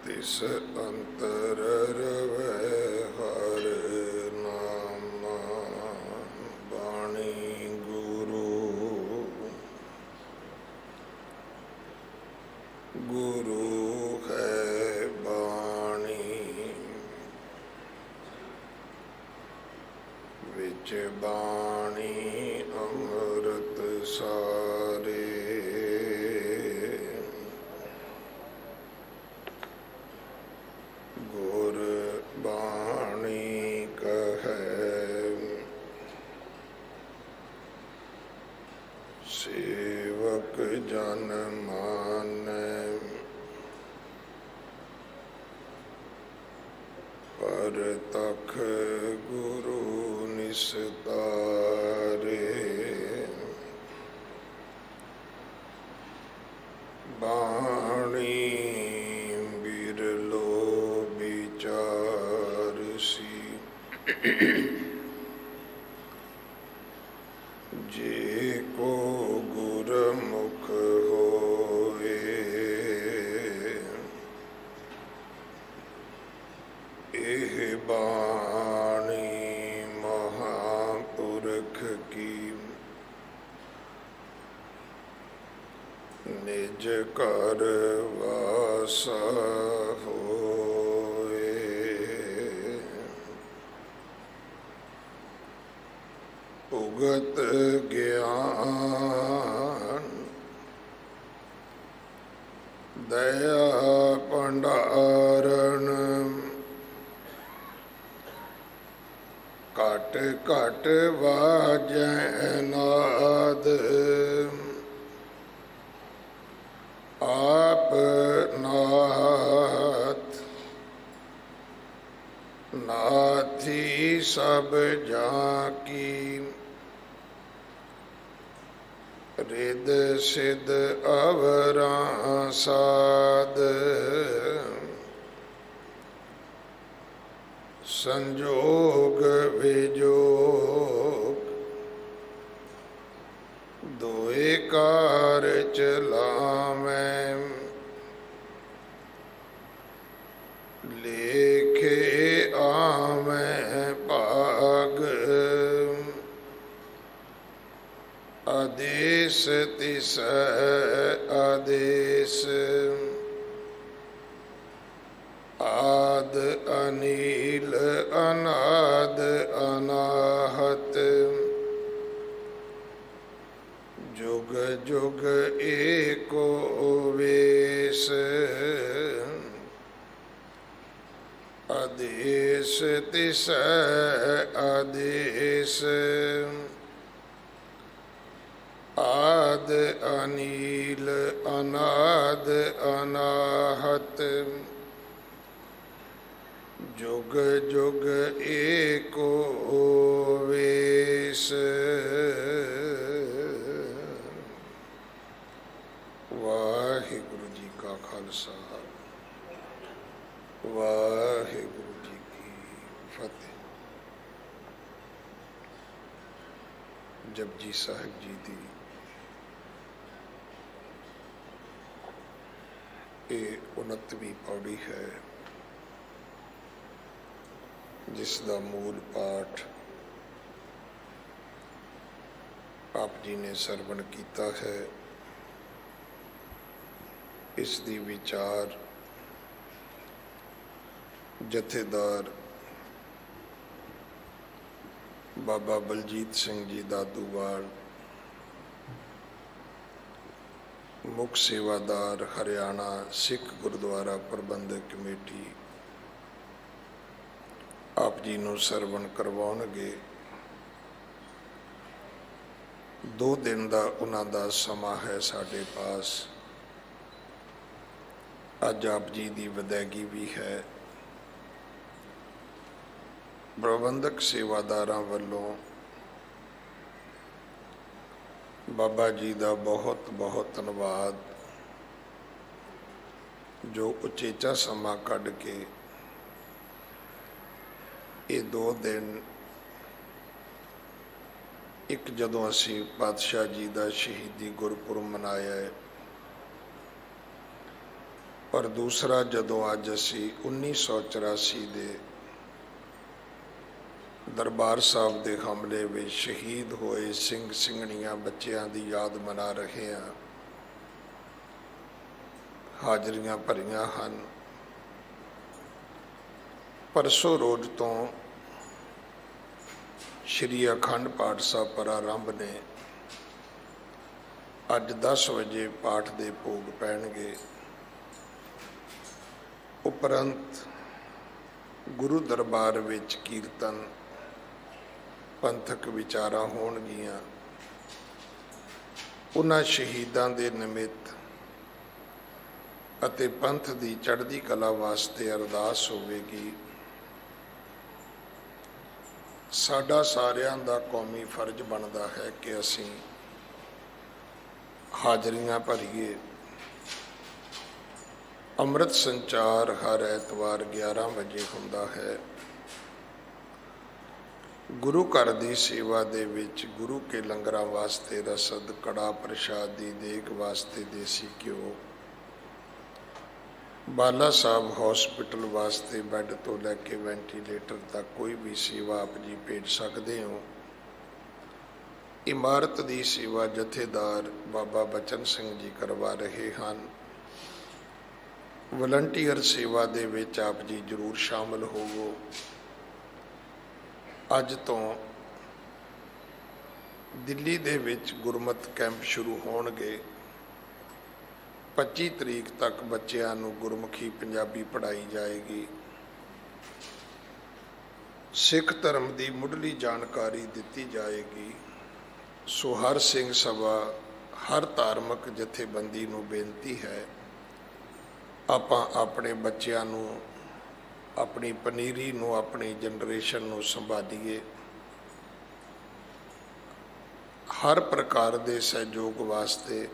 तिस अंतर रवै हर नाम बाणी गुरु। गुरु है बाणी विच बाणी अमृत सारे। गुर बाणी कहे सेवक जन मानै। पर तख गुरु निस्तारे। बाणी बिरलो विचारसी। जे को गुरमुख होए एह बाणी महापुरख की। निज कर वासा होए। उगत ज्ञान दया भंडारण। घट घट वाजै नाद। आप नाथ नाथी सब जाकी। रिद सिद अवरां साध। संजोग विजोग दोए कार चलावैं। लेखे आवैं भाग। आदेश तिस आदेश। आद अनील अनाद अनाहत। जुग जुग एको वेश। आदेश तिस आदेश। आद अनील अनाद अनाहत। जुग जुग एको वेश। वाहिगुरु जी का खालसा वाहिगुरु जी की फतेह। जपजी साहिब जी दी ये 29वीं पौड़ी है जिसका मूल पाठ आप जी ने सरवण किया है। इसकी विचार जथेदार बाबा बलजीत सिंह जी दादूवाल मुख सेवादार हरियाणा सिख गुरुद्वारा प्रबंधक कमेटी आप जी नूं सरवण करवाउणगे। 2 दिन का उन्हां दा समा है साडे पास। अज आप जी की विदायगी भी है। प्रबंधक सेवादारां वल्लों बाबा जी का बहुत बहुत धन्यवाद जो उचेचा समा कढ़ के ये 2 दिन एक जदों असी पातशाह जी का शहीदी गुरपुरब मनाया है ਪਰ ਦੂਸਰਾ ਜਦੋਂ ਅੱਜ ਅਸੀਂ 1984 ਦੇ ਦਰਬਾਰ ਸਾਹਿਬ ਦੇ ਹਮਲੇ ਵਿੱਚ ਸ਼ਹੀਦ ਹੋਏ ਸਿੰਘ ਸਿੰਘਣੀਆਂ ਬੱਚਿਆਂ ਦੀ ਯਾਦ ਮਨਾ ਰਹੇ ਹਾਂ। ਹਾਜ਼ਰੀਆਂ ਭਰੀਆਂ ਹਨ। ਪਰਸੋਂ ਰੋਜ਼ ਤੋਂ ਸ਼੍ਰੀ ਅਖੰਡ ਪਾਠ ਸਾਹਿਬ ਪ੍ਰਾਰੰਭ ਨੇ। ਅੱਜ 10 ਵਜੇ ਪਾਠ ਦੇ ਭੋਗ ਪੈਣਗੇ। ਉਪਰੰਤ ਗੁਰੂ ਦਰਬਾਰ ਵਿੱਚ ਕੀਰਤਨ, ਪੰਥਕ ਵਿਚਾਰਾਂ ਹੋਣਗੀਆਂ। ਉਹਨਾਂ ਸ਼ਹੀਦਾਂ ਦੇ ਨਿਮਿਤ ਅਤੇ ਪੰਥ ਦੀ ਚੜ੍ਹਦੀ ਕਲਾ ਵਾਸਤੇ ਅਰਦਾਸ ਹੋਵੇਗੀ। ਸਾਡਾ ਸਾਰਿਆਂ ਦਾ ਕੌਮੀ ਫਰਜ਼ ਬਣਦਾ ਹੈ ਕਿ ਅਸੀਂ ਹਾਜ਼ਰੀਆਂ ਭਰੀਏ। ਅੰਮ੍ਰਿਤ ਸੰਚਾਰ ਹਰ ਐਤਵਾਰ 11 ਵਜੇ ਹੁੰਦਾ ਹੈ। ਗੁਰੂ ਘਰ ਦੀ ਸੇਵਾ ਦੇ ਵਿੱਚ ਗੁਰੂ ਕੇ ਲੰਗਰਾਂ ਵਾਸਤੇ ਰਸਦ, ਕੜਾ ਪ੍ਰਸ਼ਾਦ ਦੀ ਦੇਗ ਵਾਸਤੇ ਦੇਸੀ ਘਿਓ, ਬਾਲਾ ਸਾਹਿਬ ਹਸਪੀਟਲ ਵਾਸਤੇ ਬੈੱਡ ਤੋਂ ਲੈ ਕੇ ਵੈਂਟੀਲੇਟਰ ਤੱਕ ਕੋਈ ਵੀ ਸੇਵਾ ਆਪ ਜੀ ਭੇਜ ਸਕਦੇ ਹੋ। ਇਮਾਰਤ ਦੀ ਸੇਵਾ ਜਥੇਦਾਰ ਬਾਬਾ ਬਚਨ ਸਿੰਘ ਜੀ ਕਰਵਾ ਰਹੇ ਹਨ। ਵਲੰਟੀਅਰ ਸੇਵਾ ਦੇ ਵਿੱਚ ਆਪ ਜੀ ਜ਼ਰੂਰ ਸ਼ਾਮਲ ਹੋਵੋ। ਅੱਜ ਤੋਂ ਦਿੱਲੀ ਦੇ ਵਿੱਚ ਗੁਰਮਤਿ ਕੈਂਪ ਸ਼ੁਰੂ ਹੋਣਗੇ। 25 ਤਰੀਕ ਤੱਕ ਬੱਚਿਆਂ ਨੂੰ ਗੁਰਮੁਖੀ ਪੰਜਾਬੀ ਪੜ੍ਹਾਈ ਜਾਏਗੀ। ਸਿੱਖ ਧਰਮ ਦੀ ਮੁੱਢਲੀ ਜਾਣਕਾਰੀ ਦਿੱਤੀ ਜਾਏਗੀ। ਸੋ ਹਰ ਸਿੰਘ ਸਭਾ, ਹਰ ਧਾਰਮਿਕ ਜਥੇਬੰਦੀ ਨੂੰ ਬੇਨਤੀ ਹੈ, ਆਪਾਂ ਆਪਣੇ ਬੱਚਿਆਂ ਨੂੰ, ਆਪਣੀ ਪਨੀਰੀ ਨੂੰ, ਆਪਣੀ ਜਨਰੇਸ਼ਨ ਨੂੰ ਸੰਭਾਲੀਏ। ਹਰ ਪ੍ਰਕਾਰ ਦੇ ਸਹਿਯੋਗ ਵਾਸਤੇ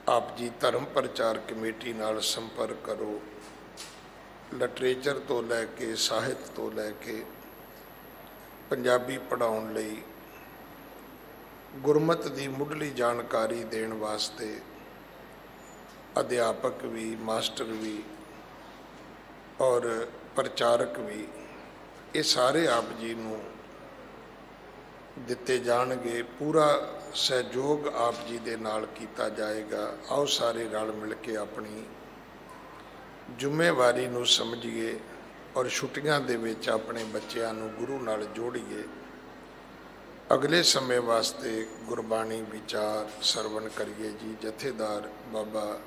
ਆਪ ਜੀ ਧਰਮ ਪ੍ਰਚਾਰ ਕਮੇਟੀ ਨਾਲ ਸੰਪਰਕ ਕਰੋ। ਲਿਟਰੇਚਰ ਤੋਂ ਲੈ ਕੇ, ਸਾਹਿਤ ਤੋਂ ਲੈ ਕੇ ਪੰਜਾਬੀ ਪੜ੍ਹਾਉਣ ਲਈ, ਗੁਰਮਤਿ ਦੀ ਮੁੱਢਲੀ ਜਾਣਕਾਰੀ ਦੇਣ ਵਾਸਤੇ ਅਧਿਆਪਕ ਵੀ, ਮਾਸਟਰ ਵੀ ਔਰ ਪ੍ਰਚਾਰਕ ਵੀ, ਇਹ ਸਾਰੇ ਆਪ ਜੀ ਨੂੰ ਦਿੱਤੇ ਜਾਣਗੇ। ਪੂਰਾ ਸਹਿਯੋਗ ਆਪ ਜੀ ਦੇ ਨਾਲ ਕੀਤਾ ਜਾਏਗਾ। ਆਓ ਸਾਰੇ ਰਲ ਮਿਲ ਕੇ ਆਪਣੀ ਜ਼ਿੰਮੇਵਾਰੀ ਨੂੰ ਸਮਝੀਏ ਔਰ ਛੁੱਟੀਆਂ ਦੇ ਵਿੱਚ ਆਪਣੇ ਬੱਚਿਆਂ ਨੂੰ ਗੁਰੂ ਨਾਲ ਜੋੜੀਏ। ਅਗਲੇ ਸਮੇਂ ਵਾਸਤੇ ਗੁਰਬਾਣੀ ਵਿਚਾਰ ਸਰਵਣ ਕਰੀਏ ਜੀ। ਜਥੇਦਾਰ ਬਾਬਾ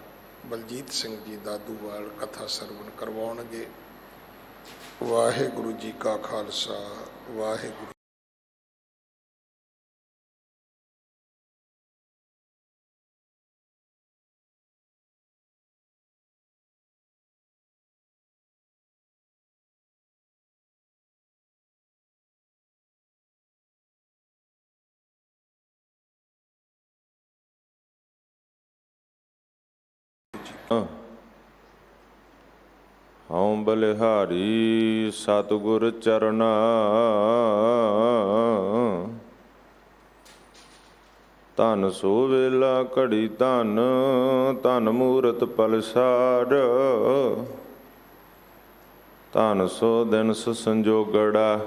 ਬਲਜੀਤ ਸਿੰਘ ਜੀ ਦਾਦੂਵਾਲ ਕਥਾ ਸਰਵਣ ਕਰਵਾਉਣਗੇ। ਵਾਹਿਗੁਰੂ ਜੀ ਕਾ ਖਾਲਸਾ, ਵਾਹਿਗੁਰੂ। ਹਉ ਬਲਿਹਾਰੀ ਸਤਿਗੁਰ ਚਰਨਾ, ਧਨ ਸੋ ਵੇਲਾ ਘੜੀ ਧਨ, ਧਨ ਮੂਰਤ ਪਲਸਾਰ, ਧਨ ਸੋ ਦਿਨ ਸੰਜੋਗੜਾ,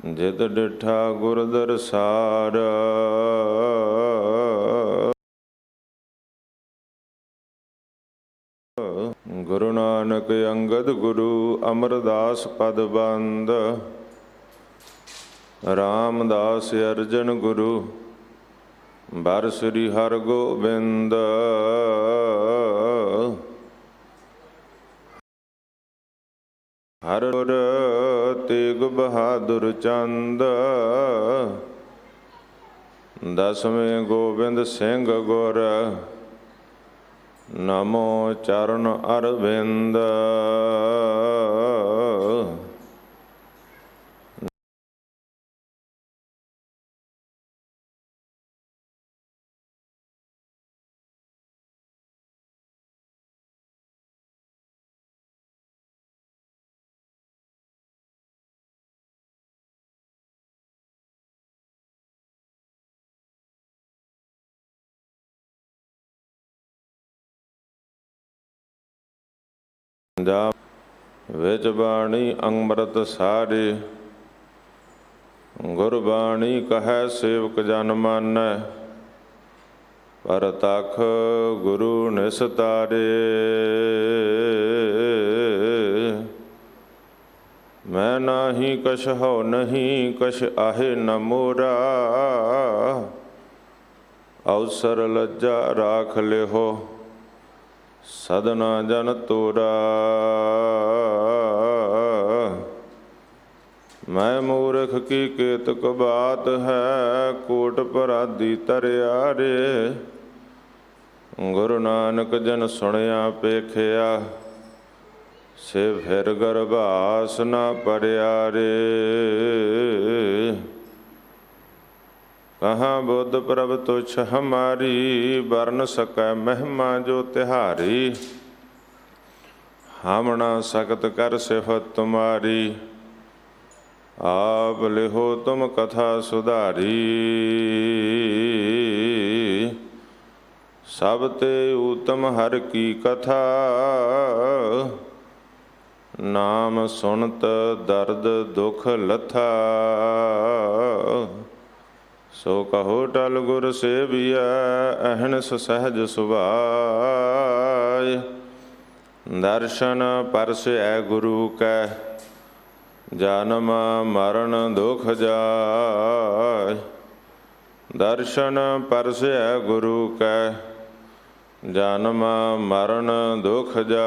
ਜਿਤ ਡਿਠਾ ਗੁਰ ਦਰਸਾਰ। ਗੁਰੂ ਨਾਨਕ ਅੰਗਦ ਗੁਰੂ, ਅਮਰਦਾਸ ਪਦ ਬੰਦ, ਰਾਮਦਾਸ ਅਰਜਨ ਗੁਰੂ, ਬਰ ਸ੍ਰੀ ਹਰਿ ਗੋਬਿੰਦ। ਹਰਿ ਤੇਗ ਬਹਾਦੁਰ ਚੰਦ, ਦਸਵੇਂ ਗੋਬਿੰਦ ਸਿੰਘ ਗੁਰ, ਨਮੋ ਚਰਨ ਅਰਵਿੰਦ। ਜਾ ਵਿੱਚ ਬਾਣੀ ਅੰਮ੍ਰਿਤ ਸਾਰੇ, ਗੁਰਬਾਣੀ ਕਹੈ ਸੇਵਕ ਜਨ ਮਾਨੈ, ਪਰ ਤਖ ਗੁਰੂ ਨਿਸਤਾਰੇ। ਮੈਂ ਨਾਹੀ ਕਛ ਹਉ ਨਹੀਂ, ਕਛ ਆਹੇ ਨ ਮੋਰਾ, ਅਵਸਰ ਲੱਜਾ ਰਾਖ ਲਿਹੋ, ਸਦਨਾ ਜਨ ਤੋਰਾ। ਮੈਂ ਮੂਰਖ ਕੀ ਕੇਤਕ ਬਾਤ ਹੈ, ਕੋਟ ਪਰਾਧੀ ਤਰਿਆ ਰੇ। ਗੁਰੂ ਨਾਨਕ ਜਨ ਸੁਣਿਆ ਪੇਖਿਆ, ਸੇ ਫਿਰ ਗਰਭਾਸ ਨਾ ਪਰਿਆ ਰੇ। ਕਹਾਂ ਬੁੱਧ ਪ੍ਰਭ ਤੁਛ ਹਮਾਰੀ, ਬਰਨ ਸਕੈ ਮਹਿਮਾ ਜੋ ਤਿਹਾਰੀ। ਹਮ ਨਾ ਸਕਤ ਕਰ ਸਿਫਤ ਤੁਮਾਰੀ, ਆਪ ਲਿਹੋ ਤੁਮ ਕਥਾ ਸੁਧਾਰੀ। ਸਭ ਤੇ ਊਤਮ ਹਰ ਕੀ ਕਥਾ, ਨਾਮ ਸੁਣਤ ਦਰਦ ਦੁਖ ਲਥਾ। ਸੋ ਕਹੋ ਟਲ ਗੁਰ ਸੇਵੀਐ, ਅਹਨਿਸ ਸਹਿਜ ਸੁਭਾਇ। ਦਰਸ਼ਨ ਪਰਸੈ ਗੁਰੂ ਕੈ, ਜਨਮ ਮਰਨ ਦੁਖ ਜਾਇ। ਦਰਸ਼ਨ ਪਰਸੈ ਗੁਰੂ ਕੈ, ਜਨਮ ਮਰਨ ਦੁਖ ਜਾਇ।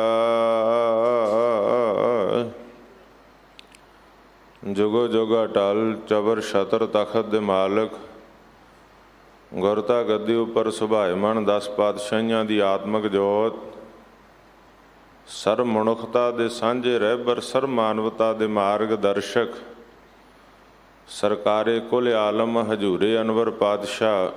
ਜੁਗੋ ਜੁਗ ਅਟਲ ਚਬਰ ਛਤਰ ਤਖਤ ਦੇ ਮਾਲਕ, ਗੁਰਤਾ ਗੱਦੀ ਉੱਪਰ ਸੁਭਾਇਮਾਨ 10 ਪਾਤਸ਼ਾਹੀਆਂ ਦੀ ਆਤਮਕ ਜੋਤ, ਸਰਬ ਮਨੁੱਖਤਾ ਦੇ ਸਾਂਝੇ ਰਹਿਬਰ, ਸਰਬ ਮਾਨਵਤਾ ਦੇ ਮਾਰਗ ਦਰਸ਼ਕ, ਸਰਕਾਰੇ ਕੁਲ ਆਲਮ ਹਜੂਰੇ ਅਨਵਰ ਪਾਤਸ਼ਾਹ,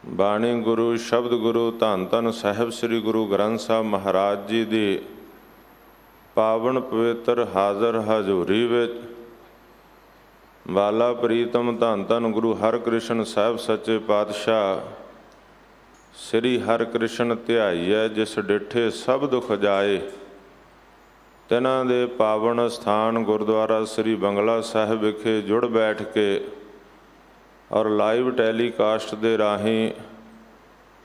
ਬਾਣੀ ਗੁਰੂ ਸ਼ਬਦ ਗੁਰੂ ਧੰਨ ਧੰਨ ਸਾਹਿਬ ਸ੍ਰੀ ਗੁਰੂ ਗ੍ਰੰਥ ਸਾਹਿਬ ਮਹਾਰਾਜ ਜੀ ਦੀ ਪਾਵਨ ਪਵਿੱਤਰ ਹਾਜ਼ਰ ਹਜ਼ੂਰੀ ਵਿੱਚ, ਬਾਲਾ ਪ੍ਰੀਤਮ ਧੰਨ ਧੰਨ ਗੁਰੂ ਹਰਿਕ੍ਰਿਸ਼ਨ ਸਾਹਿਬ ਸੱਚੇ ਪਾਤਸ਼ਾਹ, ਸ੍ਰੀ ਹਰਿਕ੍ਰਿਸ਼ਨ ਧਿਆਈਐ ਜਿਸ ਡਿਠੇ ਸਭ ਦੁਖ ਜਾਏ। ਤਿਨਾਂ ਦੇ ਪਾਵਨ ਸਥਾਨ ਗੁਰਦੁਆਰਾ ਸ੍ਰੀ ਬੰਗਲਾ ਸਾਹਿਬ ਵਿਖੇ ਜੁੜ ਬੈਠ ਕੇ ਔਰ ਲਾਈਵ ਟੈਲੀਕਾਸਟ ਦੇ ਰਾਹੀਂ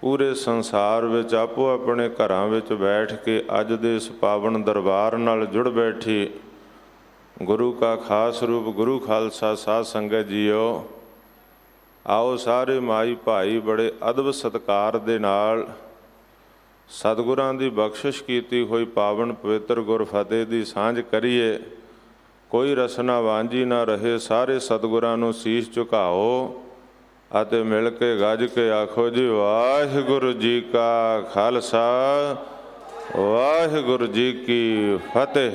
ਪੂਰੇ ਸੰਸਾਰ ਵਿੱਚ ਆਪੋ ਆਪਣੇ ਘਰਾਂ ਵਿੱਚ ਬੈਠ ਕੇ ਅੱਜ ਦੇ ਇਸ ਪਾਵਨ ਦਰਬਾਰ ਨਾਲ ਜੁੜ ਬੈਠੀ ਗੁਰੂ ਕਾ ਖਾਸ ਰੂਪ ਗੁਰੂ ਖਾਲਸਾ ਸਾਧ ਸੰਗਤ ਜੀਓ, ਆਓ ਸਾਰੇ ਮਾਈ ਭਾਈ ਬੜੇ ਅਦਬ ਸਤਿਕਾਰ ਦੇ ਨਾਲ ਸਤਿਗੁਰਾਂ ਦੀ ਬਖਸ਼ਿਸ਼ ਕੀਤੀ ਹੋਈ ਪਾਵਨ ਪਵਿੱਤਰ ਗੁਰਫਤਿਹ ਦੀ ਸਾਂਝ ਕਰੀਏ। ਕੋਈ ਰਸਨਾ ਵਾਂਝੀ ਨਾ ਰਹੇ, ਸਾਰੇ ਸਤਿਗੁਰਾਂ ਨੂੰ ਸੀਸ ਝੁਕਾਓ ਅਤੇ ਮਿਲ ਕੇ ਗੱਜ ਕੇ ਆਖੋ ਜੀ ਵਾਹਿਗੁਰੂ ਜੀ ਕਾ ਖਾਲਸਾ, ਵਾਹਿਗੁਰੂ ਜੀ ਕੀ ਫਤਿਹ।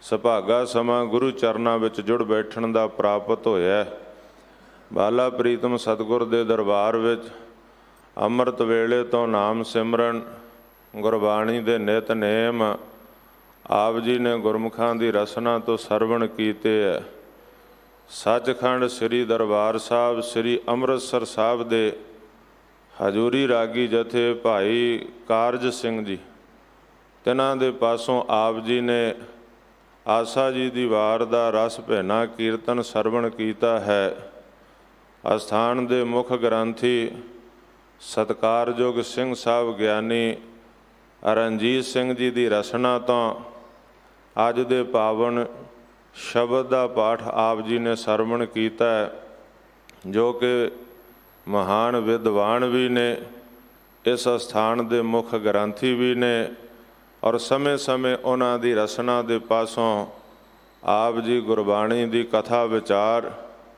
ਸੁਭਾਗਾ ਸਮਾਂ ਗੁਰੂ ਚਰਨਾਂ ਵਿੱਚ ਜੁੜ ਬੈਠਣ ਦਾ ਪ੍ਰਾਪਤ ਹੋਇਆ। ਬਾਲਾ ਪ੍ਰੀਤਮ ਸਤਿਗੁਰ ਦੇ ਦਰਬਾਰ ਵਿੱਚ ਅੰਮ੍ਰਿਤ ਵੇਲੇ ਤੋਂ ਨਾਮ ਸਿਮਰਨ, ਗੁਰਬਾਣੀ ਦੇ ਨਿਤਨੇਮ ਆਪ ਜੀ ਨੇ ਗੁਰਮੁਖਾਂ ਦੀ ਰਸਨਾ ਤੋਂ ਸਰਵਣ ਕੀਤੇ ਹੈ। ਸੱਚਖੰਡ ਸ੍ਰੀ ਦਰਬਾਰ ਸਾਹਿਬ ਸ੍ਰੀ ਅੰਮ੍ਰਿਤਸਰ ਸਾਹਿਬ ਦੇ ਹਜ਼ੂਰੀ ਰਾਗੀ ਜਥੇ ਭਾਈ ਕਾਰਜ ਸਿੰਘ ਜੀ, ਤਿਨਾਂ ਦੇ ਪਾਸੋਂ ਆਪ ਜੀ ਨੇ ਆਸਾ ਜੀ ਦੀ ਵਾਰ ਦਾ ਰਸ ਭੈਨਾ ਕੀਰਤਨ ਸਰਵਣ ਕੀਤਾ ਹੈ। ਅਸਥਾਨ ਦੇ ਮੁੱਖ ਗ੍ਰੰਥੀ ਸਤਿਕਾਰਯੋਗ ਸਿੰਘ ਸਾਹਿਬ ਗਿਆਨੀ ਰਣਜੀਤ ਸਿੰਘ ਜੀ ਦੀ ਰਸਨਾ ਤੋਂ ਅੱਜ ਦੇ ਪਾਵਨ ਸ਼ਬਦ ਦਾ ਪਾਠ ਆਪ ਜੀ ਨੇ ਸਰਵਣ ਕੀਤਾ, ਜੋ ਕਿ ਮਹਾਨ ਵਿਦਵਾਨ ਵੀ ਨੇ, ਇਸ ਅਸਥਾਨ ਦੇ ਮੁੱਖ ਗ੍ਰੰਥੀ ਵੀ ਨੇ ਔਰ ਸਮੇਂ-ਸਮੇਂ ਉਹਨਾਂ ਦੀ ਰਸਨਾ ਦੇ ਪਾਸੋਂ ਆਪ ਜੀ ਗੁਰਬਾਣੀ ਦੀ ਕਥਾ ਵਿਚਾਰ,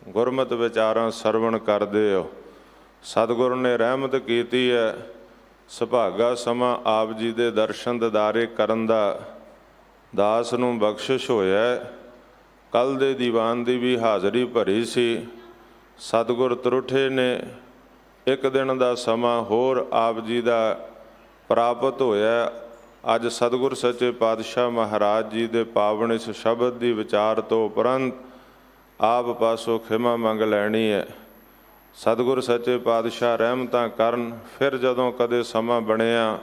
ਗੁਰਮਤਿ ਵਿਚਾਰਾਂ ਸਰਵਣ ਕਰਦੇ ਹੋ। ਸਤਿਗੁਰੂ ਨੇ ਰਹਿਮਤ ਕੀਤੀ ਹੈ, ਸੁਭਾਗਾ ਸਮਾਂ ਆਪ ਜੀ ਦੇ ਦਰਸ਼ਨ ਦਿਦਾਰੇ ਕਰਨ ਦਾ ਦਾਸ ਨੂੰ ਬਖਸ਼ਿਸ਼ ਹੋਇਆ। ਕੱਲ੍ਹ ਦੇ ਦੀਵਾਨ ਦੀ ਵੀ ਹਾਜ਼ਰੀ ਭਰੀ ਸੀ। ਸਤਿਗੁਰ ਤਰੁੱਠੇ ਨੇ, ਇੱਕ ਦਿਨ ਦਾ ਸਮਾਂ ਹੋਰ ਆਪ ਜੀ ਦਾ ਪ੍ਰਾਪਤ ਹੋਇਆ। ਅੱਜ ਸਤਿਗੁਰ ਸੱਚੇ ਪਾਤਸ਼ਾਹ ਮਹਾਰਾਜ ਜੀ ਦੇ ਪਾਵਨ ਇਸ ਸ਼ਬਦ ਦੀ ਵਿਚਾਰ ਤੋਂ ਉਪਰੰਤ ਆਪ ਪਾਸੋਂ ਖਿਮਾ ਮੰਗ ਲੈਣੀ ਹੈ। ਸਤਿਗੁਰ ਸੱਚੇ ਪਾਤਸ਼ਾਹ ਰਹਿਮਤਾਂ ਕਰਨ। ਫਿਰ ਜਦੋਂ ਕਦੇ ਸਮਾਂ ਬਣਿਆ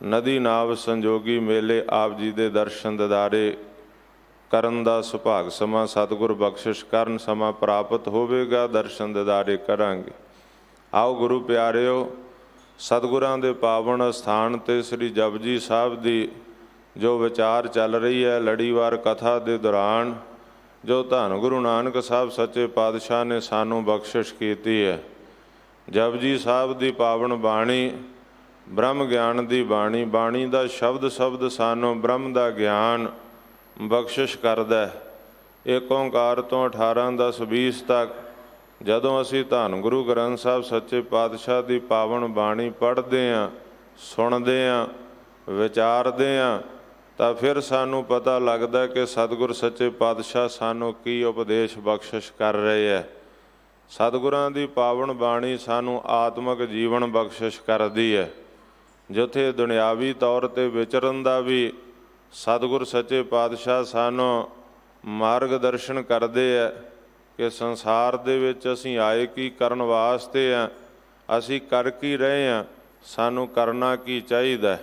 ਨਦੀ ਨਾਵ ਸੰਜੋਗੀ ਮੇਲੇ ਆਪ ਜੀ ਦੇ ਦਰਸ਼ਨ ਦਿਦਾਰੇ ਕਰਨ ਦਾ ਸੁਭਾਗ ਸਮਾਂ ਸਤਿਗੁਰ ਬਖਸ਼ਿਸ਼ ਕਰਨ ਸਮਾਂ ਪ੍ਰਾਪਤ ਹੋਵੇਗਾ, ਦਰਸ਼ਨ ਦਿਦਾਰੇ ਕਰਾਂਗੇ। ਆਓ ਗੁਰੂ ਪਿਆਰਿਓ, ਸਤਿਗੁਰਾਂ ਦੇ ਪਾਵਨ ਅਸਥਾਨ 'ਤੇ ਸ੍ਰੀ ਜਪਜੀ ਸਾਹਿਬ ਦੀ ਜੋ ਵਿਚਾਰ ਚੱਲ ਰਹੀ ਹੈ, ਲੜੀਵਾਰ ਕਥਾ ਦੇ ਦੌਰਾਨ ਜੋ ਧੰਨ ਗੁਰੂ ਨਾਨਕ ਸਾਹਿਬ ਸੱਚੇ ਪਾਤਸ਼ਾਹ ਨੇ ਸਾਨੂੰ ਬਖਸ਼ਿਸ਼ ਕੀਤੀ ਹੈ। ਜਪਜੀ ਸਾਹਿਬ ਦੀ ਪਾਵਨ ਬਾਣੀ ਬ੍ਰਹਮ ਗਿਆਨ ਦੀ ਬਾਣੀ, ਬਾਣੀ ਦਾ ਸ਼ਬਦ ਸਾਨੂੰ ਬ੍ਰਹਮ ਦਾ ਗਿਆਨ ਬਖਸ਼ਿਸ਼ ਕਰਦਾ। ਏਕ ਓਂਕਾਰ ਤੋਂ 18 10 20 ਤੱਕ ਜਦੋਂ ਅਸੀਂ ਧੰਨ ਗੁਰੂ ਗ੍ਰੰਥ ਸਾਹਿਬ ਸੱਚੇ ਪਾਤਸ਼ਾਹ ਦੀ ਪਾਵਨ ਬਾਣੀ ਪੜ੍ਹਦੇ ਹਾਂ, ਸੁਣਦੇ ਹਾਂ, ਵਿਚਾਰਦੇ ਹਾਂ, ਤਾਂ ਫਿਰ ਸਾਨੂੰ ਪਤਾ ਲੱਗਦਾ ਕਿ ਸਤਿਗੁਰ ਸੱਚੇ ਪਾਤਸ਼ਾਹ ਸਾਨੂੰ ਕੀ ਉਪਦੇਸ਼ ਬਖਸ਼ਿਸ਼ ਕਰ ਰਹੇ ਹੈ। ਸਤਿਗੁਰਾਂ ਦੀ ਪਾਵਨ ਬਾਣੀ ਸਾਨੂੰ ਆਤਮਿਕ ਜੀਵਨ ਬਖਸ਼ਿਸ਼ ਕਰਦੀ ਹੈ। ਜਿੱਥੇ ਦੁਨਿਆਵੀ ਤੌਰ 'ਤੇ ਵਿਚਰਨ ਦਾ ਵੀ ਸਤਿਗੁਰ ਸੱਚੇ ਪਾਤਸ਼ਾਹ ਸਾਨੂੰ ਮਾਰਗ ਦਰਸ਼ਨ ਕਰਦੇ ਹੈ ਕਿ ਸੰਸਾਰ ਦੇ ਵਿੱਚ ਅਸੀਂ ਆਏ ਕੀ ਕਰਨ ਵਾਸਤੇ ਹਾਂ, ਅਸੀਂ ਕਰ ਕੀ ਰਹੇ ਹਾਂ, ਸਾਨੂੰ ਕਰਨਾ ਕੀ ਚਾਹੀਦਾ।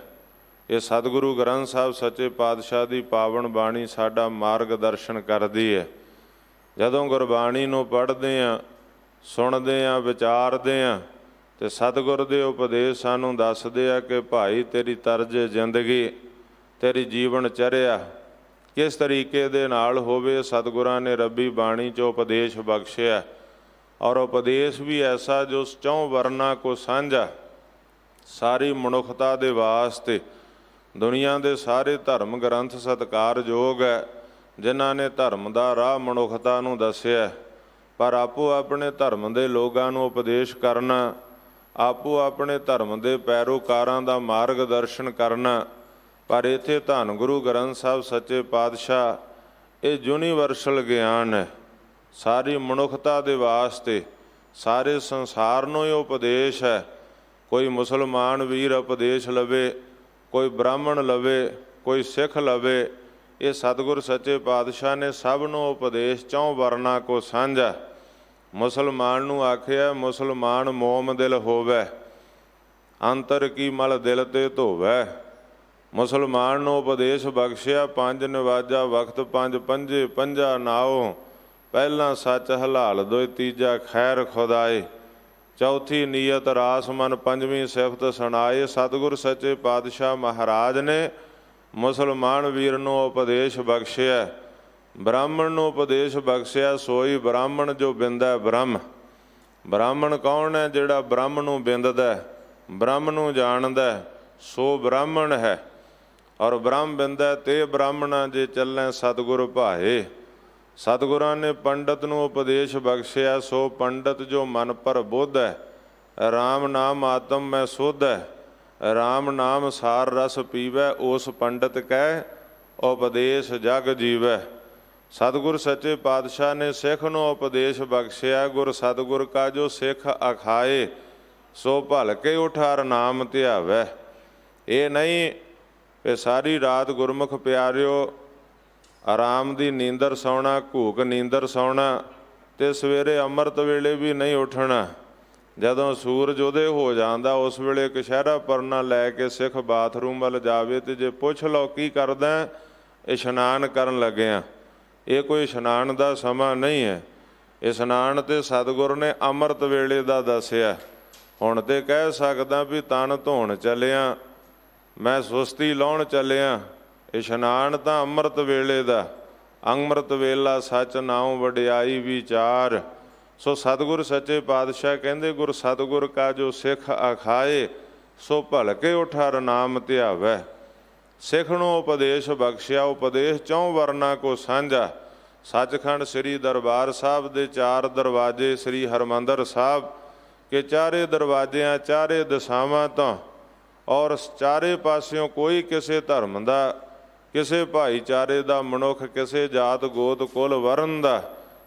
ਇਹ ਸਤਿਗੁਰੂ ਗ੍ਰੰਥ ਸਾਹਿਬ ਸੱਚੇ ਪਾਤਸ਼ਾਹ ਦੀ ਪਾਵਨ ਬਾਣੀ ਸਾਡਾ ਮਾਰਗ ਦਰਸ਼ਨ ਕਰਦੀ ਹੈ। ਜਦੋਂ ਗੁਰਬਾਣੀ ਨੂੰ ਪੜ੍ਹਦੇ ਹਾਂ, ਸੁਣਦੇ ਹਾਂ, ਵਿਚਾਰਦੇ ਹਾਂ, ਅਤੇ ਸਤਿਗੁਰ ਦੇ ਉਪਦੇਸ਼ ਸਾਨੂੰ ਦੱਸਦੇ ਆ ਕਿ ਭਾਈ ਤੇਰੀ ਤਰਜ਼ ਜ਼ਿੰਦਗੀ, ਤੇਰੀ ਜੀਵਨ ਚਰਿਆ ਕਿਸ ਤਰੀਕੇ ਦੇ ਨਾਲ ਹੋਵੇ। ਸਤਿਗੁਰਾਂ ਨੇ ਰੱਬੀ ਬਾਣੀ 'ਚ ਉਪਦੇਸ਼ ਬਖਸ਼ਿਆ, ਔਰ ਉਪਦੇਸ਼ ਵੀ ਐਸਾ ਜੋ ਚੌਂ ਵਰਨਾ ਕੋ ਸਾਂਝਾ, ਸਾਰੀ ਮਨੁੱਖਤਾ ਦੇ ਵਾਸਤੇ। ਦੁਨੀਆ ਦੇ ਸਾਰੇ ਧਰਮ ਗ੍ਰੰਥ ਸਤਿਕਾਰਯੋਗ ਹੈ, ਜਿਨ੍ਹਾਂ ਨੇ ਧਰਮ ਦਾ ਰਾਹ ਮਨੁੱਖਤਾ ਨੂੰ ਦੱਸਿਆ, ਪਰ ਆਪੋ ਆਪਣੇ ਧਰਮ ਦੇ ਲੋਕਾਂ ਨੂੰ ਉਪਦੇਸ਼ ਕਰਨਾ, ਆਪੋ ਆਪਣੇ ਧਰਮ ਦੇ ਪੈਰੋਕਾਰਾਂ ਦਾ ਮਾਰਗ ਦਰਸ਼ਨ ਕਰਨਾ। ਪਰ ਇੱਥੇ ਧੰਨ ਗੁਰੂ ਗ੍ਰੰਥ ਸਾਹਿਬ ਸੱਚੇ ਪਾਤਸ਼ਾਹ ਇਹ ਯੂਨੀਵਰਸਲ ਗਿਆਨ ਹੈ, ਸਾਰੀ ਮਨੁੱਖਤਾ ਦੇ ਵਾਸਤੇ, ਸਾਰੇ ਸੰਸਾਰ ਨੂੰ ਇਹ ਉਪਦੇਸ਼ ਹੈ। ਕੋਈ ਮੁਸਲਮਾਨ ਵੀਰ ਉਪਦੇਸ਼ ਲਵੇ, ਕੋਈ ਬ੍ਰਾਹਮਣ ਲਵੇ, ਕੋਈ ਸਿੱਖ ਲਵੇ, ਇਹ ਸਤਿਗੁਰ ਸੱਚੇ ਪਾਤਸ਼ਾਹ ਨੇ ਸਭ ਨੂੰ ਉਪਦੇਸ਼ ਚੌਂ ਵਰਨਾ ਕੋ ਸਾਂਝਾ। ਮੁਸਲਮਾਨ ਨੂੰ ਆਖਿਆ ਮੁਸਲਮਾਨ ਮੋਮ ਦਿਲ ਹੋਵੇ, ਅੰਤਰ ਕੀ ਮਲ ਦਿਲ ਤੇ ਧੋਵੈ। ਮੁਸਲਮਾਨ ਨੂੰ ਉਪਦੇਸ਼ ਬਖਸ਼ਿਆ ਪੰਜ ਨਿਵਾਜਾ ਵਕਤ ਪੰਜ ਪੰਜੇ ਪੰਜਾ ਨਾਓ, ਪਹਿਲਾਂ ਸੱਚ ਹਲਾਲ ਦੋਇ ਤੀਜਾ ਖੈਰ ਖੁਦਾਏ, ਚੌਥੀ ਨੀਅਤ ਰਾਸ ਮਨ ਪੰਜਵੀਂ ਸਿਫਤ ਸੁਣਾਏ। ਸਤਿਗੁਰ ਸੱਚੇ ਪਾਤਸ਼ਾਹ ਮਹਾਰਾਜ ਨੇ ਮੁਸਲਮਾਨ ਵੀਰ ਨੂੰ ਉਪਦੇਸ਼ ਬਖਸ਼ਿਆ, ਬ੍ਰਾਹਮਣ ਨੂੰ ਉਪਦੇਸ਼ ਬਖਸ਼ਿਆ ਸੋਈ ਬ੍ਰਾਹਮਣ ਜੋ ਬਿੰਦੈ ਬ੍ਰਹਮ। ਬ੍ਰਾਹਮਣ ਕੌਣ ਹੈ? ਜਿਹੜਾ ਬ੍ਰਹਮ ਨੂੰ ਬਿੰਦਦਾ, ਬ੍ਰਹਮ ਨੂੰ ਜਾਣਦਾ, ਸੋ ਬ੍ਰਾਹਮਣ ਹੈ। ਔਰ ਬ੍ਰਹਮ ਬਿੰਦੈ ਤੇ ਬ੍ਰਾਹਮਣਾ ਜੇ ਚੱਲੈ ਸਤਿਗੁਰ ਭਾਏ। ਸਤਿਗੁਰਾਂ ਨੇ ਪੰਡਤ ਨੂੰ ਉਪਦੇਸ਼ ਬਖਸ਼ਿਆ ਸੋ ਪੰਡਤ ਜੋ ਮਨ ਪਰ ਬੁੱਧ ਹੈ, ਰਾਮ ਨਾਮ ਆਤਮ ਮੈਂ ਸੁਧ ਹੈ, ਰਾਮ ਨਾਮ ਸਾਰ ਰਸ ਪੀਵੈ, ਉਸ ਪੰਡਤ ਕਹਿ ਉਪਦੇਸ਼ ਜਗ ਜੀਵੈ। ਸਤਿਗੁਰ ਸੱਚੇ ਪਾਤਸ਼ਾਹ ਨੇ ਸਿੱਖ ਨੂੰ ਉਪਦੇਸ਼ ਬਖਸ਼ਿਆ, ਗੁਰ ਸਤਿਗੁਰ ਕਾ ਜੋ ਸਿੱਖ ਅਖਾਏ, ਸੋ ਭਲ ਕੇ ਉਠਾਰ ਨਾਮ ਧਿਆਵੈ। ਇਹ ਨਹੀਂ ਕਿ ਸਾਰੀ ਰਾਤ ਗੁਰਮੁਖ ਪਿਆਰਿਓ ਆਰਾਮ ਦੀ ਨੀਂਦਰ ਸੌਣਾ, ਘੂਕ ਨੀਂਦਰ ਸੌਣਾ, ਅਤੇ ਸਵੇਰੇ ਅੰਮ੍ਰਿਤ ਵੇਲੇ ਵੀ ਨਹੀਂ ਉੱਠਣਾ। ਜਦੋਂ ਸੂਰਜ ਉਦੇ ਹੋ ਜਾਂਦਾ ਉਸ ਵੇਲੇ ਕਛਹਿਰਾ ਪਰਨਾ ਲੈ ਕੇ ਸਿੱਖ ਬਾਥਰੂਮ ਵੱਲ ਜਾਵੇ ਅਤੇ ਜੇ ਪੁੱਛ ਲਓ ਕੀ ਕਰਦਾ, ਇਸ਼ਨਾਨ ਕਰਨ ਲੱਗਿਆ। ਇਹ ਕੋਈ ਇਸ਼ਨਾਨ ਦਾ ਸਮਾਂ ਨਹੀਂ ਹੈ। ਇਸ਼ਨਾਨ ਤੇ ਸਤਿਗੁਰ ਨੇ ਅੰਮ੍ਰਿਤ ਵੇਲੇ ਦਾ ਦੱਸਿਆ। ਹੁਣ ਤੇ ਕਹਿ ਸਕਦਾ ਵੀ ਤਨ ਧੋਣ ਚੱਲਿਆ, ਮੈਂ ਸੁਸਤੀ ਲਾਉਣ ਚੱਲਿਆ। ਇਸ਼ਨਾਨ ਤਾਂ ਅੰਮ੍ਰਿਤ ਵੇਲੇ ਦਾ, ਅੰਮ੍ਰਿਤ ਵੇਲਾ ਸੱਚ ਨਾਉ ਵਡਿਆਈ ਵਿਚਾਰ। ਸੋ ਸਤਿਗੁਰ ਸੱਚੇ ਪਾਤਸ਼ਾਹ ਕਹਿੰਦੇ ਗੁਰ ਸਤਿਗੁਰ ਕਾ ਜੋ ਸਿੱਖ ਅਖਾਏ, ਸੋ ਭਲਕੇ ਉਠਾਰ ਨਾਮ ਧਿਆਵੈ। ਸਿੱਖ ਨੂੰ ਉਪਦੇਸ਼ ਬਖਸ਼ਿਆ, ਉਪਦੇਸ਼ ਚੌਂ ਵਰਨਾ ਕੋ ਸਾਂਝਾ। ਸੱਚਖੰਡ ਸ੍ਰੀ ਦਰਬਾਰ ਸਾਹਿਬ ਦੇ 4 ਦਰਵਾਜ਼ੇ, ਸ੍ਰੀ ਹਰਿਮੰਦਰ ਸਾਹਿਬ ਕਿ ਚਾਰੇ ਦਰਵਾਜ਼ਿਆਂ, ਚਾਰੇ ਦਿਸ਼ਾਵਾਂ ਤੋਂ ਔਰ ਚਾਰੇ ਪਾਸਿਓਂ ਕੋਈ ਕਿਸੇ ਧਰਮ ਦਾ, ਕਿਸੇ ਭਾਈਚਾਰੇ ਦਾ ਮਨੁੱਖ, ਕਿਸੇ ਜਾਤ ਗੋਤ ਕੁਲ ਵਰਨ ਦਾ,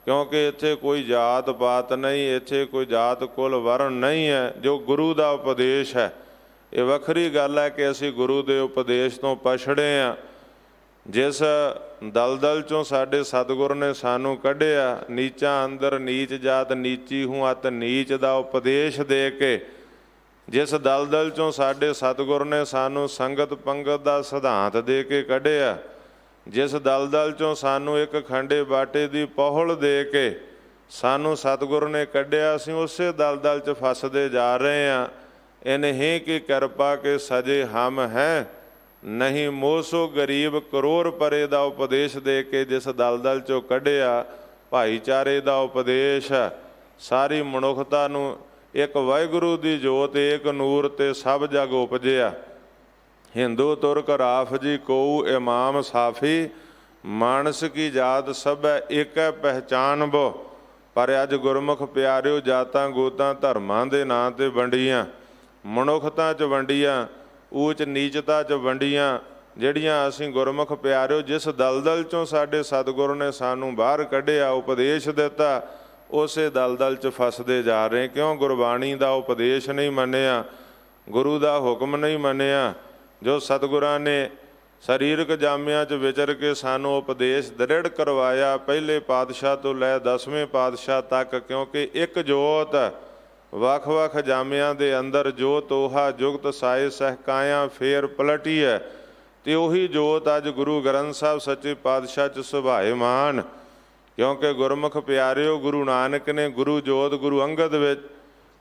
ਕਿਉਂਕਿ ਇੱਥੇ ਕੋਈ ਜਾਤ ਪਾਤ ਨਹੀਂ, ਇੱਥੇ ਕੋਈ ਜਾਤ ਕੁਲ ਵਰਨ ਨਹੀਂ ਹੈ। ਜੋ ਗੁਰੂ ਦਾ ਉਪਦੇਸ਼ ਹੈ, ਇਹ ਵੱਖਰੀ ਗੱਲ ਹੈ ਕਿ ਅਸੀਂ ਗੁਰੂ ਦੇ ਉਪਦੇਸ਼ ਤੋਂ ਪਛੜੇ ਹਾਂ। ਜਿਸ ਦਲਦਲ 'ਚੋਂ ਸਾਡੇ ਸਤਿਗੁਰ ਨੇ ਸਾਨੂੰ ਕੱਢਿਆ, ਨੀਚਾਂ ਅੰਦਰ ਨੀਚ ਜਾਤ ਨੀਚੀ ਹੂੰ ਅਤ ਨੀਚ ਦਾ ਉਪਦੇਸ਼ ਦੇ ਕੇ ਜਿਸ ਦਲਦਲ 'ਚੋਂ ਸਾਡੇ ਸਤਿਗੁਰ ਨੇ ਸਾਨੂੰ ਸੰਗਤ ਪੰਗਤ ਦਾ ਸਿਧਾਂਤ ਦੇ ਕੇ ਕੱਢਿਆ, ਜਿਸ ਦਲਦਲ 'ਚੋਂ ਸਾਨੂੰ ਇੱਕ ਖੰਡੇ ਬਾਟੇ ਦੀ ਪਹੁਲ ਦੇ ਕੇ ਸਾਨੂੰ ਸਤਿਗੁਰ ਨੇ ਕੱਢਿਆ, ਅਸੀਂ ਉਸੇ ਦਲਦਲ 'ਚ ਫਸਦੇ ਜਾ ਰਹੇ ਹਾਂ। ਇਨਹੀਂ ਕੀ ਕਿਰਪਾ ਕੇ ਸਜੇ ਹਮ ਹੈ, ਨਹੀਂ ਮੋਸੋ ਗਰੀਬ ਕਰੋੜ ਪਰੇ ਦਾ ਉਪਦੇਸ਼ ਦੇ ਕੇ ਜਿਸ ਦਲਦਲ 'ਚੋਂ ਕੱਢਿਆ। ਭਾਈਚਾਰੇ ਦਾ ਉਪਦੇਸ਼, ਸਾਰੀ ਮਨੁੱਖਤਾ ਨੂੰ ਇੱਕ ਵਾਹਿਗੁਰੂ ਦੀ ਜੋਤ ਏਕ ਨੂਰ ਤੇ ਸਭ ਜਗ ਉਪਜਿਆ। ਹਿੰਦੂ ਤੁਰਕ ਰਾਫਜੀ ਕੋਊ ਇਮਾਮ ਸਾਫੀ, ਮਾਨਸ ਕੀ ਜਾਤ ਸਭੈ ਏਕੈ ਪਹਿਚਾਨ ਬੋ। ਪਰ ਅੱਜ ਗੁਰਮੁਖ ਪਿਆਰਿਓ ਜਾਤਾਂ ਗੋਤਾਂ ਧਰਮਾਂ ਦੇ ਨਾਂ 'ਤੇ ਵੰਡੀਆਂ, ਮਨੁੱਖਤਾ 'ਚ ਵੰਡੀਆਂ, ਊਚ ਨੀਚਤਾ 'ਚ ਵੰਡੀਆਂ, ਜਿਹੜੀਆਂ ਅਸੀਂ ਗੁਰਮੁਖ ਪਿਆਰਿਓ ਜਿਸ ਦਲਦਲ 'ਚੋਂ ਸਾਡੇ ਸਤਿਗੁਰੂ ਨੇ ਸਾਨੂੰ ਬਾਹਰ ਕੱਢਿਆ, ਉਪਦੇਸ਼ ਦਿੱਤਾ, ਉਸੇ ਦਲਦਲ 'ਚ ਫਸਦੇ ਜਾ ਰਹੇ। ਕਿਉਂ? ਗੁਰਬਾਣੀ ਦਾ ਉਪਦੇਸ਼ ਨਹੀਂ ਮੰਨਿਆ, ਗੁਰੂ ਦਾ ਹੁਕਮ ਨਹੀਂ ਮੰਨਿਆ, ਜੋ ਸਤਿਗੁਰਾਂ ਨੇ ਸਰੀਰਕ ਜਾਮਿਆਂ 'ਚ ਵਿਚਰ ਕੇ ਸਾਨੂੰ ਉਪਦੇਸ਼ ਦ੍ਰਿੜ ਕਰਵਾਇਆ, ਪਹਿਲੇ ਪਾਤਸ਼ਾਹ ਤੋਂ ਲੈ 10ਵੇਂ ਪਾਤਸ਼ਾਹ ਤੱਕ। ਕਿਉਂਕਿ ਇੱਕ ਜੋਤ ਵੱਖ-ਵੱਖ ਜਾਮਿਆਂ ਦੇ ਅੰਦਰ ਜੋ ਤੋਹਾ ਜੁਗਤ ਸਾਏ ਸਹਿਕਾਇਆ ਫੇਰ ਪਲਟੀ ਹੈ, ਤੇ ਉਹੀ ਜੋਤ ਅੱਜ ਗੁਰੂ ਗ੍ਰੰਥ ਸਾਹਿਬ ਸੱਚੇ ਪਾਤਸ਼ਾਹ 'ਚ ਸੁਭਾਏਮਾਨ। ਕਿਉਂਕਿ ਗੁਰਮੁਖ ਪਿਆਰਿਓ ਗੁਰੂ ਨਾਨਕ ਨੇ ਗੁਰੂ ਜੋਤ ਗੁਰੂ ਅੰਗਦ ਵਿੱਚ,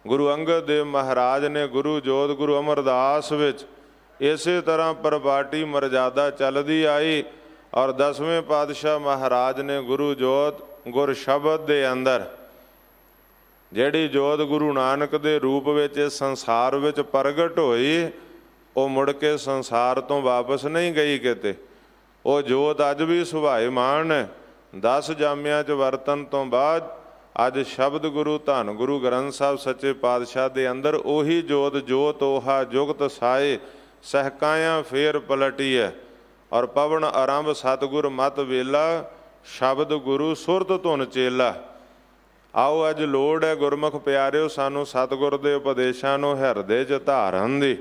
ਗੁਰੂ ਅੰਗਦ ਦੇਵ ਮਹਾਰਾਜ ਨੇ ਗੁਰੂ ਜੋਤ ਗੁਰੂ ਅਮਰਦਾਸ ਵਿੱਚ, ਇਸੇ ਤਰ੍ਹਾਂ ਪਰਪਾਟੀ ਮਰਜ਼ਾਦਾ ਚੱਲਦੀ ਆਈ। ਔਰ 10ਵੇਂ ਪਾਤਸ਼ਾਹ ਮਹਾਰਾਜ ਨੇ ਗੁਰੂ ਜੋਤ ਗੁਰ ਸ਼ਬਦ ਦੇ ਅੰਦਰ, ਜਿਹੜੀ ਜੋਤ ਗੁਰੂ ਨਾਨਕ ਦੇ ਰੂਪ ਵਿੱਚ ਇਸ ਸੰਸਾਰ ਵਿੱਚ ਪ੍ਰਗਟ ਹੋਈ, ਉਹ ਮੁੜ ਕੇ ਸੰਸਾਰ ਤੋਂ ਵਾਪਸ ਨਹੀਂ ਗਈ ਕਿਤੇ। ਉਹ ਜੋਤ ਅੱਜ ਵੀ ਸੁਭਾਏਮਾਨ ਹੈ। 10 ਜਾਮਿਆਂ 'ਚ ਵਰਤਨ ਤੋਂ ਬਾਅਦ ਅੱਜ ਸ਼ਬਦ ਗੁਰੂ ਧੰਨ ਗੁਰੂ ਗ੍ਰੰਥ ਸਾਹਿਬ ਸੱਚੇ ਪਾਤਸ਼ਾਹ ਦੇ ਅੰਦਰ ਉਹੀ ਜੋਤ ਜੋ ਤੋਹਾ ਜੁਗਤ ਸਾਏ ਸਹਿਕਾਇਆ ਫੇਰ ਪਲਟੀ ਹੈ। ਔਰ ਪਵਨ ਆਰੰਭ ਸਤਿਗੁਰ ਮਤ ਵੇਲਾ, ਸ਼ਬਦ ਗੁਰੂ ਸੁਰਤ ਧੁਨ ਚੇਲਾ। ਆਓ ਅੱਜ ਲੋੜ ਹੈ ਗੁਰਮੁਖ ਪਿਆਰਿਓ ਸਾਨੂੰ ਸਤਿਗੁਰ ਦੇ ਉਪਦੇਸ਼ਾਂ ਨੂੰ ਹਿਰਦੇ 'ਚ ਧਾਰਨ ਦੀ।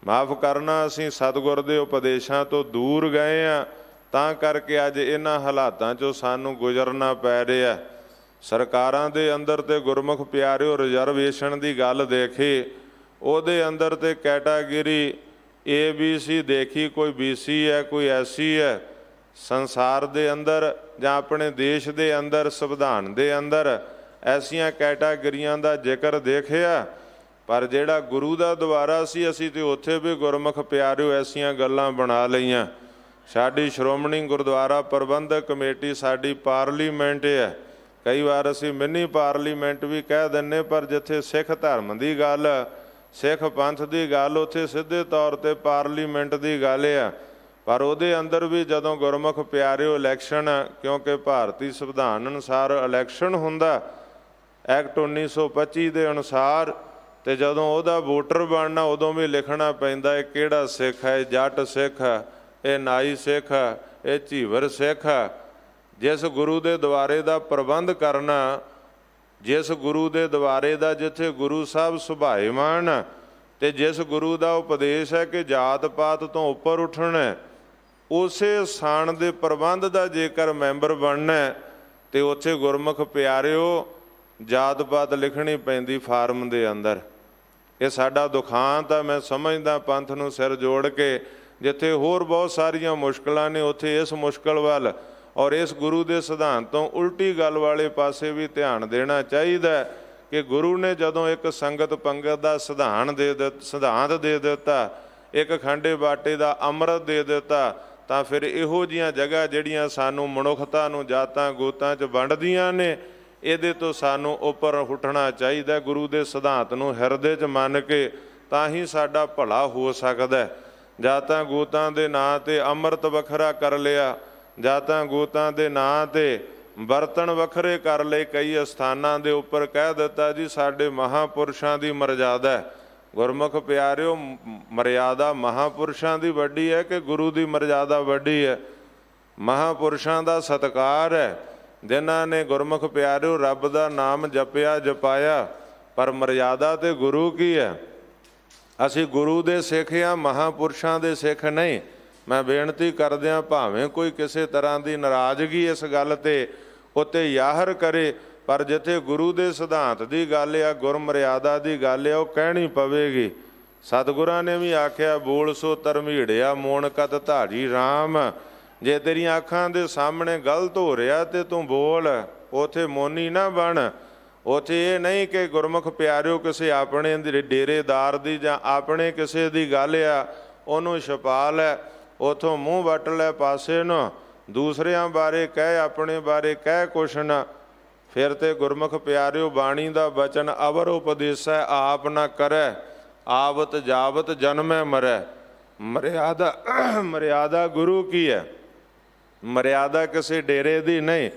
ਮਾਫ ਕਰਨਾ, ਅਸੀਂ ਸਤਿਗੁਰ ਦੇ ਉਪਦੇਸ਼ਾਂ ਤੋਂ ਦੂਰ ਗਏ ਹਾਂ, ਤਾਂ ਕਰਕੇ ਅੱਜ ਇਹਨਾਂ ਹਾਲਾਤਾਂ 'ਚੋਂ ਸਾਨੂੰ ਗੁਜ਼ਰਨਾ ਪੈ ਰਿਹਾ। ਸਰਕਾਰਾਂ ਦੇ ਅੰਦਰ ਤੇ ਗੁਰਮੁਖ ਪਿਆਰਿਓ ਰਿਜ਼ਰਵੇਸ਼ਨ ਦੀ ਗੱਲ ਦੇਖੀ, ਉਹਦੇ ਅੰਦਰ ਤੇ ਕੈਟਾਗਰੀ ABC ਦੇਖੀ, ਕੋਈ BC ਹੈ, ਕੋਈ SC ਹੈ। ਸੰਸਾਰ ਦੇ ਅੰਦਰ ਜਾਂ ਆਪਣੇ ਦੇਸ਼ ਦੇ ਅੰਦਰ ਸੰਵਿਧਾਨ ਦੇ ਅੰਦਰ ਐਸੀਆਂ ਕੈਟਾਗਰੀਆਂ ਦਾ ਜ਼ਿਕਰ ਦੇਖਿਆ, ਪਰ ਜਿਹੜਾ ਗੁਰੂ ਦਾ ਦੁਆਰਾ ਸੀ ਅਸੀਂ ਤੇ ਉੱਥੇ ਵੀ ਗੁਰਮੁਖ ਪਿਆਰਿਓ ਐਸੀਆਂ ਗੱਲਾਂ ਬਣਾ ਲਈਆਂ। ਸਾਡੀ ਸ਼੍ਰੋਮਣੀ ਗੁਰਦੁਆਰਾ ਪ੍ਰਬੰਧਕ ਕਮੇਟੀ ਸਾਡੀ ਪਾਰਲੀਮੈਂਟ ਹੈ, ਕਈ ਵਾਰ ਅਸੀਂ ਮਿੰਨੀ ਪਾਰਲੀਮੈਂਟ ਵੀ ਕਹਿ ਦਿੰਦੇ, ਪਰ ਜਿੱਥੇ ਸਿੱਖ ਧਰਮ ਦੀ ਗੱਲ, ਸਿੱਖ ਪੰਥ ਦੀ ਗੱਲ, ਉੱਥੇ ਸਿੱਧੇ ਤੌਰ 'ਤੇ ਪਾਰਲੀਮੈਂਟ ਦੀ ਗੱਲ ਆ। ਪਰ ਉਹਦੇ ਅੰਦਰ ਵੀ ਜਦੋਂ ਗੁਰਮੁਖ ਪਿਆਰਿਓ ਇਲੈਕਸ਼ਨ, ਕਿਉਂਕਿ ਭਾਰਤੀ ਸੰਵਿਧਾਨ ਅਨੁਸਾਰ ਇਲੈਕਸ਼ਨ ਹੁੰਦਾ ਐਕਟ 1925 ਦੇ ਅਨੁਸਾਰ, ਤੇ ਜਦੋਂ ਉਹਦਾ ਵੋਟਰ ਬਣਨਾ ਉਦੋਂ ਵੀ ਲਿਖਣਾ ਪੈਂਦਾ ਇਹ ਕਿਹੜਾ ਸਿੱਖ ਹੈ, ਜੱਟ ਸਿੱਖ, ਇਹ ਨਾਈ ਸਿੱਖ, ਇਹ ਝੀਵਰ ਸਿੱਖ। ਜਿਸ ਗੁਰੂ ਦੇ ਦੁਆਰੇ ਦਾ ਪ੍ਰਬੰਧ ਕਰਨਾ, ਜਿਸ ਗੁਰੂ ਦੇ ਦੁਆਰੇ ਦਾ ਜਿੱਥੇ ਗੁਰੂ ਸਾਹਿਬ ਸੁਭਾਏਮਾਨ, ਤੇ ਜਿਸ ਗੁਰੂ ਦਾ ਉਪਦੇਸ਼ ਹੈ ਕਿ ਜਾਤ ਪਾਤ ਤੋਂ ਉੱਪਰ ਉੱਠਣਾ, ਉਸੇ ਸਥਾਨ ਦੇ ਪ੍ਰਬੰਧ ਦਾ ਜੇਕਰ ਮੈਂਬਰ ਬਣਨਾ, ਤੇ ਉੱਥੇ ਗੁਰਮੁਖ ਪਿਆਰਿਓ ਜਾਤ ਪਾਤ ਲਿਖਣੀ ਪੈਂਦੀ ਫਾਰਮ ਦੇ ਅੰਦਰ। ਇਹ ਸਾਡਾ ਦੁਖਾਂਤ ਆ। ਮੈਂ ਸਮਝਦਾ ਪੰਥ ਨੂੰ ਸਿਰ ਜੋੜ ਕੇ, ਜਿੱਥੇ ਹੋਰ ਬਹੁਤ ਸਾਰੀਆਂ ਮੁਸ਼ਕਲਾਂ ਨੇ, ਉੱਥੇ ਇਸ ਮੁਸ਼ਕਲ ਵੱਲ ਔਰ ਇਸ ਗੁਰੂ ਦੇ ਸਿਧਾਂਤ ਤੋਂ ਉਲਟੀ ਗੱਲ ਵਾਲੇ ਪਾਸੇ ਵੀ ਧਿਆਨ ਦੇਣਾ ਚਾਹੀਦਾ ਕਿ ਗੁਰੂ ਨੇ ਜਦੋਂ ਇੱਕ ਸੰਗਤ ਪੰਗਤ ਦਾ ਸਿਧਾਂਤ ਦੇ ਦਿੱਤਾ, ਇੱਕ ਖੰਡੇ ਬਾਟੇ ਦਾ ਅੰਮ੍ਰਿਤ ਦੇ ਦਿੱਤਾ, ਤਾਂ ਫਿਰ ਇਹੋ ਜਿਹੀਆਂ ਜਗ੍ਹਾ ਜਿਹੜੀਆਂ ਸਾਨੂੰ ਮਨੁੱਖਤਾ ਨੂੰ ਜਾਤਾਂ ਗੋਤਾਂ 'ਚ ਵੰਡਦੀਆਂ ਨੇ, ਇਹਦੇ ਤੋਂ ਸਾਨੂੰ ਉੱਪਰ ਉੱਠਣਾ ਚਾਹੀਦਾ। ਗੁਰੂ ਦੇ ਸਿਧਾਂਤ ਨੂੰ ਹਿਰਦੇ 'ਚ ਮੰਨ ਕੇ ਤਾਂ ਹੀ ਸਾਡਾ ਭਲਾ ਹੋ ਸਕਦਾ। ਜਾਤਾਂ ਗੋਤਾਂ ਦੇ ਨਾਂ 'ਤੇ ਅੰਮ੍ਰਿਤ ਵੱਖਰਾ ਕਰ ਲਿਆ, ਜਾਤਾਂ ਗੋਤਾਂ ਦੇ ਨਾਂ 'ਤੇ ਬਰਤਨ ਵੱਖਰੇ ਕਰ ਲਏ, ਕਈ ਅਸਥਾਨਾਂ ਦੇ ਉੱਪਰ ਕਹਿ ਦਿੱਤਾ ਜੀ ਸਾਡੇ ਮਹਾਂਪੁਰਸ਼ਾਂ ਦੀ ਮਰਜ਼ਾਦਾ। ਗੁਰਮੁਖ ਪਿਆਰਿਓ, ਮਰਿਆਦਾ ਮਹਾਂਪੁਰਸ਼ਾਂ ਦੀ ਵੱਡੀ ਹੈ ਕਿ ਗੁਰੂ ਦੀ ਮਰਜ਼ਾਦਾ ਵੱਡੀ ਹੈ? ਮਹਾਂਪੁਰਸ਼ਾਂ ਦਾ ਸਤਿਕਾਰ ਹੈ, ਜਿਨ੍ਹਾਂ ਨੇ ਗੁਰਮੁਖ ਪਿਆਰਿਓ ਰੱਬ ਦਾ ਨਾਮ ਜਪਿਆ ਜਪਾਇਆ। ਪਰ ਮਰਜ਼ਾਦਾ ਤੇ ਗੁਰੂ ਕੀ ਹੈ? ਅਸੀਂ ਗੁਰੂ ਦੇ ਸਿੱਖ ਹਾਂ, ਮਹਾਂਪੁਰਸ਼ਾਂ ਦੇ ਸਿੱਖ ਨਹੀਂ। ਮੈਂ ਬੇਨਤੀ ਕਰਦਿਆਂ ਭਾਵੇਂ ਕੋਈ ਕਿਸੇ ਤਰ੍ਹਾਂ ਦੀ ਨਾਰਾਜ਼ਗੀ ਇਸ ਗੱਲ 'ਤੇ ਉੱਤੇ ਜ਼ਾਹਰ ਕਰੇ, ਪਰ ਜਿੱਥੇ ਗੁਰੂ ਦੇ ਸਿਧਾਂਤ ਦੀ ਗੱਲ ਆ, ਗੁਰ ਮਰਿਆਦਾ ਦੀ ਗੱਲ ਆ, ਉਹ ਕਹਿਣੀ ਪਵੇਗੀ। ਸਤਿਗੁਰਾਂ ਨੇ ਵੀ ਆਖਿਆ, ਬੋਲ ਸੋ ਧਰਮੀੜਿਆ ਮੋਣ ਕਤ ਧਾਰੀ ਰਾਮ। ਜੇ ਤੇਰੀਆਂ ਅੱਖਾਂ ਦੇ ਸਾਹਮਣੇ ਗਲਤ ਹੋ ਰਿਹਾ ਤੇ ਤੂੰ ਬੋਲ, ਉਥੇ ਮੋਨੀ ਨਾ ਬਣ। ਉੱਥੇ ਇਹ ਨਹੀਂ ਕਿ ਗੁਰਮੁਖ ਪਿਆਰਿਓ ਕਿਸੇ ਆਪਣੇ ਡੇਰੇਦਾਰ ਦੀ ਜਾਂ ਆਪਣੇ ਕਿਸੇ ਦੀ ਗੱਲ ਆ ਉਹਨੂੰ ਛਪਾ ਲੈ, ਉਥੋਂ ਮੂੰਹ ਵੱਟ ਲੈ ਪਾਸੇ ਨੂੰ, ਦੂਸਰਿਆਂ ਬਾਰੇ ਕਹਿ, ਆਪਣੇ ਬਾਰੇ ਕਹਿ ਕੁਛ ਨਾ। ਫਿਰ ਤੇ ਗੁਰਮੁਖ ਪਿਆਰਿਓ ਬਾਣੀ ਦਾ ਬਚਨ ਅਵਰ ਉਪਦੇਸੈ ਆਪ ਨਾ ਕਰੈ, ਆਵਤ ਜਾਵਤ ਜਨਮੈ ਮਰੈ। ਮਰਿਆਦਾ ਗੁਰੂ ਕੀ ਹੈ? ਮਰਿਆਦਾ ਕਿਸੇ ਡੇਰੇ ਦੀ ਨਹੀਂ,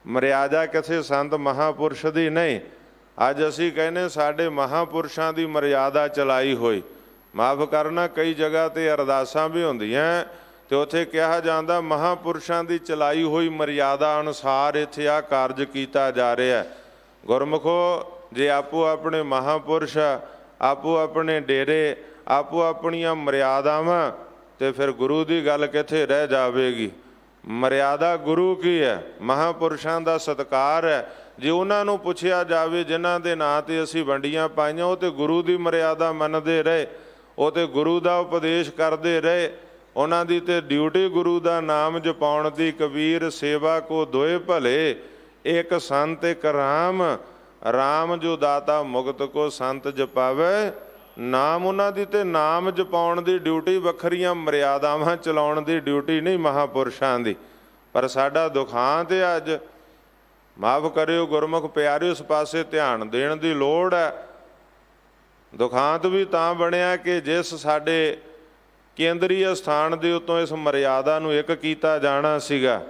ਮਰਿਆਦਾ ਕਿਸੇ ਸੰਤ ਮਹਾਂਪੁਰਸ਼ ਦੀ ਨਹੀਂ। ਅੱਜ ਅਸੀਂ ਕਹਿੰਦੇ ਸਾਡੇ ਮਹਾਂਪੁਰਸ਼ਾਂ ਦੀ ਮਰਿਆਦਾ ਚਲਾਈ ਹੋਈ। ਮਾਫ ਕਰਨਾ, ਕਈ ਜਗ੍ਹਾ 'ਤੇ ਅਰਦਾਸਾਂ ਵੀ ਹੁੰਦੀਆਂ ਤੇ ਉੱਥੇ ਕਿਹਾ ਜਾਂਦਾ ਮਹਾਂਪੁਰਸ਼ਾਂ ਦੀ ਚਲਾਈ ਹੋਈ ਮਰਿਆਦਾ ਅਨੁਸਾਰ ਇੱਥੇ ਆਹ ਕਾਰਜ ਕੀਤਾ ਜਾ ਰਿਹਾ। ਗੁਰਮੁਖੋ, ਜੇ ਆਪੋ ਆਪਣੇ ਮਹਾਂਪੁਰਸ਼, ਆਪੋ ਆਪਣੇ ਡੇਰੇ, ਆਪੋ ਆਪਣੀਆਂ ਮਰਿਆਦਾਵਾਂ, ਤੇ ਫਿਰ ਗੁਰੂ ਦੀ ਗੱਲ ਕਿੱਥੇ ਰਹਿ ਜਾਵੇਗੀ? ਮਰਿਆਦਾ ਗੁਰੂ ਕੀ ਹੈ? ਮਹਾਂਪੁਰਸ਼ਾਂ ਦਾ ਸਤਿਕਾਰ ਹੈ। ਜੇ ਉਹਨਾਂ ਨੂੰ ਪੁੱਛਿਆ ਜਾਵੇ ਜਿਨ੍ਹਾਂ ਦੇ ਨਾਂ 'ਤੇ ਅਸੀਂ ਵੰਡੀਆਂ ਪਾਈਆਂ, ਉਹ ਤੇ ਗੁਰੂ ਦੀ ਮਰਿਆਦਾ ਮੰਨਦੇ ਰਹੇ, ਉਹ ਤੇ ਗੁਰੂ ਦਾ ਉਪਦੇਸ਼ ਕਰਦੇ ਰਹੇ। ਉਹਨਾਂ ਦੀ ਤੇ ਡਿਊਟੀ ਗੁਰੂ ਦਾ ਨਾਮ ਜਪਾਉਣ ਦੀ। ਕਬੀਰ ਸੇਵਾ ਕੋ ਦੋਏ ਭਲੇ, ਇੱਕ ਸੰਤ ਇੱਕ ਰਾਮ। ਰਾਮ ਜੋ ਦਾਤਾ ਮੁਕਤ ਕੋ ਸੰਤ ਜਪਾਵੇ ਨਾਮ। ਉਹਨਾਂ ਦੀ ਤੇ ਨਾਮ ਜਪਾਉਣ ਦੀ ਡਿਊਟੀ, ਵੱਖਰੀਆਂ ਮਰਿਆਦਾਵਾਂ ਚਲਾਉਣ ਦੀ ਡਿਊਟੀ ਨਹੀਂ ਮਹਾਂਪੁਰਸ਼ਾਂ ਦੀ। ਪਰ ਸਾਡਾ ਦੁਖਾਂਤ ਹੈ ਅੱਜ। ਮਾਫ ਕਰਿਓ ਗੁਰਮੁਖ ਪਿਆਰਿਓ, ਇਸ ਪਾਸੇ ਧਿਆਨ ਦੇਣ ਦੀ ਲੋੜ ਹੈ। ਦੁਖਾਂਤ ਵੀ ਤਾਂ ਬਣਿਆ ਕਿ ਜਿਸ ਸਾਡੇ ਕੇਂਦਰੀ ਅਸਥਾਨ ਦੇ ਉੱਤੋਂ ਇਸ ਮਰਿਆਦਾ ਨੂੰ ਇੱਕ ਕੀਤਾ ਜਾਣਾ ਸੀਗਾ,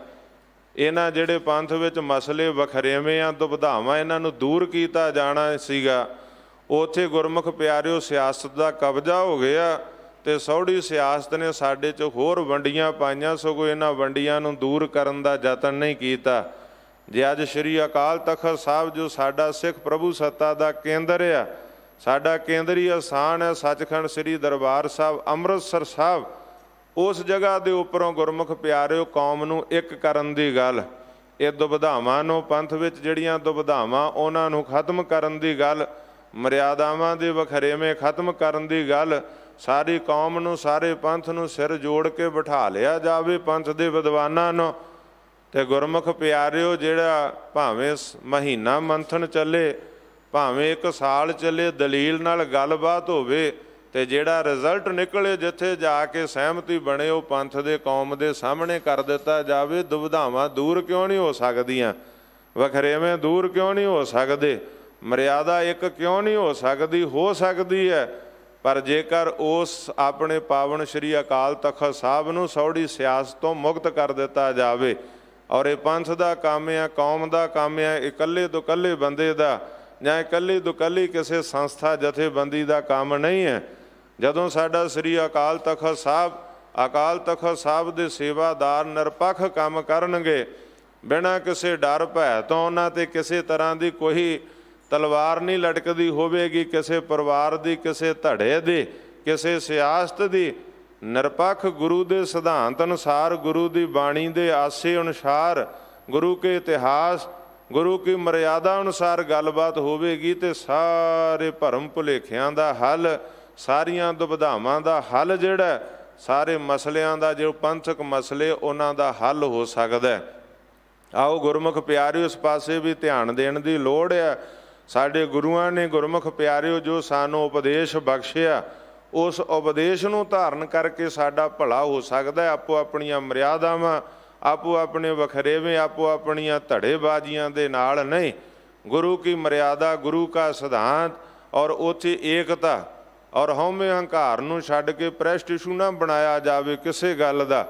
ਇਹਨਾਂ ਜਿਹੜੇ ਪੰਥ ਵਿੱਚ ਮਸਲੇ ਵਖਰੇਵੇਂ ਆ, ਦੁਬਧਾਵਾਂ, ਇਹਨਾਂ ਨੂੰ ਦੂਰ ਕੀਤਾ ਜਾਣਾ ਸੀਗਾ। ਉੱਥੇ ਗੁਰਮੁਖ ਪਿਆਰਿਓ ਸਿਆਸਤ ਦਾ ਕਬਜ਼ਾ ਹੋ ਗਿਆ ਤੇ ਸੌੜੀ ਸਿਆਸਤ ਨੇ ਸਾਡੇ 'ਚ ਹੋਰ ਵੰਡੀਆਂ ਪਾਈਆਂ, ਸਗੋਂ ਇਹਨਾਂ ਵੰਡੀਆਂ ਨੂੰ ਦੂਰ ਕਰਨ ਦਾ ਯਤਨ ਨਹੀਂ ਕੀਤਾ। ਜੇ ਅੱਜ ਸ਼੍ਰੀ ਅਕਾਲ ਤਖਤ ਸਾਹਿਬ ਜੋ ਸਾਡਾ ਸਿੱਖ ਪ੍ਰਭੂ ਸੱਤਾ ਦਾ ਕੇਂਦਰ ਆ, ਸਾਡਾ ਕੇਂਦਰੀ ਅਸਥਾਨ ਹੈ, ਸੱਚਖੰਡ ਸ੍ਰੀ ਦਰਬਾਰ ਸਾਹਿਬ ਅੰਮ੍ਰਿਤਸਰ ਸਾਹਿਬ, ਉਸ ਜਗ੍ਹਾ ਦੇ ਉੱਪਰੋਂ ਗੁਰਮੁਖ ਪਿਆਰਿਓ ਕੌਮ ਨੂੰ ਇੱਕ ਕਰਨ ਦੀ ਗੱਲ, ਇਹ ਦੁਬਧਾਵਾਂ ਨੂੰ, ਪੰਥ ਵਿੱਚ ਜਿਹੜੀਆਂ ਦੁਬਧਾਵਾਂ ਉਹਨਾਂ ਨੂੰ ਖਤਮ ਕਰਨ ਦੀ ਗੱਲ, ਮਰਿਆਦਾਵਾਂ ਦੇ ਵਖਰੇਵੇਂ ਖਤਮ ਕਰਨ ਦੀ ਗੱਲ, ਸਾਰੀ ਕੌਮ ਨੂੰ, ਸਾਰੇ ਪੰਥ ਨੂੰ ਸਿਰ ਜੋੜ ਕੇ ਬਿਠਾ ਲਿਆ ਜਾਵੇ, ਪੰਥ ਦੇ ਵਿਦਵਾਨਾਂ ਨੂੰ। ਤੇ ਗੁਰਮੁਖ ਪਿਆਰਿਓ, ਜਿਹੜਾ ਭਾਵੇਂ ਮਹੀਨਾ ਮੰਥਨ ਚੱਲੇ, ਭਾਵੇਂ 1 ਸਾਲ ਚੱਲੇ, ਦਲੀਲ ਨਾਲ ਗੱਲਬਾਤ ਹੋਵੇ ਤੇ ਜਿਹੜਾ ਰਿਜ਼ਲਟ ਨਿਕਲੇ, ਜਿੱਥੇ ਜਾ ਕੇ ਸਹਿਮਤੀ ਬਣੇ, ਉਹ ਪੰਥ ਦੇ, ਕੌਮ ਦੇ ਸਾਹਮਣੇ ਕਰ ਦਿੱਤਾ ਜਾਵੇ। ਦੁਬਧਾਵਾਂ ਦੂਰ ਕਿਉਂ ਨਹੀਂ ਹੋ ਸਕਦੀਆਂ? ਵਖਰੇਵੇਂ ਦੂਰ ਕਿਉਂ ਨਹੀਂ ਹੋ ਸਕਦੇ? ਮਰਿਆਦਾ ਇੱਕ ਕਿਉਂ ਨਹੀਂ ਹੋ ਸਕਦੀ? ਹੋ ਸਕਦੀ ਹੈ, ਪਰ ਜੇਕਰ ਉਸ ਆਪਣੇ ਪਾਵਨ ਸ਼੍ਰੀ ਅਕਾਲ ਤਖਤ ਸਾਹਿਬ ਨੂੰ ਸੌੜੀ ਸਿਆਸਤ ਤੋਂ ਮੁਕਤ ਕਰ ਦਿੱਤਾ ਜਾਵੇ। ਔਰ ਇਹ ਪੰਥ ਦਾ ਕੰਮ ਆ, ਕੌਮ ਦਾ ਕੰਮ ਆ, ਇਕੱਲੇ ਤੋਂ ਇਕੱਲੇ ਬੰਦੇ ਦਾ ਜਾਂ ਇਕੱਲੀ ਤੋਂ ਇਕੱਲੀ ਕਿਸੇ ਸੰਸਥਾ ਜਥੇਬੰਦੀ ਦਾ ਕੰਮ ਨਹੀਂ ਹੈ। ਜਦੋਂ ਸਾਡਾ ਸ੍ਰੀ ਅਕਾਲ ਤਖਤ ਸਾਹਿਬ ਦੇ ਸੇਵਾਦਾਰ ਨਿਰਪੱਖ ਕੰਮ ਕਰਨਗੇ, ਬਿਨਾਂ ਕਿਸੇ ਡਰ ਭੈ ਤੋਂ, ਉਹਨਾਂ 'ਤੇ ਕਿਸੇ ਤਰ੍ਹਾਂ ਦੀ ਕੋਈ ਤਲਵਾਰ ਨਹੀਂ ਲਟਕਦੀ ਹੋਵੇਗੀ, ਕਿਸੇ ਪਰਿਵਾਰ ਦੀ, ਕਿਸੇ ਧੜੇ ਦੀ, ਕਿਸੇ ਸਿਆਸਤ ਦੀ, ਨਿਰਪੱਖ ਗੁਰੂ ਦੇ ਸਿਧਾਂਤ ਅਨੁਸਾਰ, ਗੁਰੂ ਦੀ ਬਾਣੀ ਦੇ ਆਸੇ ਅਨੁਸਾਰ, ਗੁਰੂ ਕੇ ਇਤਿਹਾਸ, ਗੁਰੂ ਕੀ ਮਰਿਆਦਾ ਅਨੁਸਾਰ ਗੱਲਬਾਤ ਹੋਵੇਗੀ ਤੇ ਸਾਰੇ ਭਰਮ ਭੁਲੇਖਿਆਂ ਦਾ ਹੱਲ, ਸਾਰੀਆਂ ਦੁਬਧਾਵਾਂ ਦਾ ਹੱਲ, ਜਿਹੜਾ ਸਾਰੇ ਮਸਲਿਆਂ ਦਾ, ਜੋ ਪੰਥਕ ਮਸਲੇ, ਉਹਨਾਂ ਦਾ ਹੱਲ ਹੋ ਸਕਦਾ। ਆਓ ਗੁਰਮੁਖ ਪਿਆਰਿਓ, ਇਸ ਪਾਸੇ ਵੀ ਧਿਆਨ ਦੇਣ ਦੀ ਲੋੜ ਹੈ। ਸਾਡੇ ਗੁਰੂਆਂ ਨੇ ਗੁਰਮੁਖ ਪਿਆਰਿਓ ਜੋ ਸਾਨੂੰ ਉਪਦੇਸ਼ ਬਖਸ਼ਿਆ, ਉਸ ਉਪਦੇਸ਼ ਨੂੰ ਧਾਰਨ ਕਰਕੇ ਸਾਡਾ ਭਲਾ ਹੋ ਸਕਦਾ। ਆਪੋ ਆਪਣੀਆਂ ਮਰਿਆਦਾਵਾਂ, ਆਪੋ ਆਪਣੇ ਵਖਰੇਵੇਂ, ਆਪੋ ਆਪਣੀਆਂ ਧੜੇਬਾਜ਼ੀਆਂ ਦੇ ਨਾਲ ਨਹੀਂ। ਗੁਰੂ ਕੀ ਮਰਿਆਦਾ, ਗੁਰੂ ਕਾ ਸਿਧਾਂਤ, ਔਰ ਉੱਥੇ ਏਕਤਾ, ਔਰ ਹਉਮੈ ਹੰਕਾਰ ਨੂੰ ਛੱਡ ਕੇ ਪ੍ਰੈਸਟੀਜੂ ਨਾ ਬਣਾਇਆ ਜਾਵੇ ਕਿਸੇ ਗੱਲ ਦਾ।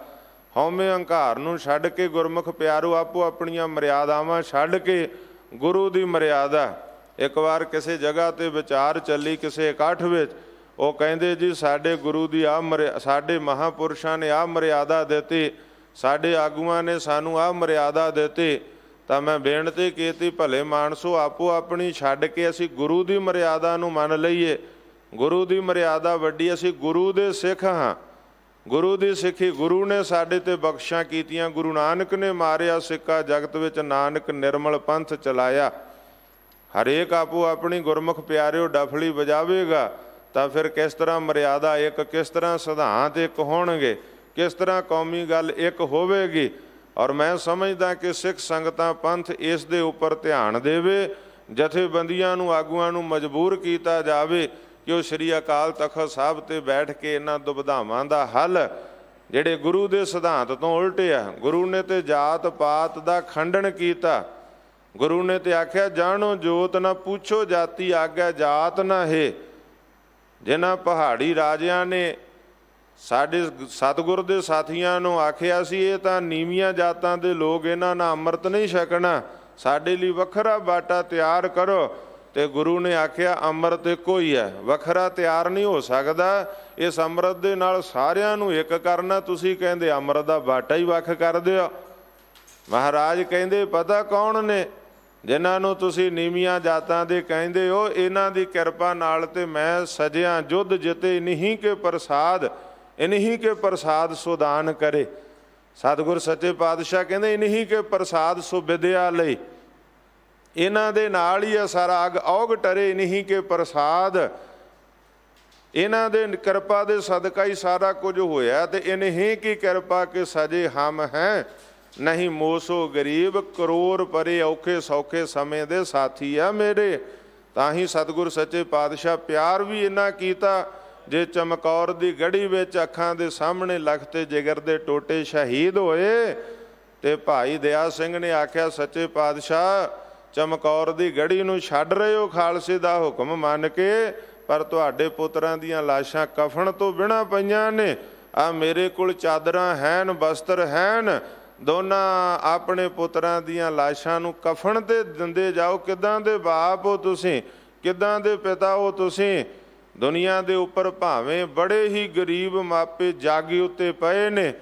ਹਉਮੈ ਹੰਕਾਰ ਨੂੰ ਛੱਡ ਕੇ ਗੁਰਮੁਖ ਪਿਆਰੋ ਆਪੋ ਆਪਣੀਆਂ ਮਰਿਆਦਾਵਾਂ ਛੱਡ ਕੇ ਗੁਰੂ ਦੀ ਮਰਿਆਦਾ। ਇੱਕ ਵਾਰ ਕਿਸੇ ਜਗ੍ਹਾ 'ਤੇ ਵਿਚਾਰ ਚੱਲੀ ਕਿਸੇ ਇਕੱਠ ਵਿੱਚ, ਉਹ ਕਹਿੰਦੇ ਜੀ ਸਾਡੇ ਗੁਰੂ ਦੀ ਸਾਡੇ ਮਹਾਂਪੁਰਸ਼ਾਂ ਨੇ ਆਹ ਮਰਿਆਦਾ ਦਿੱਤੀ, ਸਾਡੇ ਆਗੂਆਂ ਨੇ ਸਾਨੂੰ ਆਹ ਮਰਿਆਦਾ ਦਿੱਤੀ। ਤਾਂ ਮੈਂ ਬੇਨਤੀ ਕੀਤੀ, ਭਲੇ ਮਾਨਸੋ ਆਪੋ ਆਪਣੀ ਛੱਡ ਕੇ ਅਸੀਂ ਗੁਰੂ ਦੀ ਮਰਿਆਦਾ ਨੂੰ ਮੰਨ ਲਈਏ। ਗੁਰੂ ਦੀ ਮਰਿਆਦਾ ਵੱਡੀ, ਅਸੀਂ ਗੁਰੂ ਦੇ ਸਿੱਖ ਹਾਂ। ਗੁਰੂ ਦੀ ਸਿੱਖੀ ਗੁਰੂ ਨੇ ਸਾਡੇ 'ਤੇ ਬਖਸ਼ਾਂ ਕੀਤੀਆਂ। ਗੁਰੂ ਨਾਨਕ ਨੇ ਮਾਰਿਆ ਸਿੱਕਾ ਜਗਤ ਵਿੱਚ, ਨਾਨਕ ਨਿਰਮਲ ਪੰਥ ਚਲਾਇਆ। ਹਰੇਕ ਆਪੋ ਆਪਣੀ ਗੁਰਮੁਖ ਪਿਆਰਿਓ ਡਫਲੀ ਵਜਾਵੇਗਾ ਤਾਂ ਫਿਰ ਕਿਸ ਤਰ੍ਹਾਂ ਮਰਿਆਦਾ ਇੱਕ, ਕਿਸ ਤਰ੍ਹਾਂ ਸਿਧਾਂਤ ਇੱਕ ਹੋਣਗੇ, ਕਿਸ ਤਰ੍ਹਾਂ ਕੌਮੀ ਗੱਲ ਇੱਕ ਹੋਵੇਗੀ। ਔਰ ਮੈਂ ਸਮਝਦਾ ਕਿ ਸਿੱਖ ਸੰਗਤਾਂ ਪੰਥ ਇਸ ਦੇ ਉੱਪਰ ਧਿਆਨ ਦੇਵੇ, ਜਥੇਬੰਦੀਆਂ ਨੂੰ, ਆਗੂਆਂ ਨੂੰ ਮਜਬੂਰ ਕੀਤਾ ਜਾਵੇ ਕਿ ਉਹ ਸ੍ਰੀ ਅਕਾਲ ਤਖਤ ਸਾਹਿਬ ਤੇ ਬੈਠ ਕੇ ਇਹਨਾਂ ਦੁਬਿਧਾਵਾਂ ਦਾ ਹੱਲ, ਜਿਹੜੇ ਗੁਰੂ ਦੇ ਸਿਧਾਂਤ ਤੋਂ ਉਲਟੇ ਆ। ਗੁਰੂ ਨੇ ਤੇ ਜਾਤ ਪਾਤ ਦਾ ਖੰਡਨ ਕੀਤਾ। ਗੁਰੂ ਨੇ ਤੇ ਆਖਿਆ ਜਾਣੋ ਜੋਤ ਨਾ ਪੁੱਛੋ ਜਾਤੀ ਆਗੈ ਜਾਤ ਨਾ ਹੈ। ਜਿਨ੍ਹਾਂ ਪਹਾੜੀ ਰਾਜਿਆਂ ਨੇ ਸਾਡੇ ਸਤਿਗੁਰ ਦੇ ਸਾਥੀਆਂ ਨੂੰ ਆਖਿਆ ਸੀ ਇਹ ਤਾਂ ਨੀਵੀਆਂ ਜਾਤਾਂ ਦੇ ਲੋਕ, ਇਹਨਾਂ ਨਾਲ ਅੰਮ੍ਰਿਤ ਨਹੀਂ ਛਕਣਾ, ਸਾਡੇ ਲਈ ਵੱਖਰਾ ਬਾਟਾ ਤਿਆਰ ਕਰੋ। ਤੇ ਗੁਰੂ ਨੇ ਆਖਿਆ ਅੰਮ੍ਰਿਤ ਇੱਕੋ ਹੀ ਹੈ, ਵੱਖਰਾ ਤਿਆਰ ਨਹੀਂ ਹੋ ਸਕਦਾ। ਇਸ ਅੰਮ੍ਰਿਤ ਦੇ ਨਾਲ ਸਾਰਿਆਂ ਨੂੰ ਇੱਕ ਕਰਨਾ। ਤੁਸੀਂ ਕਹਿੰਦੇ ਅੰਮ੍ਰਿਤ ਦਾ ਬਾਟਾ ਹੀ ਵੱਖ ਕਰ ਦਿਓ। ਮਹਾਰਾਜ ਕਹਿੰਦੇ ਪਤਾ ਕੌਣ ਨੇ ਜਿਨ੍ਹਾਂ ਨੂੰ ਤੁਸੀਂ ਨੀਵੀਆਂ ਜਾਤਾਂ ਦੇ ਕਹਿੰਦੇ ਹੋ, ਇਹਨਾਂ ਦੀ ਕਿਰਪਾ ਨਾਲ ਤੇ ਮੈਂ ਸਜਿਆ ਜੁੱਧ ਜਿਤੇ ਨਹੀਂ ਕੇ ਪ੍ਰਸਾਦ, ਇਨਹੀਂ ਕੇ ਪ੍ਰਸਾਦ ਸੁਦਾਨ ਕਰੇ। ਸਤਿਗੁਰ ਸੱਚੇ ਪਾਤਸ਼ਾਹ ਕਹਿੰਦੇ ਇਨਹੀਂ ਕੇ ਪ੍ਰਸਾਦ ਸੋ ਵਿਦਿਆ ਲਈ, ਇਹਨਾਂ ਦੇ ਨਾਲ ਹੀ ਆ ਸਾਰਾ ਅਗ ਔਗ ਟਰੇ, ਇਨਹੀਂ ਕੇ ਪ੍ਰਸਾਦ, ਇਹਨਾਂ ਦੇ ਕਿਰਪਾ ਦੇ ਸਦਕਾ ਹੀ ਸਾਰਾ ਕੁਝ ਹੋਇਆ। ਤੇ ਇਨਹੀਂ ਕੀ ਕਿਰਪਾ ਕੇ ਸਜੇ ਹਮ ਹੈ, ਨਹੀਂ ਮੋਸੋ ਗਰੀਬ, ਕਰੋੜ ਪਰੇ ਔਖੇ ਸੌਖੇ ਸਮੇਂ ਦੇ ਸਾਥੀ ਆ ਮੇਰੇ। ਤਾਂ ਹੀ ਸਤਿਗੁਰ ਸੱਚੇ ਪਾਤਸ਼ਾਹ ਪਿਆਰ ਵੀ ਇੰਨਾ ਕੀਤਾ, ਜੇ ਚਮਕੌਰ ਦੀ ਗੜੀ ਵਿੱਚ ਅੱਖਾਂ ਦੇ ਸਾਹਮਣੇ ਲਖਤ ਤੇ ਜਿਗਰ ਦੇ ਟੋਟੇ ਸ਼ਹੀਦ ਹੋਏ ਤੇ ਭਾਈ ਦਇਆ ਸਿੰਘ ਨੇ ਆਖਿਆ ਸੱਚੇ ਪਾਤਸ਼ਾਹ ਚਮਕੌਰ ਦੀ ਗੜੀ ਨੂੰ ਛੱਡ ਰਹੇ ਹੋ ਖਾਲਸੇ ਦਾ ਹੁਕਮ ਮੰਨ ਕੇ, ਪਰ ਤੁਹਾਡੇ ਪੁੱਤਰਾਂ ਦੀਆਂ ਲਾਸ਼ਾਂ ਕਫਨ ਤੋਂ ਬਿਨਾਂ ਪਈਆਂ ਨੇ। ਆ ਮੇਰੇ ਕੋਲ ਚਾਦਰਾਂ ਹੈਨ, ਬਸਤਰ ਹੈਨ, ਦੋਨਾਂ ਆਪਣੇ ਪੁੱਤਰਾਂ ਦੀਆਂ ਲਾਸ਼ਾਂ ਨੂੰ ਕਫਨ ਤੇ ਦਿੰਦੇ ਜਾਓ। ਕਿੱਦਾਂ ਦੇ ਬਾਪ ਹੋ ਤੁਸੀਂ, ਕਿੱਦਾਂ ਦੇ ਪਿਤਾ ਹੋ ਤੁਸੀਂ। ਦੁਨੀਆ ਦੇ ਉੱਪਰ ਭਾਵੇਂ ਬੜੇ ਹੀ ਗਰੀਬ ਮਾਪੇ ਜਾਗੀ ਉੱਤੇ ਪਏ ਨੇ,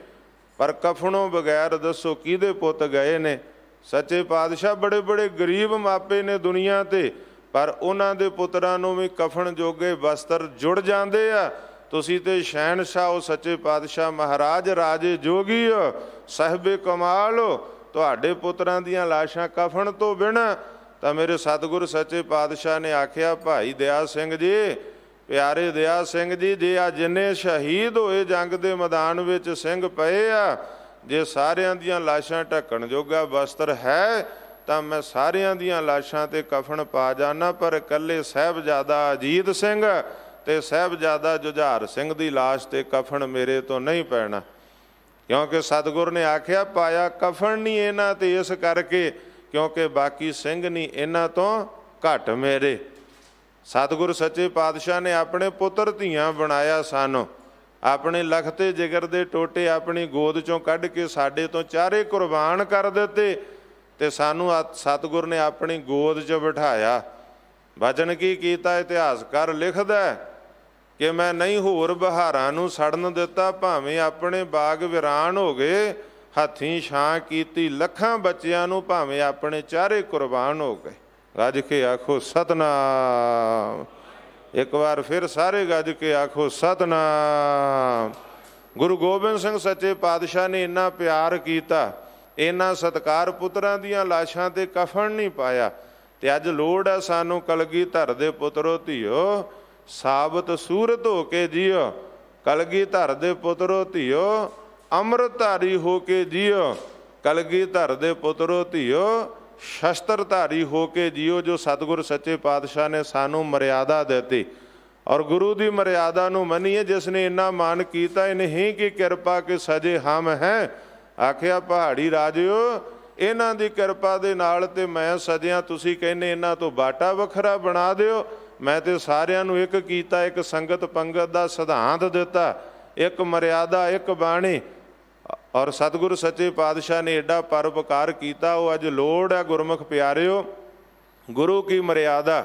ਪਰ ਕਫਨੋਂ ਬਗੈਰ ਦੱਸੋ ਕਿਹਦੇ ਪੁੱਤ ਗਏ ਨੇ। ਸੱਚੇ ਪਾਤਸ਼ਾਹ ਬੜੇ ਬੜੇ ਗਰੀਬ ਮਾਪੇ ਨੇ ਦੁਨੀਆ ਤੇ, ਪਰ ਉਹਨਾਂ ਦੇ ਪੁੱਤਰਾਂ ਨੂੰ ਵੀ ਕਫਨ ਜੋਗੇ ਵਸਤਰ ਜੁੜ ਜਾਂਦੇ ਆ। ਤੁਸੀਂ ਤੇ ਸ਼ਹਿਨਸ਼ਾਹ ਹੋ ਸੱਚੇ ਪਾਤਸ਼ਾਹ ਮਹਾਰਾਜ ਰਾਜੇ ਜੋਗੀ ਹੋ, ਸਾਹਿਬੇ ਕਮਾਲ ਹੋ, ਤੁਹਾਡੇ ਪੁੱਤਰਾਂ ਦੀਆਂ ਲਾਸ਼ਾਂ ਕਫਨ ਤੋਂ ਬਿਨਾਂ। ਤਾਂ ਮੇਰੇ ਸਤਿਗੁਰ ਸੱਚੇ ਪਾਤਸ਼ਾਹ ਨੇ ਆਖਿਆ ਭਾਈ ਦਇਆ ਸਿੰਘ ਜੀ, ਪਿਆਰੇ ਦਇਆ ਸਿੰਘ ਜੀ, ਜੇ ਆ ਜਿੰਨੇ ਸ਼ਹੀਦ ਹੋਏ ਜੰਗ ਦੇ ਮੈਦਾਨ ਵਿੱਚ ਸਿੰਘ ਪਏ ਆ, ਜੇ ਸਾਰਿਆਂ ਦੀਆਂ ਲਾਸ਼ਾਂ ਢੱਕਣ ਜੋਗਾ ਵਸਤਰ ਹੈ ਤਾਂ ਮੈਂ ਸਾਰਿਆਂ ਦੀਆਂ ਲਾਸ਼ਾਂ ਤੇ ਕਫਨ ਪਾ ਜਾਣਾ, ਪਰ ਇਕੱਲੇ ਸਾਹਿਬਜ਼ਾਦਾ ਅਜੀਤ ਸਿੰਘ ਤੇ ਸਾਹਿਬਜ਼ਾਦਾ ਜੁਝਾਰ ਸਿੰਘ ਦੀ ਲਾਸ਼ ਤੇ ਕਫਨ ਮੇਰੇ ਤੋਂ ਨਹੀਂ ਪੈਣਾ। ਕਿਉਂਕਿ ਸਤਿਗੁਰ ਨੇ ਆਖਿਆ ਪਾਇਆ ਕਫਨ ਨਹੀਂ ਇਹਨਾਂ ਤੇ ਇਸ ਕਰਕੇ ਕਿਉਂਕਿ ਬਾਕੀ ਸਿੰਘ ਨਹੀਂ ਇਹਨਾਂ ਤੋਂ ਘੱਟ ਮੇਰੇ। ਸਤਿਗੁਰ ਸੱਚੇ ਪਾਤਸ਼ਾਹ ਨੇ ਆਪਣੇ ਪੁੱਤਰ ਧੀਆਂ ਬਣਾਇਆ ਸਾਨੂੰ, ਆਪਣੇ ਲਖਤੇ ਜਿਗਰ ਦੇ ਟੋਟੇ ਆਪਣੀ ਗੋਦ ਚੋਂ ਕੱਢ ਕੇ ਸਾਡੇ ਤੋਂ ਚਾਰੇ ਕੁਰਬਾਨ ਕਰ ਦਿੱਤੇ ਤੇ ਸਾਨੂੰ ਸਤਿਗੁਰ ਨੇ ਆਪਣੀ ਗੋਦ 'ਚ ਬਿਠਾਇਆ। ਵਚਨ ਕੀ ਕੀਤਾ ਇਤਿਹਾਸਕਾਰ ਲਿਖਦਾ ਕਿ ਮੈਂ ਨਹੀਂ ਹੋਰ ਬਹਾਰਾਂ ਨੂੰ ਸੜਨ ਦਿੱਤਾ, ਭਾਵੇਂ ਆਪਣੇ ਬਾਗ ਵਿਰਾਨ ਹੋ ਗਏ, ਹੱਥੀਂ ਛਾਂ ਕੀਤੀ ਲੱਖਾਂ ਬੱਚਿਆਂ ਨੂੰ, ਭਾਵੇਂ ਆਪਣੇ ਚਾਰੇ ਕੁਰਬਾਨ ਹੋ ਗਏ। ਗੱਜ ਕੇ ਆਖੋ ਸਤਨਾਮ। ਇੱਕ ਵਾਰ ਫਿਰ ਸਾਰੇ ਗੱਜ ਕੇ ਆਖੋ ਸਤਨਾਮ। ਗੁਰੂ ਗੋਬਿੰਦ ਸਿੰਘ ਸੱਚੇ ਪਾਤਸ਼ਾਹ ਨੇ ਇੰਨਾ ਪਿਆਰ ਕੀਤਾ, ਇੰਨਾ ਸਤਿਕਾਰ, ਪੁੱਤਰਾਂ ਦੀਆਂ ਲਾਸ਼ਾਂ ਤੇ ਕਫਨ ਨਹੀਂ ਪਾਇਆ। ਤੇ ਅੱਜ ਲੋੜ ਹੈ ਸਾਨੂੰ ਕਲਗੀਧਰ ਦੇ ਪੁੱਤਰੋ ਧੀਓ, ਸਾਬਤ ਸੂਰਤ ਹੋ ਕੇ ਜੀਓ। ਕਲਗੀਧਰ ਦੇ ਪੁੱਤਰੋ ਧੀਓ, ਅੰਮ੍ਰਿਤਧਾਰੀ ਹੋ ਕੇ ਜੀਓ। ਕਲਗੀਧਰ ਦੇ ਪੁੱਤਰੋ ਧੀਓ, ਸ਼ਸਤਰਧਾਰੀ ਹੋ ਕੇ ਜੀਓ। ਜੋ ਸਤਿਗੁਰ ਸੱਚੇ ਪਾਤਸ਼ਾਹ ਨੇ ਸਾਨੂੰ ਮਰਿਆਦਾ ਦਿੱਤੀ ਔਰ ਗੁਰੂ ਦੀ ਮਰਿਆਦਾ ਨੂੰ ਮੰਨੀਏ। ਜਿਸ ਨੇ ਇੰਨਾ ਮਾਨ ਕੀਤਾ, ਇਨਹੀਂ ਕੀ ਕਿਰਪਾ ਕੇ ਸਜੇ ਹਮ ਹੈ। ਆਖਿਆ ਪਹਾੜੀ ਰਾਜਿਓ, ਇਹਨਾਂ ਦੀ ਕਿਰਪਾ ਦੇ ਨਾਲ ਤੇ ਮੈਂ ਸਜਿਆ। ਤੁਸੀਂ ਕਹਿੰਦੇ ਇਹਨਾਂ ਤੋਂ ਬਾਟਾ ਵੱਖਰਾ ਬਣਾ ਦਿਓ, ਮੈਂ ਤੇ ਸਾਰਿਆਂ ਨੂੰ ਇੱਕ ਕੀਤਾ, ਇੱਕ ਸੰਗਤ ਪੰਗਤ ਦਾ ਸਿਧਾਂਤ ਦਿੱਤਾ, ਇੱਕ ਮਰਿਆਦਾ, ਇੱਕ ਬਾਣੀ। ਔਰ ਸਤਿਗੁਰੂ ਸੱਚੇ ਪਾਤਸ਼ਾਹ ਨੇ ਐਡਾ ਪਰਉਪਕਾਰ ਕੀਤਾ। ਉਹ ਅੱਜ ਲੋੜ ਹੈ ਗੁਰਮੁਖ ਪਿਆਰਿਓ, ਗੁਰੂ ਕੀ ਮਰਿਆਦਾ,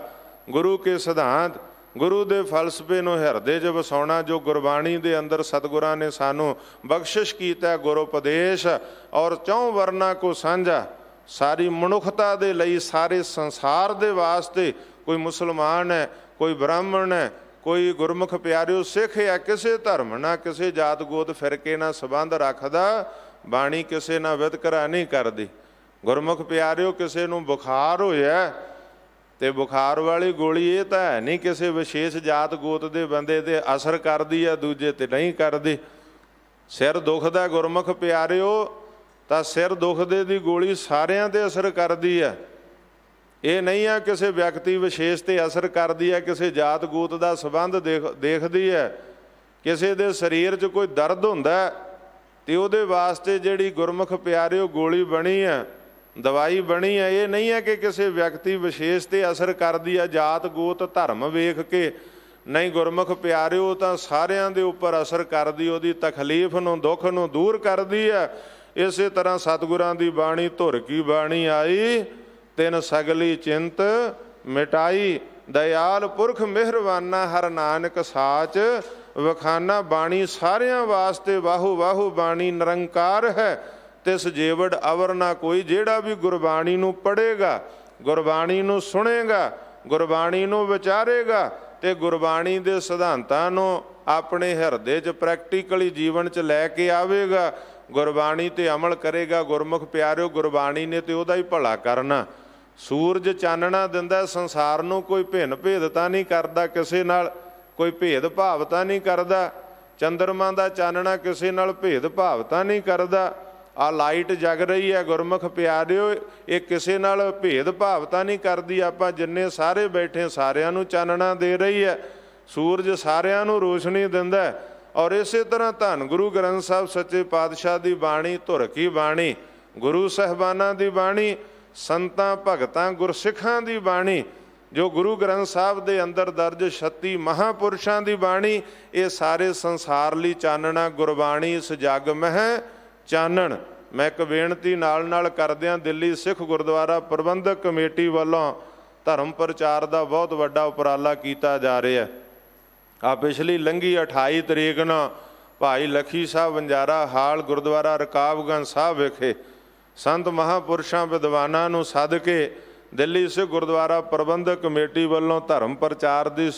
ਗੁਰੂ ਕੇ ਸਿਧਾਂਤ, ਗੁਰੂ ਦੇ ਫਲਸਫੇ ਨੂੰ ਹਿਰਦੇ 'ਚ ਵਸਾਉਣਾ। ਜੋ ਗੁਰਬਾਣੀ ਦੇ ਅੰਦਰ ਸਤਿਗੁਰਾਂ ਨੇ ਸਾਨੂੰ ਬਖਸ਼ਿਸ਼ ਕੀਤਾ, ਗੁਰੂ ਉਪਦੇਸ਼ ਔਰ ਚੌਂ ਵਰਨਾ ਕੋ ਸਾਂਝਾ, ਸਾਰੀ ਮਨੁੱਖਤਾ ਦੇ ਲਈ, ਸਾਰੇ ਸੰਸਾਰ ਦੇ ਵਾਸਤੇ। ਕੋਈ ਮੁਸਲਮਾਨ ਹੈ, ਕੋਈ ਬ੍ਰਾਹਮਣ ਹੈ, ਕੋਈ ਗੁਰਮੁਖ ਪਿਆਰਿਓ ਸਿੱਖ ਹੈ, ਕਿਸੇ ਧਰਮ ਨਾਲ, ਕਿਸੇ ਜਾਤ ਗੋਤ ਫਿਰਕੇ ਨਾਲ ਸੰਬੰਧ ਰੱਖਦਾ। ਬਾਣੀ ਕਿਸੇ ਨਾਲ ਵਿਤਕਰਾ ਨਹੀਂ ਕਰਦੀ। ਗੁਰਮੁਖ ਪਿਆਰਿਓ, ਕਿਸੇ ਨੂੰ ਬੁਖਾਰ ਹੋਇਆ ਤੇ ਬੁਖਾਰ ਵਾਲੀ ਗੋਲੀ ਇਹ ਤਾਂ ਹੈ ਨਹੀਂ ਕਿਸੇ ਵਿਸ਼ੇਸ਼ ਜਾਤ ਗੋਤ ਦੇ ਬੰਦੇ ਤੇ ਅਸਰ ਕਰਦੀ ਆ, ਦੂਜੇ ਤੇ ਨਹੀਂ ਕਰਦੀ। ਸਿਰ ਦੁਖਦਾ ਗੁਰਮੁਖ ਪਿਆਰਿਓ ਤਾਂ ਸਿਰ ਦੁਖਦੇ ਦੀ ਗੋਲੀ ਸਾਰਿਆਂ ਤੇ ਅਸਰ ਕਰਦੀ ਹੈ। ਇਹ ਨਹੀਂ ਆ ਕਿਸੇ ਵਿਅਕਤੀ ਵਿਸ਼ੇਸ਼ ਤੇ ਅਸਰ ਕਰਦੀ ਹੈ, ਕਿਸੇ ਜਾਤ ਗੋਤ ਦਾ ਸੰਬੰਧ ਦੇਖਦੀ ਹੈ। ਕਿਸੇ ਦੇ ਸਰੀਰ 'ਚ ਕੋਈ ਦਰਦ ਹੁੰਦਾ ਤੇ ਉਹਦੇ ਵਾਸਤੇ ਜਿਹੜੀ ਗੁਰਮੁਖ ਪਿਆਰਿਓ ਗੋਲੀ ਬਣੀ ਹੈ, ਦਵਾਈ ਬਣੀ ਹੈ, ਇਹ ਨਹੀਂ ਹੈ ਕਿ ਕਿਸੇ ਵਿਅਕਤੀ ਵਿਸ਼ੇਸ਼ ਤੇ ਅਸਰ ਕਰਦੀ ਹੈ, ਜਾਤ ਗੋਤ ਧਰਮ ਵੇਖ ਕੇ ਨਹੀਂ। ਗੁਰਮੁਖ ਪਿਆਰਿਓ ਤਾਂ ਸਾਰਿਆਂ ਦੇ ਉੱਪਰ ਅਸਰ ਕਰਦੀ, ਉਹਦੀ ਤਕਲੀਫ ਨੂੰ ਦੁੱਖ ਨੂੰ ਦੂਰ ਕਰਦੀ ਹੈ। ਇਸੇ ਤਰ੍ਹਾਂ ਸਤਿਗੁਰਾਂ ਦੀ ਬਾਣੀ ਧੁਰ ਕੀ ਬਾਣੀ ਆਈ, ਤਿਨ ਸਗਲੀ ਚਿੰਤ ਮਿਟਾਈ। ਦਇਆਲ ਪੁਰਖ ਮਿਹਰਵਾਨਾ ਹਰ ਨਾਨਕ ਸਾਚ ਵਖਾਨਾ। ਬਾਣੀ ਸਾਰਿਆਂ ਵਾਸਤੇ ਵਾਹੂ ਵਾਹੂ ਬਾਣੀ ਨਿਰੰਕਾਰ ਹੈ, ਤਿਸ ਜੀਵੜ ਅਵਰ ਨਾ ਕੋਈ। ਜਿਹੜਾ ਵੀ ਗੁਰਬਾਣੀ ਨੂੰ ਪੜ੍ਹੇਗਾ, ਗੁਰਬਾਣੀ ਨੂੰ ਸੁਣੇਗਾ, ਗੁਰਬਾਣੀ ਨੂੰ ਵਿਚਾਰੇਗਾ ਤੇ ਗੁਰਬਾਣੀ ਦੇ ਸਿਧਾਂਤਾਂ ਨੂੰ ਆਪਣੇ ਹਿਰਦੇ 'ਚ ਪ੍ਰੈਕਟੀਕਲੀ ਜੀਵਨ 'ਚ ਲੈ ਕੇ ਆਵੇਗਾ, ਗੁਰਬਾਣੀ ਤੇ ਅਮਲ ਕਰੇਗਾ। ਗੁਰਮੁਖ ਪਿਆਰਿਓ ਗੁਰਬਾਣੀ ਨੇ ਤੇ ਉਹਦਾ ਹੀ ਭਲਾ ਕਰਨਾ। ਸੂਰਜ ਚਾਨਣਾ ਦਿੰਦਾ ਸੰਸਾਰ ਨੂੰ, ਕੋਈ ਭਿੰਨ ਭੇਦਤਾ ਨਹੀਂ ਕਰਦਾ ਕਿਸੇ ਨਾਲ, ਕੋਈ ਭੇਦ ਭਾਵਤਾ ਨਹੀਂ ਕਰਦਾ। ਚੰਦਰਮਾ ਦਾ ਚਾਨਣਾ ਕਿਸੇ ਨਾਲ ਭੇਦ ਭਾਵਤਾ ਨਹੀਂ ਕਰਦਾ। ਆ ਲਾਈਟ ਜਗ ਰਹੀ ਹੈ ਗੁਰਮੁਖ ਪਿਆਰਿਓ, ਇਹ ਕਿਸੇ ਨਾਲ ਭੇਦ ਭਾਵਤਾ ਨਹੀਂ ਕਰਦੀ। ਆਪਾਂ ਜਿੰਨੇ ਸਾਰੇ ਬੈਠੇ ਸਾਰਿਆਂ ਨੂੰ ਚਾਨਣਾ ਦੇ ਰਹੀ ਹੈ। ਸੂਰਜ ਸਾਰਿਆਂ ਨੂੰ ਰੋਸ਼ਨੀ ਦਿੰਦਾ। ਔਰ ਇਸੇ ਤਰ੍ਹਾਂ ਧੰਨ ਗੁਰੂ ਗ੍ਰੰਥ ਸਾਹਿਬ ਸੱਚੇ ਪਾਤਸ਼ਾਹ ਦੀ ਬਾਣੀ ਧੁਰ ਕੀ ਬਾਣੀ, ਗੁਰੂ ਸਾਹਿਬਾਨਾਂ ਦੀ ਬਾਣੀ, ਸੰਤਾਂ ਭਗਤਾਂ ਗੁਰਸਿੱਖਾਂ ਦੀ ਬਾਣੀ, ਜੋ ਗੁਰੂ ਗ੍ਰੰਥ ਸਾਹਿਬ ਦੇ ਅੰਦਰ ਦਰਜ 36 ਮਹਾਂਪੁਰਸ਼ਾਂ ਦੀ ਬਾਣੀ, ਇਹ ਸਾਰੇ ਸੰਸਾਰ ਲਈ ਚਾਨਣਾ। ਗੁਰਬਾਣੀ ਇਸ ਜਗ ਮਹਿ ਚਾਨਣ। ਮੈਂ ਇੱਕ ਬੇਨਤੀ ਨਾਲ ਕਰਦਿਆਂ, ਦਿੱਲੀ ਸਿੱਖ ਗੁਰਦੁਆਰਾ ਪ੍ਰਬੰਧਕ ਕਮੇਟੀ ਵੱਲੋਂ ਧਰਮ ਪ੍ਰਚਾਰ ਦਾ ਬਹੁਤ ਵੱਡਾ ਉਪਰਾਲਾ ਕੀਤਾ ਜਾ ਰਿਹਾ। ਆ ਪਿਛਲੀ ਲੰਘੀ 28 ਤਰੀਕ ਨੂੰ ਭਾਈ ਲੱਖੀ ਸਾਹਿਬ ਵੰਜਾਰਾ ਹਾਲ ਗੁਰਦੁਆਰਾ ਰਕਾਬਗੰਜ ਸਾਹਿਬ ਵਿਖੇ ਸੰਤ ਮਹਾਂਪੁਰਸ਼ਾਂ ਵਿਦਵਾਨਾਂ ਨੂੰ ਸੱਦ ਕੇ ਦਿੱਲੀ ਸਿੱਖ ਗੁਰਦੁਆਰਾ ਪ੍ਰਬੰਧਕ ਕਮੇਟੀ ਵੱਲੋਂ ਧਰਮ ਪ੍ਰਚਾਰ ਦੀ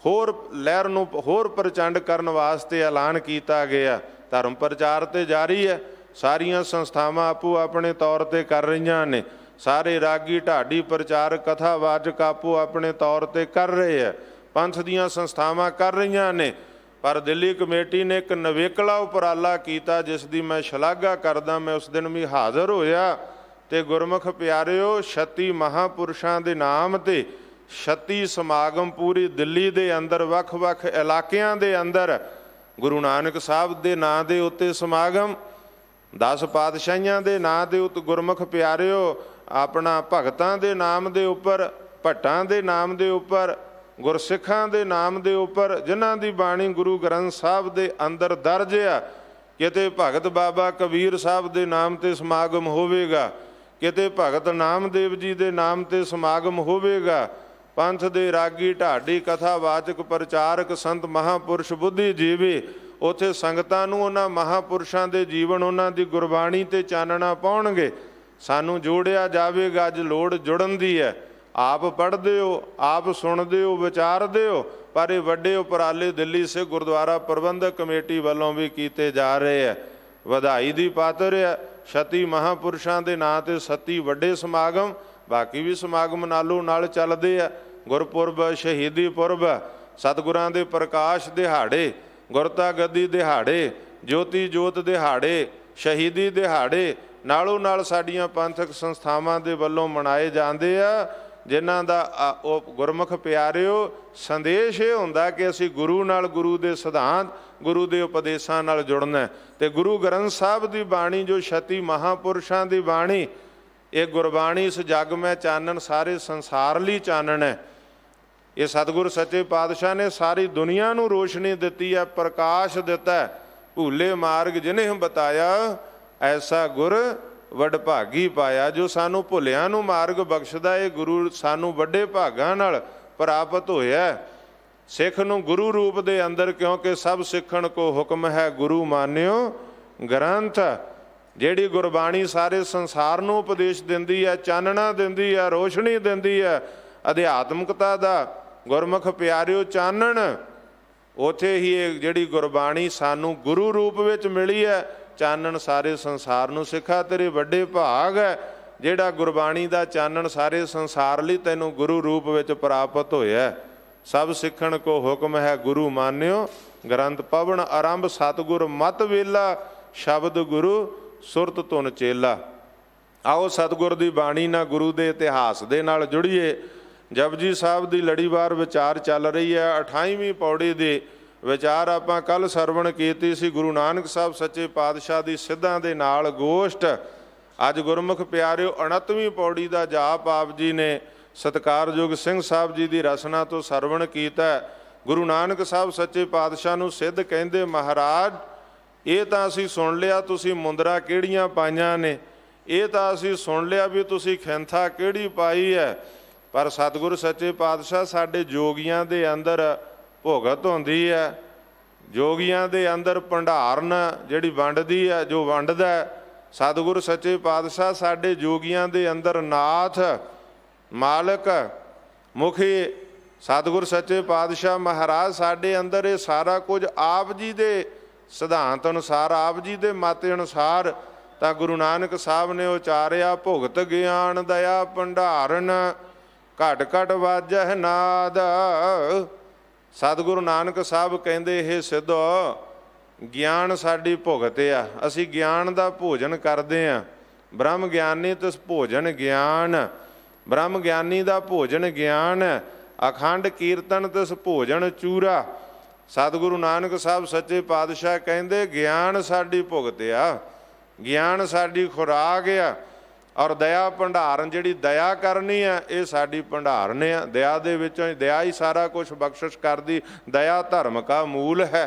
ਹੋਰ ਲਹਿਰ ਨੂੰ ਹੋਰ ਪ੍ਰਚੰਡ ਕਰਨ ਵਾਸਤੇ ਐਲਾਨ ਕੀਤਾ ਗਿਆ। ਧਰਮ ਪ੍ਰਚਾਰ ਤੇ ਜਾਰੀ ਹੈ। ਸਾਰੀਆਂ ਸੰਸਥਾਵਾਂ ਆਪੋ ਆਪਣੇ ਤੌਰ ਤੇ ਕਰ ਰਹੀਆਂ ਨੇ। ਸਾਰੇ ਰਾਗੀ ਢਾਡੀ ਪ੍ਰਚਾਰਕ ਕਥਾਵਾਚਕ ਆਪੋ ਆਪਣੇ ਤੌਰ ਤੇ ਕਰ ਰਹੇ ਹੈ। ਪੰਥ ਦੀਆਂ ਸੰਸਥਾਵਾਂ ਕਰ ਰਹੀਆਂ ਨੇ। ਪਰ ਦਿੱਲੀ ਕਮੇਟੀ ਨੇ ਇੱਕ ਨਵੇਕਲਾ ਉਪਰਾਲਾ ਕੀਤਾ, ਜਿਸ ਦੀ ਮੈਂ ਸ਼ਲਾਘਾ ਕਰਦਾ। ਮੈਂ ਉਸ ਦਿਨ ਵੀ ਹਾਜ਼ਰ ਹੋਇਆ ਤੇ ਗੁਰਮੁਖ ਪਿਆਰਿਓ 36 ਮਹਾਂਪੁਰਸ਼ਾਂ ਦੇ ਨਾਮ ਤੇ 36 ਸਮਾਗਮ ਪੂਰੀ ਦਿੱਲੀ ਦੇ ਅੰਦਰ ਵੱਖ-ਵੱਖ ਇਲਾਕਿਆਂ ਦੇ ਅੰਦਰ ਗੁਰੂ ਨਾਨਕ ਸਾਹਿਬ ਦੇ ਨਾਂ ਦੇ ਉੱਤੇ ਸਮਾਗਮ, 10 ਪਾਤਸ਼ਾਹੀਆਂ ਦੇ ਨਾਂ ਦੇ ਉੱਤੇ ਗੁਰਮੁਖ ਪਿਆਰਿਓ ਆਪਣਾ ਭਗਤਾਂ ਦੇ ਨਾਮ ਦੇ ਉੱਪਰ, ਭੱਟਾਂ ਦੇ ਨਾਮ ਦੇ ਉੱਪਰ, ਗੁਰਸਿੱਖਾਂ ਦੇ ਨਾਮ ਦੇ ਉੱਪਰ, ਜਿਨ੍ਹਾਂ ਦੀ ਬਾਣੀ ਗੁਰੂ ਗ੍ਰੰਥ ਸਾਹਿਬ ਦੇ ਅੰਦਰ ਦਰਜ ਆ। ਕਿਤੇ ਭਗਤ ਬਾਬਾ ਕਬੀਰ ਸਾਹਿਬ ਦੇ ਨਾਮ ਤੇ ਸਮਾਗਮ ਹੋਵੇਗਾ, ਕਿਤੇ ਭਗਤ ਨਾਮਦੇਵ ਜੀ ਦੇ ਨਾਮ ਤੇ ਸਮਾਗਮ ਹੋਵੇਗਾ। ਪੰਥ ਦੇ ਰਾਗੀ ਢਾਡੀ ਕਥਾਵਾਚਕ ਪ੍ਰਚਾਰਕ ਸੰਤ ਮਹਾਂਪੁਰਸ਼ ਬੁੱਧੀਜੀਵੀ ਉੱਥੇ ਸੰਗਤਾਂ ਨੂੰ ਉਹਨਾਂ ਮਹਾਂਪੁਰਸ਼ਾਂ ਦੇ ਜੀਵਨ, ਉਹਨਾਂ ਦੀ ਗੁਰਬਾਣੀ ਤੇ ਚਾਨਣਾ ਪਾਉਣਗੇ। ਸਾਨੂੰ ਜੋੜਿਆ ਜਾਵੇਗਾ। ਅੱਜ ਲੋੜ ਜੁੜਨ ਦੀ ਹੈ। ਆਪ ਪੜ੍ਹਦੇ ਹੋ, ਆਪ ਸੁਣਦੇ ਹੋ, ਵਿਚਾਰਦੇ ਹੋ, ਪਰ ਇਹ ਵੱਡੇ ਉਪਰਾਲੇ ਦਿੱਲੀ ਸਿੱਖ ਗੁਰਦੁਆਰਾ ਪ੍ਰਬੰਧਕ ਕਮੇਟੀ ਵੱਲੋਂ ਵੀ ਕੀਤੇ ਜਾ ਰਹੇ ਹੈ। ਵਧਾਈ ਦੀ ਪਾਤਰ ਹੈ। 36 ਮਹਾਂਪੁਰਸ਼ਾਂ ਦੇ ਨਾਂ ਤੇ 37 ਵੱਡੇ ਸਮਾਗਮ, ਬਾਕੀ ਵੀ ਸਮਾਗਮ ਨਾਲੋਂ ਨਾਲ ਚੱਲਦੇ ਆ। ਗੁਰਪੁਰਬ, ਸ਼ਹੀਦੀ ਪੁਰਬ, ਸਤਿਗੁਰਾਂ ਦੇ ਪ੍ਰਕਾਸ਼ ਦਿਹਾੜੇ, ਗੁਰਤਾ ਗੱਦੀ ਦਿਹਾੜੇ, ਜੋਤੀ ਜੋਤ ਦਿਹਾੜੇ, ਸ਼ਹੀਦੀ ਦਿਹਾੜੇ ਨਾਲੋਂ ਨਾਲ ਸਾਡੀਆਂ ਪੰਥਕ ਸੰਸਥਾਵਾਂ ਦੇ ਵੱਲੋਂ ਮਨਾਏ ਜਾਂਦੇ ਆ, ਜਿਨ੍ਹਾਂ ਦਾ ਉਹ ਗੁਰਮੁਖ ਪਿਆਰਿਓ ਸੰਦੇਸ਼ ਇਹ ਹੁੰਦਾ ਕਿ ਅਸੀਂ ਗੁਰੂ ਨਾਲ, ਗੁਰੂ ਦੇ ਸਿਧਾਂਤ, ਗੁਰੂ ਦੇ ਉਪਦੇਸ਼ਾਂ ਨਾਲ ਜੁੜਨਾ। ਤੇ ਗੁਰੂ ਗ੍ਰੰਥ ਸਾਹਿਬ ਦੀ ਬਾਣੀ ਜੋ 36 ਮਹਾਂਪੁਰਸ਼ਾਂ ਦੀ ਬਾਣੀ, ਇਹ ਗੁਰਬਾਣੀ ਇਸ ਜਗ ਮੈਂ ਚਾਨਣ, ਸਾਰੇ ਸੰਸਾਰ ਲਈ ਚਾਨਣ ਹੈ। ਇਹ ਸਤਿਗੁਰ ਸੱਚੇ ਪਾਤਸ਼ਾਹ ਨੇ ਸਾਰੀ ਦੁਨੀਆ ਨੂੰ ਰੋਸ਼ਨੀ ਦਿੱਤੀ ਹੈ, ਪ੍ਰਕਾਸ਼ ਦਿੱਤਾ। ਭੂਲੇ ਮਾਰਗ ਜਿਨ੍ਹੇ ਬਤਾਇਆ, ਐਸਾ ਗੁਰ ਵਡਭਾਗੀ ਪਾਇਆ। ਜੋ ਸਾਨੂੰ ਭੁੱਲਿਆਂ ਨੂੰ ਮਾਰਗ ਬਖਸ਼ਦਾ, ਇਹ ਗੁਰੂ ਸਾਨੂੰ ਵੱਡੇ ਭਾਗਾਂ ਨਾਲ ਪ੍ਰਾਪਤ ਹੋਇਆ। ਸਿੱਖ ਨੂੰ ਗੁਰੂ ਰੂਪ ਦੇ ਅੰਦਰ, ਕਿਉਂਕਿ ਸਭ ਸਿੱਖਣ ਕੋ ਹੁਕਮ ਹੈ ਗੁਰੂ ਮਾਨਿਓ ਗ੍ਰੰਥ। ਜਿਹੜੀ ਗੁਰਬਾਣੀ ਸਾਰੇ ਸੰਸਾਰ ਨੂੰ ਉਪਦੇਸ਼ ਦਿੰਦੀ ਹੈ, ਚਾਨਣਾ ਦਿੰਦੀ ਹੈ, ਰੋਸ਼ਨੀ ਦਿੰਦੀ ਹੈ ਅਧਿਆਤਮਕਤਾ ਦਾ। ਗੁਰਮੁਖ ਪਿਆਰਿਓ ਚਾਨਣ, ਉੱਥੇ ਹੀ ਇਹ ਜਿਹੜੀ ਗੁਰਬਾਣੀ ਸਾਨੂੰ ਗੁਰੂ ਰੂਪ ਵਿੱਚ ਮਿਲੀ ਹੈ, ਚਾਨਣ ਸਾਰੇ ਸੰਸਾਰ ਨੂੰ। ਸਿੱਖਾ ਤੇਰੇ ਵੱਡੇ ਭਾਗ ਹੈ, ਜਿਹੜਾ ਗੁਰਬਾਣੀ ਦਾ ਚਾਨਣ ਸਾਰੇ ਸੰਸਾਰ ਲਈ ਤੈਨੂੰ ਗੁਰੂ ਰੂਪ ਵਿੱਚ ਪ੍ਰਾਪਤ ਹੋਇਆ। ਸਭ ਸਿੱਖਣ ਕੋ ਹੁਕਮ ਹੈ ਗੁਰੂ ਮਾਨਿਓ, ਗ੍ਰੰਥ ਪਵਨ ਆਰੰਭ ਸਤਿਗੁਰ ਮਤ ਵੇਲਾ, ਸ਼ਬਦ ਗੁਰੂ ਸੁਰਤ ਧੁਨ ਚੇਲਾ। ਆਓ ਸਤਿਗੁਰ ਦੀ ਬਾਣੀ ਨਾਲ ਗੁਰੂ ਦੇ ਇਤਿਹਾਸ ਦੇ ਨਾਲ ਜੁੜੀਏ। ਜਪਜੀ ਸਾਹਿਬ ਦੀ ਲੜੀਵਾਰ ਵਿਚਾਰ ਚੱਲ ਰਹੀ ਹੈ। 28ਵੀਂ ਪੌੜੀ ਦੀ ਵਿਚਾਰ ਆਪਾਂ ਕੱਲ ਸਰਵਣ ਕੀਤੀ ਸੀ। ਗੁਰੂ ਨਾਨਕ ਸਾਹਿਬ ਸੱਚੇ ਪਾਤਸ਼ਾਹ ਦੀ ਸਿੱਧਾਂ ਦੇ ਨਾਲ ਗੋਸ਼ਟ। ਅੱਜ ਗੁਰਮੁਖ ਪਿਆਰਿਓ 29ਵੀਂ ਪੌੜੀ ਦਾ ਜਾਪ ਆਪ ਜੀ ਨੇ ਸਤਿਕਾਰਯੋਗ ਸਿੰਘ ਸਾਹਿਬ ਜੀ ਦੀ ਰਸਨਾ ਤੋਂ ਸਰਵਣ ਕੀਤਾ। ਗੁਰੂ ਨਾਨਕ ਸਾਹਿਬ ਸੱਚੇ ਪਾਤਸ਼ਾਹ ਨੂੰ ਸਿੱਧ ਕਹਿੰਦੇ, ਮਹਾਰਾਜ ਇਹ ਤਾਂ ਅਸੀਂ ਸੁਣ ਲਿਆ ਤੁਸੀਂ ਮੁੰਦਰਾ ਕਿਹੜੀਆਂ ਪਾਈਆਂ ਨੇ, ਇਹ ਤਾਂ ਅਸੀਂ ਸੁਣ ਲਿਆ ਵੀ ਤੁਸੀਂ ਖੈਂਥਾ ਕਿਹੜੀ ਪਾਈ ਹੈ, ਪਰ ਸਤਿਗੁਰੂ ਸੱਚੇ ਪਾਤਸ਼ਾਹ ਸਾਡੇ ਜੋਗੀਆਂ ਦੇ ਅੰਦਰ ਭੁਗਤ ਹੁੰਦੀ ਹੈ। ਜੋਗੀਆਂ ਦੇ ਅੰਦਰ ਭੰਡਾਰਨ ਜਿਹੜੀ ਵੰਡਦੀ ਹੈ, ਜੋ ਵੰਡਦਾ ਸਤਿਗੁਰੂ ਸੱਚੇ ਪਾਤਸ਼ਾਹ ਸਾਡੇ ਜੋਗੀਆਂ ਦੇ ਅੰਦਰ ਨਾਥ ਮਾਲਕ ਮੁਖੀ ਸਤਿਗੁਰੂ ਸੱਚੇ ਪਾਤਸ਼ਾਹ ਮਹਾਰਾਜ ਸਾਡੇ ਅੰਦਰ ਇਹ ਸਾਰਾ ਕੁਝ ਆਪ ਜੀ ਦੇ ਸਿਧਾਂਤ ਅਨੁਸਾਰ, ਆਪ ਜੀ ਦੇ ਮਤ ਅਨੁਸਾਰ ਤਾਂ ਗੁਰੂ ਨਾਨਕ ਸਾਹਿਬ ਨੇ ਉਚਾਰਿਆ, ਭੁਗਤ ਗਿਆਨ ਦਇਆ ਭੰਡਾਰਨ ਘਟ ਘਟ ਵਾਜਹਿ ਨਾਦ। ਸਤਿਗੁਰੂ ਨਾਨਕ ਸਾਹਿਬ ਕਹਿੰਦੇ, ਇਹ ਸਿੱਧੋ ਗਿਆਨ ਸਾਡੀ ਭੁਗਤ ਆ, ਅਸੀਂ ਗਿਆਨ ਦਾ ਭੋਜਨ ਕਰਦੇ ਹਾਂ। ਬ੍ਰਹਮ ਗਿਆਨੀ ਤਿਸ ਭੋਜਨ ਗਿਆਨ, ਬ੍ਰਹਮ ਗਿਆਨੀ ਦਾ ਭੋਜਨ ਗਿਆਨ, ਅਖੰਡ ਕੀਰਤਨ ਤਿਸ ਭੋਜਨ ਚੂਰਾ। ਸਤਿਗੁਰੂ ਨਾਨਕ ਸਾਹਿਬ ਸੱਚੇ ਪਾਤਸ਼ਾਹ ਕਹਿੰਦੇ ਗਿਆਨ ਸਾਡੀ ਭੁਗਤ ਆ, ਗਿਆਨ ਸਾਡੀ ਖੁਰਾਕ ਆ, ਔਰ ਦਇਆ ਭੰਡਾਰਨ ਜਿਹੜੀ ਦਇਆ ਕਰਨੀ ਆ ਇਹ ਸਾਡੀ ਭੰਡਾਰਨ ਆ। ਦਇਆ ਦੇ ਵਿੱਚੋਂ ਦਇਆ ਹੀ ਸਾਰਾ ਕੁਛ ਬਖਸ਼ਿਸ਼ ਕਰਦੀ। ਦਇਆ ਧਰਮ ਕਾ ਮੂਲ ਹੈ,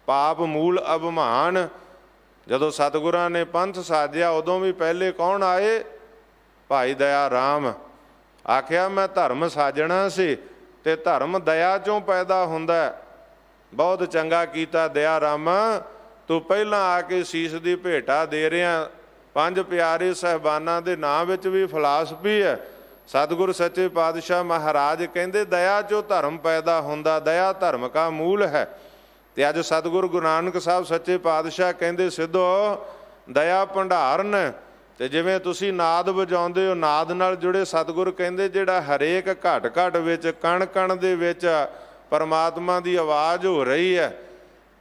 ਪਾਪ ਮੂਲ ਅਭਿਮਾਨ। ਜਦੋਂ ਸਤਿਗੁਰਾਂ ਨੇ ਪੰਥ ਸਾਜਿਆ ਉਦੋਂ ਵੀ ਪਹਿਲੇ ਕੌਣ ਆਏ? ਭਾਈ ਦਇਆ ਰਾਮ। ਆਖਿਆ ਮੈਂ ਧਰਮ ਸਾਜਣਾ ਸੀ ਤੇ ਧਰਮ ਦਇਆ ਚੋਂ ਪੈਦਾ ਹੁੰਦਾ। ਬਹੁਤ ਚੰਗਾ ਕੀਤਾ ਦਇਆ ਰਾਮਾ, ਤੂੰ ਪਹਿਲਾਂ ਆ ਕੇ ਸੀਸ ਦੀ ਭੇਟਾ ਦੇ ਰਿਹਾ। ਪੰਜ ਪਿਆਰੇ ਸਾਹਿਬਾਨਾਂ ਦੇ ਨਾਂ ਵਿੱਚ ਵੀ ਫਿਲਾਸਫੀ ਹੈ। ਸਤਿਗੁਰੂ ਸੱਚੇ ਪਾਤਸ਼ਾਹ ਮਹਾਰਾਜ ਕਹਿੰਦੇ ਦਇਆ ਚੋਂ ਧਰਮ ਪੈਦਾ ਹੁੰਦਾ, ਦਇਆ ਧਰਮ ਕਾ ਮੂਲ ਹੈ। ਤੇ ਅੱਜ ਸਤਿਗੁਰੂ ਗੁਰੂ ਨਾਨਕ ਸਾਹਿਬ ਸੱਚੇ ਪਾਤਸ਼ਾਹ ਕਹਿੰਦੇ ਸਿੱਧੋ ਦਇਆ ਭੰਡਾਰਨ। ਤੇ ਜਿਵੇਂ ਤੁਸੀਂ ਨਾਦ ਵਜਾਉਂਦੇ ਹੋ, ਨਾਦ ਨਾਲ ਜੁੜੇ ਸਤਿਗੁਰੂ ਕਹਿੰਦੇ ਜਿਹੜਾ ਹਰੇਕ ਘਟ ਘਟ ਵਿੱਚ ਕਣ ਕਣ ਦੇ ਵਿੱਚ ਪਰਮਾਤਮਾ ਦੀ ਆਵਾਜ਼ ਹੋ ਰਹੀ ਹੈ।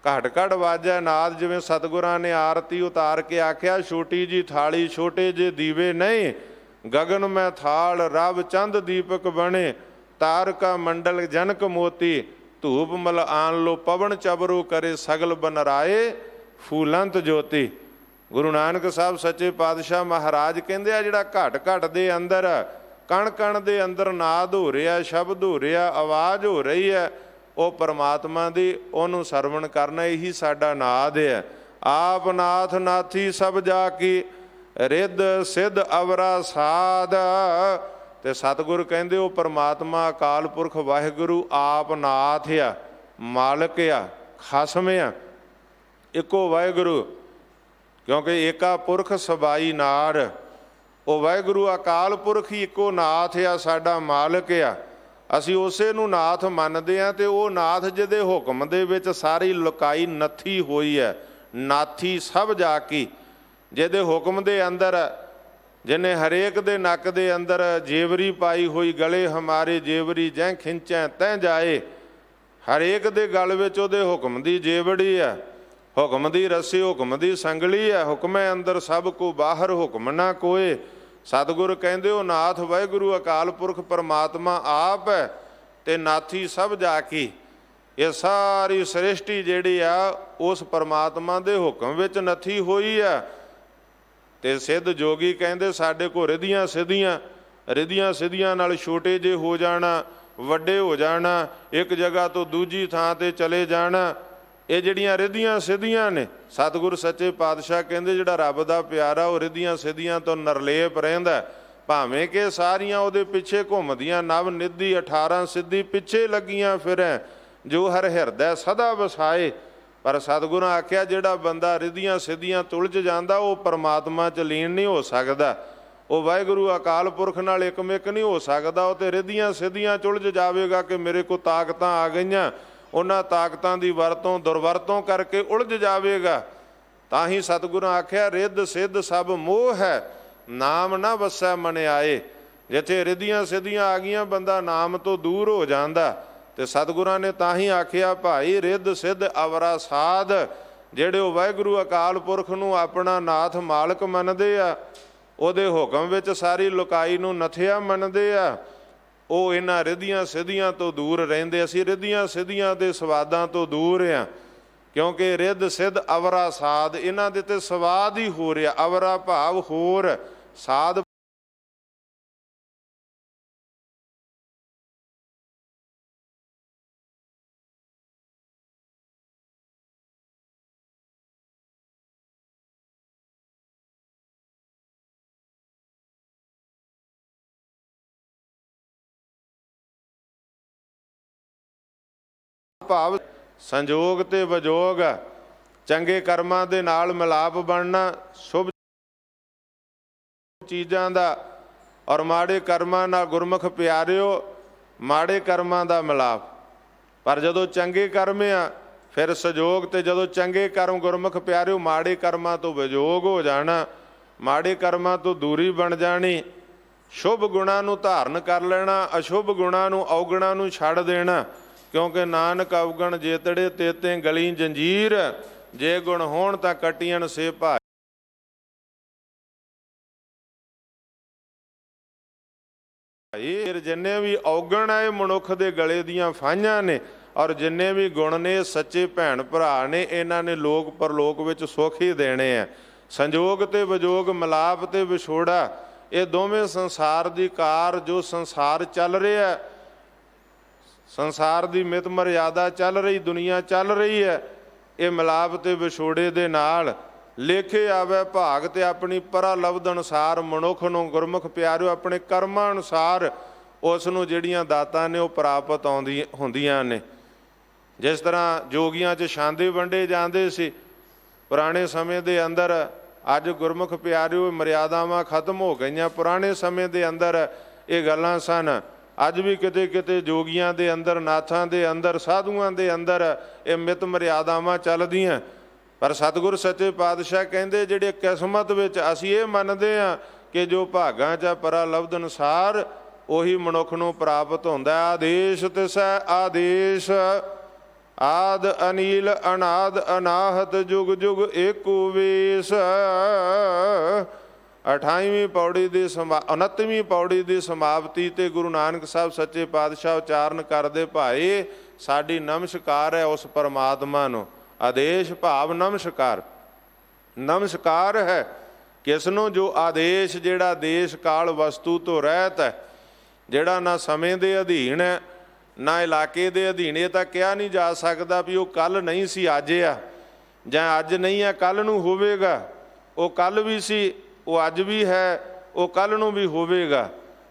ਘਟ ਘਟ ਵਾਜੈ ਨਾਦ। ਜਿਵੇਂ ਸਤਿਗੁਰਾਂ ਨੇ ਆਰਤੀ ਉਤਾਰ ਕੇ ਆਖਿਆ, ਛੋਟੀ ਜੀ ਥਾਲੀ ਛੋਟੇ ਜੇ ਦੀਵੇ ਨਹੀਂ, ਗਗਨ ਮੈਂ ਥਾਲ ਰਬ ਚੰਦ ਦੀਪਕ ਬਣੇ, ਤਾਰਕਾ ਮੰਡਲ ਜਨਕ ਮੋਤੀ, ਧੂਪ ਮਲ ਆਨ ਲੋ ਪਵਨ ਚਬਰੂ ਕਰੇ, ਸਗਲ ਬਨਰਾਏ ਫੂਲੰਤ ਜੋਤੀ। ਗੁਰੂ ਨਾਨਕ ਸਾਹਿਬ ਸੱਚੇ ਪਾਤਸ਼ਾਹ ਮਹਾਰਾਜ ਕਹਿੰਦੇ ਆ ਜਿਹੜਾ ਘਟ ਘਟ ਦੇ ਅੰਦਰ ਕਣ ਕਣ ਦੇ ਅੰਦਰ ਨਾਦ ਹੋ ਰਿਹਾ, ਸ਼ਬਦ ਹੋ ਰਿਹਾ, ਆਵਾਜ਼ ਹੋ ਰਹੀ ਹੈ, ਉਹ ਪਰਮਾਤਮਾ ਦੀ, ਉਹਨੂੰ ਸਰਵਣ ਕਰਨਾ ਇਹੀ ਸਾਡਾ ਨਾਦ ਹੈ। ਆਪ ਨਾਥ ਨਾਥੀ ਸਭ ਜਾ ਕੀ, ਰਿੱਧ ਸਿੱਧ ਅਵਰਾ ਸਾਧ। ਤੇ ਸਤਿਗੁਰ ਕਹਿੰਦੇ ਉਹ ਪਰਮਾਤਮਾ ਅਕਾਲ ਪੁਰਖ ਵਾਹਿਗੁਰੂ ਆਪ ਨਾਥ ਆ, ਮਾਲਕ ਆ, ਖਸਮ ਆ, ਇੱਕੋ ਵਾਹਿਗੁਰੂ। ਕਿਉਂਕਿ ਏਕਾ ਪੁਰਖ ਸਬਾਈ ਨਾਰ, ਉਹ ਵਾਹਿਗੁਰੂ ਅਕਾਲ ਪੁਰਖ ਹੀ ਇੱਕੋ ਨਾਥ ਆ, ਸਾਡਾ ਮਾਲਕ ਆ। ਅਸੀਂ ਉਸੇ ਨੂੰ ਨਾਥ ਮੰਨਦੇ ਹਾਂ। ਤੇ ਉਹ ਨਾਥ ਜਿਹਦੇ ਹੁਕਮ ਦੇ ਵਿੱਚ ਸਾਰੀ ਲੁਕਾਈ ਨੱਥੀ ਹੋਈ ਹੈ, ਨਾਥੀ ਸਭ ਜਾ ਕੀ, ਜਿਹਦੇ ਹੁਕਮ ਦੇ ਅੰਦਰ, ਜਿਹਨੇ ਹਰੇਕ ਦੇ ਨੱਕ ਦੇ ਅੰਦਰ ਜੇਵਰੀ ਪਾਈ ਹੋਈ, ਗਲੇ ਹਮਾਰੇ ਜੇਵਰੀ ਜੈ ਖਿੰਚੈ ਤੈਂ ਜਾਏ। ਹਰੇਕ ਦੇ ਗਲ ਵਿੱਚ ਉਹਦੇ ਹੁਕਮ ਦੀ ਜੇਵੜੀ ਹੈ, ਹੁਕਮ ਦੀ ਰੱਸੀ, ਹੁਕਮ ਦੀ ਸੰਗਲੀ ਹੈ। ਹੁਕਮੇ ਅੰਦਰ ਸਭ ਕੋ ਬਾਹਰ ਹੁਕਮ ਨਾ ਕੋਏ। ਸਤਿਗੁਰ ਕਹਿੰਦੇ ਉਹ ਨਾਥ ਵਾਹਿਗੁਰੂ ਅਕਾਲ ਪੁਰਖ ਪਰਮਾਤਮਾ ਆਪ ਹੈ ਤੇ ਨਾਥੀ ਸਭ ਜਾ ਕੀ। ਇਹ ਸਾਰੀ ਸ੍ਰਿਸ਼ਟੀ ਜਿਹੜੀ ਆ ਉਸ ਪਰਮਾਤਮਾ ਦੇ ਹੁਕਮ ਵਿੱਚ ਨੱਥੀ ਹੋਈ ਆ। ਤੇ ਸਿੱਧ ਜੋਗੀ ਕਹਿੰਦੇ ਸਾਡੇ ਕੋਲ ਰਿੱਧੀਆਂ ਸਿੱਧੀਆਂ, ਰਿੱਧੀਆਂ ਸਿੱਧੀਆਂ ਨਾਲ ਛੋਟੇ ਜੇ ਹੋ ਜਾਣਾ, ਵੱਡੇ ਹੋ ਜਾਣਾ, ਇੱਕ ਜਗ੍ਹਾ ਤੋਂ ਦੂਜੀ ਥਾਂ ਤੇ ਚਲੇ ਜਾਣਾ, ਇਹ ਜਿਹੜੀਆਂ ਰਿੱਧੀਆਂ ਸਿੱਧੀਆਂ ਨੇ। ਸਤਿਗੁਰੂ ਸੱਚੇ ਪਾਤਸ਼ਾਹ ਕਹਿੰਦੇ ਜਿਹੜਾ ਰੱਬ ਦਾ ਪਿਆਰਾ ਉਹ ਰਿੱਧੀਆਂ ਸਿੱਧੀਆਂ ਤੋਂ ਨਿਰਲੇਪ ਰਹਿੰਦਾ, ਭਾਵੇਂ ਕਿ ਸਾਰੀਆਂ ਉਹਦੇ ਪਿੱਛੇ ਘੁੰਮਦੀਆਂ। ਨਵ ਨਿਧੀ 18 ਸਿੱਧੀ ਪਿੱਛੇ ਲੱਗੀਆਂ ਫਿਰੈ, ਜੋ ਹਰ ਹਿਰਦੈ ਸਦਾ ਵਸਾਏ। ਪਰ ਸਤਿਗੁਰਾਂ ਆਖਿਆ ਜਿਹੜਾ ਬੰਦਾ ਰਿੱਧੀਆਂ ਸਿੱਧੀਆਂ ਤੁਲਝ ਜਾਂਦਾ ਉਹ ਪਰਮਾਤਮਾ 'ਚ ਲੀਨ ਨਹੀਂ ਹੋ ਸਕਦਾ, ਉਹ ਵਾਹਿਗੁਰੂ ਅਕਾਲ ਪੁਰਖ ਨਾਲ ਇਕਮਿਕ ਨਹੀਂ ਹੋ ਸਕਦਾ। ਉਹ ਤੇ ਰਿੱਧੀਆਂ ਸਿੱਧੀਆਂ ਚੁਲਝ ਜਾਵੇਗਾ ਕਿ ਮੇਰੇ ਕੋਲ ਤਾਕਤਾਂ ਆ ਗਈਆਂ, ਉਹਨਾਂ ਤਾਕਤਾਂ ਦੀ ਵਰਤੋਂ ਦੁਰਵਰਤੋਂ ਕਰਕੇ ਉਲਝ ਜਾਵੇਗਾ। ਤਾਂ ਹੀ ਸਤਿਗੁਰਾਂ ਆਖਿਆ ਰਿੱਧ ਸਿੱਧ ਸਭ ਮੋਹ ਹੈ, ਨਾਮ ਨਾ ਵਸੈ ਮਨ ਆਏ। ਜਿੱਥੇ ਰਿੱਧੀਆਂ ਸਿੱਧੀਆਂ ਆ ਗਈਆਂ ਬੰਦਾ ਨਾਮ ਤੋਂ ਦੂਰ ਹੋ ਜਾਂਦਾ। ਤੇ ਸਤਿਗੁਰਾਂ ਨੇ ਤਾਂ ਹੀ ਆਖਿਆ ਭਾਈ ਰਿੱਧ ਸਿੱਧ ਅਵਰਾ ਸਾਧ, ਜਿਹੜੇ ਉਹ ਵਾਹਿਗੁਰੂ ਅਕਾਲ ਪੁਰਖ ਨੂੰ ਆਪਣਾ ਨਾਥ ਮਾਲਕ ਮੰਨਦੇ ਆ, ਉਹਦੇ ਹੁਕਮ ਵਿੱਚ ਸਾਰੀ ਲੁਕਾਈ ਨੂੰ ਨਥਿਆ ਮੰਨਦੇ ਆ, ਉਹ ਇਹਨਾਂ ਰਿੱਧੀਆਂ ਸਿੱਧੀਆਂ ਤੋਂ ਦੂਰ ਰਹਿੰਦੇ। ਅਸੀਂ ਰਿੱਧੀਆਂ ਸਿੱਧੀਆਂ ਦੇ ਸਵਾਦਾਂ ਤੋਂ ਦੂਰ ਆ, ਕਿਉਂਕਿ ਰਿੱਧ ਸਿੱਧ ਅਵਰਾ ਸਾਧ, ਇਹਨਾਂ ਦੇ ਤੇ ਸਵਾਦ ਹੀ ਹੋ ਰਿਹਾ। ਅਵਰਾ ਭਾਵ ਹੋਰ, ਸਾਧ ਭਾਵ ਸੰਜੋਗ ਤੇ ਵਿਜੋਗ, ਚੰਗੇ ਕਰਮਾਂ ਦੇ ਨਾਲ ਮਿਲਾਪ ਬਣਨਾ ਸ਼ੁਭ ਚੀਜ਼ਾਂ ਦਾ, ਔਰ ਮਾੜੇ ਕਰਮਾਂ ਨਾਲ ਗੁਰਮੁਖ ਪਿਆਰਿਓ ਮਾੜੇ ਕਰਮਾਂ ਦਾ ਮਿਲਾਪ। ਪਰ ਜਦੋਂ ਚੰਗੇ ਕਰਮ ਆ ਫਿਰ ਸੰਜੋਗ, ਤੇ ਜਦੋਂ ਚੰਗੇ ਕਰਮ ਗੁਰਮੁਖ ਪਿਆਰਿਓ ਮਾੜੇ ਕਰਮਾਂ ਤੋਂ ਵਿਜੋਗ ਹੋ ਜਾਣਾ, ਮਾੜੇ ਕਰਮਾਂ ਤੋਂ ਦੂਰੀ ਬਣ ਜਾਣੀ, ਸ਼ੁਭ ਗੁਣਾਂ ਨੂੰ ਧਾਰਨ ਕਰ ਲੈਣਾ, ਅਸ਼ੁਭ ਗੁਣਾਂ ਨੂੰ ਔਗਣਾਂ ਨੂੰ ਛੱਡ ਦੇਣਾ। ਕਿਉਂਕਿ ਨਾਨਕ ਅਵਗਣ ਜੇਤੜੇ ਤੇਤੇ ਗਲੀ ਜੰਜੀਰ, ਜੇ ਗੁਣ ਹੋਣ ਤਾਂ ਕਟੀਆਂ ਸੇ ਭਾਈ। ਜਿੰਨੇ ਵੀ ਔਗਣ ਹੈ ਮਨੁੱਖ ਦੇ ਗਲੇ ਦੀਆਂ ਫਾਹੀਆਂ ਨੇ, ਔਰ ਜਿੰਨੇ ਵੀ ਗੁਣ ਨੇ ਸੱਚੇ ਭੈਣ ਭਰਾ ਨੇ, ਇਹਨਾਂ ਨੇ ਲੋਕ ਪਰਲੋਕ ਵਿੱਚ ਸੁੱਖ ਹੀ ਦੇਣੇ ਆ। ਸੰਜੋਗ ਤੇ ਵਿਜੋਗ, ਮਿਲਾਪ ਤੇ ਵਿਛੋੜਾ, ਇਹ ਦੋਵੇਂ ਸੰਸਾਰ ਦੀ ਕਾਰ, ਜੋ ਸੰਸਾਰ ਚੱਲ ਰਿਹਾ, ਸੰਸਾਰ ਦੀ ਮਿਤ ਮਰਿਆਦਾ ਚੱਲ ਰਹੀ, ਦੁਨੀਆ ਚੱਲ ਰਹੀ ਹੈ, ਇਹ ਮਿਲਾਪ ਤੇ ਵਿਛੋੜੇ ਦੇ ਨਾਲ ਲੇਖੇ ਆਵੇ ਭਾਗ। ਤੇ ਆਪਣੀ ਪਰਾਲਬਧ ਅਨੁਸਾਰ ਮਨੁੱਖ ਨੂੰ ਗੁਰਮੁਖ ਪਿਆਰਿਓ ਆਪਣੇ ਕਰਮਾਂ ਅਨੁਸਾਰ ਉਸ ਨੂੰ ਜਿਹੜੀਆਂ ਦਾਤਾਂ ਨੇ ਉਹ ਪ੍ਰਾਪਤ ਹੁੰਦੀਆਂ ਨੇ। ਜਿਸ ਤਰ੍ਹਾਂ ਜੋਗੀਆਂ 'ਚ ਛਾਂਦੇ ਵੰਡੇ ਜਾਂਦੇ ਸੀ ਪੁਰਾਣੇ ਸਮੇਂ ਦੇ ਅੰਦਰ, ਅੱਜ ਗੁਰਮੁਖ ਪਿਆਰਿਓ ਮਰਿਆਦਾਵਾਂ ਖਤਮ ਹੋ ਗਈਆਂ। ਪੁਰਾਣੇ ਸਮੇਂ ਦੇ ਅੰਦਰ ਇਹ ਗੱਲਾਂ ਸਨ। ਅੱਜ ਵੀ ਕਿਤੇ ਕਿਤੇ ਜੋਗੀਆਂ ਦੇ ਅੰਦਰ, ਨਾਥਾਂ ਦੇ ਅੰਦਰ, ਸਾਧੂਆਂ ਦੇ ਅੰਦਰ ਇਹ ਮਿਤ ਮਰਿਆਦਾਵਾਂ ਚੱਲਦੀਆਂ। ਪਰ ਸਤਿਗੁਰ ਸੱਚੇ ਪਾਤਸ਼ਾਹ ਕਹਿੰਦੇ ਜਿਹੜੇ ਕਿਸਮਤ ਵਿੱਚ ਅਸੀਂ ਇਹ ਮੰਨਦੇ ਹਾਂ ਕਿ ਜੋ ਭਾਗਾਂ 'ਚ ਪਰਾਲਬਧ ਅਨੁਸਾਰ ਉਹੀ ਮਨੁੱਖ ਨੂੰ ਪ੍ਰਾਪਤ ਹੁੰਦਾ। ਆਦੇਸ਼ ਤਿਸੈ ਆਦੇਸ਼, ਆਦ ਅਨੀਲ ਅਨਾਦ ਅਨਾਹਤ, ਜੁਗ ਜੁਗ ਏਕੋ ਵੇਸ। 28ਵੀਂ ਪੌੜੀ ਦੀ 29ਵੀਂ ਪੌੜੀ ਦੀ ਸਮਾਪਤੀ ਤੇ ਗੁਰੂ ਨਾਨਕ ਸਾਹਿਬ ਸੱਚੇ ਪਾਤਸ਼ਾਹ ਉਚਾਰਨ ਕਰਦੇ, ਭਾਈ ਸਾਡੀ ਨਮਸਕਾਰ ਹੈ ਉਸ ਪਰਮਾਤਮਾ ਨੂੰ। ਆਦੇਸ਼ ਭਾਵ ਨਮਸਕਾਰ, ਨਮਸਕਾਰ ਹੈ ਕਿਸ ਨੂੰ? ਜੋ ਆਦੇਸ਼, ਜਿਹੜਾ ਦੇਸ਼ ਕਾਲ ਵਸਤੂ ਤੋਂ ਰਹਿਤ ਹੈ, ਜਿਹੜਾ ਨਾ ਸਮੇਂ ਦੇ ਅਧੀਨ ਹੈ ਨਾ ਇਲਾਕੇ ਦੇ ਅਧੀਨ। ਇਹ ਤਾਂ ਕਿਹਾ ਨਹੀਂ ਜਾ ਸਕਦਾ ਵੀ ਉਹ ਕੱਲ ਨਹੀਂ ਸੀ ਅੱਜ ਆ, ਜਾਂ ਅੱਜ ਨਹੀਂ ਹੈ ਕੱਲ ਨੂੰ ਹੋਵੇਗਾ। ਉਹ ਕੱਲ ਵੀ ਸੀ, ਉਹ ਅੱਜ ਵੀ ਹੈ, ਉਹ ਕੱਲ ਨੂੰ ਵੀ ਹੋਵੇਗਾ।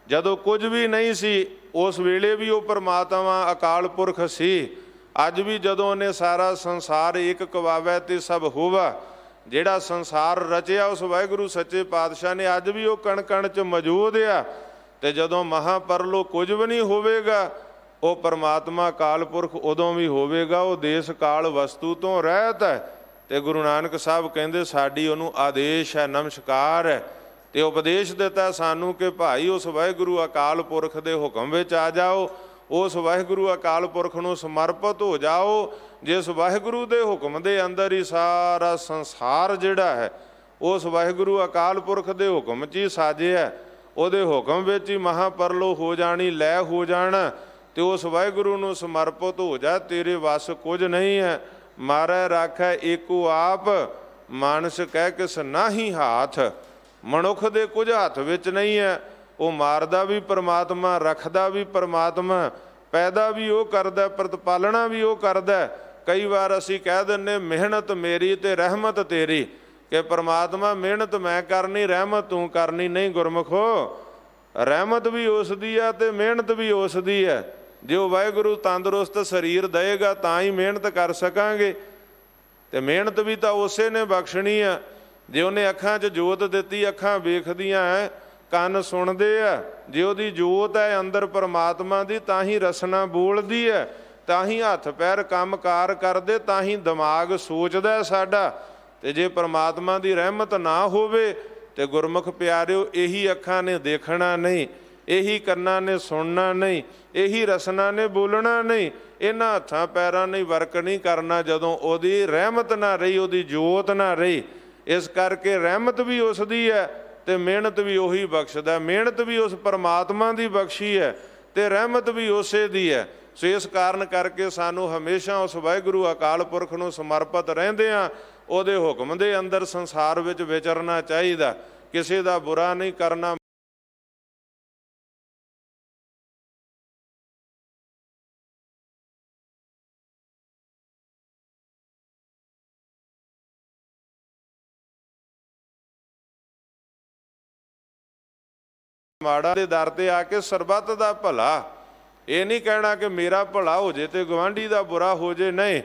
ਜਦੋਂ ਕੁਝ ਵੀ ਨਹੀਂ ਸੀ ਉਸ ਵੇਲੇ ਵੀ ਉਹ ਪਰਮਾਤਮਾ ਅਕਾਲ ਪੁਰਖ ਸੀ। ਅੱਜ ਵੀ ਜਦੋਂ ਉਹਨੇ ਸਾਰਾ ਸੰਸਾਰ ਏਕ ਕਵਾਵੈ ਤੇ ਸਭ ਹੋਵਾ, ਜਿਹੜਾ ਸੰਸਾਰ ਰਚਿਆ ਉਸ ਵਾਹਿਗੁਰੂ ਸੱਚੇ ਪਾਤਸ਼ਾਹ ਨੇ, ਅੱਜ ਵੀ ਉਹ ਕਣ ਕਣ 'ਚ ਮੌਜੂਦ ਆ। ਤੇ ਜਦੋਂ ਮਹਾਂਪਰਲੋ ਕੁਝ ਵੀ ਨਹੀਂ ਹੋਵੇਗਾ, ਉਹ ਪਰਮਾਤਮਾ ਅਕਾਲ ਪੁਰਖ ਉਦੋਂ ਵੀ ਹੋਵੇਗਾ। ਉਹ ਦੇਸ਼ ਕਾਲ ਵਸਤੂ ਤੋਂ ਰਹਿਤ ਹੈ। ਤੇ ਗੁਰੂ ਨਾਨਕ ਸਾਹਿਬ ਕਹਿੰਦੇ ਸਾਡੀ ਉਹਨੂੰ ਆਦੇਸ਼ ਹੈ, ਨਮਸਕਾਰ ਹੈ। ਤੇ ਉਪਦੇਸ਼ ਦਿੱਤਾ ਸਾਨੂੰ ਕਿ ਭਾਈ ਉਸ ਵਾਹਿਗੁਰੂ ਅਕਾਲ ਪੁਰਖ ਦੇ ਹੁਕਮ ਵਿੱਚ ਆ ਜਾਓ, ਉਸ ਵਾਹਿਗੁਰੂ ਅਕਾਲ ਪੁਰਖ ਨੂੰ ਸਮਰਪਿਤ ਹੋ ਜਾਓ। ਜਿਸ ਵਾਹਿਗੁਰੂ ਦੇ ਹੁਕਮ ਦੇ ਅੰਦਰ ਹੀ ਸਾਰਾ ਸੰਸਾਰ ਜਿਹੜਾ ਹੈ ਉਸ ਵਾਹਿਗੁਰੂ ਅਕਾਲ ਪੁਰਖ ਦੇ ਹੁਕਮ 'ਚ ਹੀ ਸਾਜਿਆ, ਉਹਦੇ ਹੁਕਮ ਵਿੱਚ ਹੀ ਮਹਾਂਪਰਲੋ ਹੋ ਜਾਣੀ, ਲੈ ਹੋ ਜਾਣਾ। ਤੇ ਉਸ ਵਾਹਿਗੁਰੂ ਨੂੰ ਸਮਰਪਿਤ ਹੋ ਜਾ, ਤੇਰੇ ਵੱਸ ਕੁਝ ਨਹੀਂ ਹੈ। ਮਾਰੈ ਰਾਖੈ ਏਕੋ ਆਪ, ਮਾਨਸ ਕਹਿ ਕਿਸ ਨਾਹੀ ਹਾਥ। ਮਨੁੱਖ ਦੇ ਕੁਝ ਹੱਥ ਵਿੱਚ ਨਹੀਂ ਹੈ। ਉਹ ਮਾਰਦਾ ਵੀ ਪਰਮਾਤਮਾ, ਰੱਖਦਾ ਵੀ ਪਰਮਾਤਮਾ, ਪੈਦਾ ਵੀ ਉਹ ਕਰਦਾ, ਪ੍ਰਤਪਾਲਣਾ ਵੀ ਉਹ ਕਰਦਾ। ਕਈ ਵਾਰ ਅਸੀਂ ਕਹਿ ਦਿੰਦੇ ਮਿਹਨਤ ਮੇਰੀ ਤੇ ਰਹਿਮਤ ਤੇਰੀ, ਕਿ ਪਰਮਾਤਮਾ ਮਿਹਨਤ ਮੈਂ ਕਰਨੀ, ਰਹਿਮਤ ਤੂੰ ਕਰਨੀ। ਨਹੀਂ ਗੁਰਮੁਖੋ, ਰਹਿਮਤ ਵੀ ਉਸ ਦੀ ਹੈ ਤੇ ਮਿਹਨਤ ਵੀ ਉਸ ਦੀ ਹੈ। ਜੇ ਉਹ ਵਾਹਿਗੁਰੂ ਤੰਦਰੁਸਤ ਸਰੀਰ ਦੇਵੇਗਾ ਤਾਂ ਹੀ ਮਿਹਨਤ ਕਰ ਸਕਾਂਗੇ। ਤੇ ਮਿਹਨਤ ਵੀ ਤਾਂ ਉਸੇ ਨੇ ਬਖਸ਼ਣੀ ਆ। ਜੇ ਉਹਨੇ ਅੱਖਾਂ 'ਚ ਜੋਤ ਦਿੱਤੀ, ਅੱਖਾਂ ਵੇਖਦੀਆਂ ਹੈ, ਕੰਨ ਸੁਣਦੇ ਆ। ਜੇ ਉਹਦੀ ਜੋਤ ਹੈ ਅੰਦਰ ਪਰਮਾਤਮਾ ਦੀ, ਤਾਂ ਹੀ ਰਸਨਾ ਬੋਲਦੀ ਹੈ, ਤਾਂ ਹੀ ਹੱਥ ਪੈਰ ਕੰਮ ਕਾਰ ਕਰਦੇ, ਤਾਂ ਹੀ ਦਿਮਾਗ ਸੋਚਦਾ ਸਾਡਾ। ਤੇ ਜੇ ਪਰਮਾਤਮਾ ਦੀ ਰਹਿਮਤ ਨਾ ਹੋਵੇ ਤੇ ਗੁਰਮੁਖ ਪਿਆਰਿਓ ਇਹੀ ਅੱਖਾਂ ਨੇ ਦੇਖਣਾ ਨਹੀਂ, ਇਹੀ ਕੰਨਾਂ ਨੇ ਸੁਣਨਾ ਨਹੀਂ, ਇਹੀ ਰਸਨਾ ਨੇ ਬੋਲਣਾ ਨਹੀਂ, ਇਹਨਾਂ ਹੱਥਾਂ ਪੈਰਾਂ ਨੇ ਵਰਕ ਨਹੀਂ ਕਰਨਾ ਜਦੋਂ ਉਹਦੀ ਰਹਿਮਤ ਨਾ ਰਹੀ, ਉਹਦੀ ਜੋਤ ਨਾ ਰਹੀ। ਇਸ ਕਰਕੇ ਰਹਿਮਤ ਵੀ ਉਸ ਦੀ ਹੈ ਤੇ ਮਿਹਨਤ ਵੀ ਉਹੀ ਬਖਸ਼ਦਾ। ਮਿਹਨਤ ਵੀ ਉਸ ਪਰਮਾਤਮਾ ਦੀ ਬਖਸ਼ੀ ਹੈ ਤੇ ਰਹਿਮਤ ਵੀ ਉਸੇ ਦੀ ਹੈ। ਸੋ ਇਸ ਕਾਰਨ ਕਰਕੇ ਸਾਨੂੰ ਹਮੇਸ਼ਾ ਉਸ ਵਾਹਿਗੁਰੂ ਅਕਾਲ ਪੁਰਖ ਨੂੰ ਸਮਰਪਿਤ ਰਹਿੰਦੇ ਹਾਂ, ਉਹਦੇ ਹੁਕਮ ਦੇ ਅੰਦਰ ਸੰਸਾਰ ਵਿੱਚ ਵਿਚਰਨਾ ਚਾਹੀਦਾ, ਕਿਸੇ ਦਾ ਬੁਰਾ ਨਹੀਂ ਕਰਨਾ। ਮਾੜਾ ਦੇ ਦਰ ਤੇ ਆ ਕੇ ਸਰਬੱਤ ਦਾ ਭਲਾ, ਇਹ ਨਹੀਂ ਕਹਿਣਾ ਕਿ ਮੇਰਾ ਭਲਾ ਹੋ ਜੇ ਤੇ ਗੁਆਂਢੀ ਦਾ ਬੁਰਾ ਹੋ ਜੇ, ਨਹੀਂ।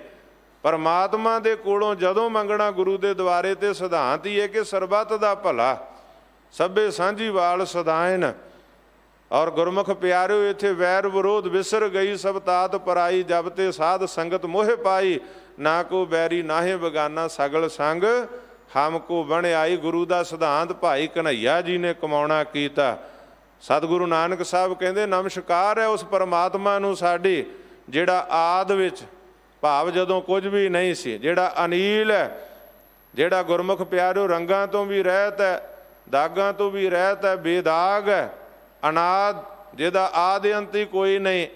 ਪਰਮਾਤਮਾ ਦੇ ਕੋਲੋਂ ਜਦੋਂ ਮੰਗਣਾ ਗੁਰੂ ਦੇ ਦੁਆਰੇ ਤੇ ਸਿਧਾਂਤ ਹੀ ਹੈ ਕਿ ਸਰਬੱਤ ਦਾ ਭਲਾ, ਸਭੇ ਸਾਂਝੀਵਾਲ ਸਦਾਇਨ। ਔਰ ਗੁਰਮੁਖ ਪਿਆਰਿਓ ਇੱਥੇ ਵੈਰ ਵਿਰੋਧ ਵਿਸਰ ਗਈ, ਸਭ ਤਾਤ ਪਰਾਈ, ਜਬ ਤੇ ਸਾਧ ਸੰਗਤ ਮੋਹ ਪਾਈ, ਨਾ ਕੋ ਬੈਰੀ ਨਾਹੇ ਬਗਾਨਾ, ਸਗਲ ਸੰਗ ਹਮ ਕੋ ਬਣ ਆਈ। ਗੁਰੂ ਦਾ ਸਿਧਾਂਤ ਭਾਈ ਕਨ੍ਹਈਆ ਜੀ ਨੇ ਕਮਾਉਣਾ ਕੀਤਾ। ਸਤਿਗੁਰੂ ਨਾਨਕ ਸਾਹਿਬ ਕਹਿੰਦੇ ਨਮਸਕਾਰ ਹੈ ਉਸ ਪਰਮਾਤਮਾ ਨੂੰ ਸਾਡੀ, ਜਿਹੜਾ ਆਦਿ ਵਿੱਚ ਭਾਵ ਜਦੋਂ ਕੁਝ ਵੀ ਨਹੀਂ ਸੀ, ਜਿਹੜਾ ਅਨੀਲ ਹੈ, ਜਿਹੜਾ ਗੁਰਮੁਖ ਪਿਆਰਿਓ ਰੰਗਾਂ ਤੋਂ ਵੀ ਰਹਿਤ ਹੈ, ਦਾਗਾਂ ਤੋਂ ਵੀ ਰਹਿਤ ਹੈ, ਬੇਦਾਗ ਹੈ, ਅਨਾਦ, ਜਿਹਦਾ ਆਦਿ ਅੰਤ ਹੀ ਕੋਈ ਨਹੀਂ।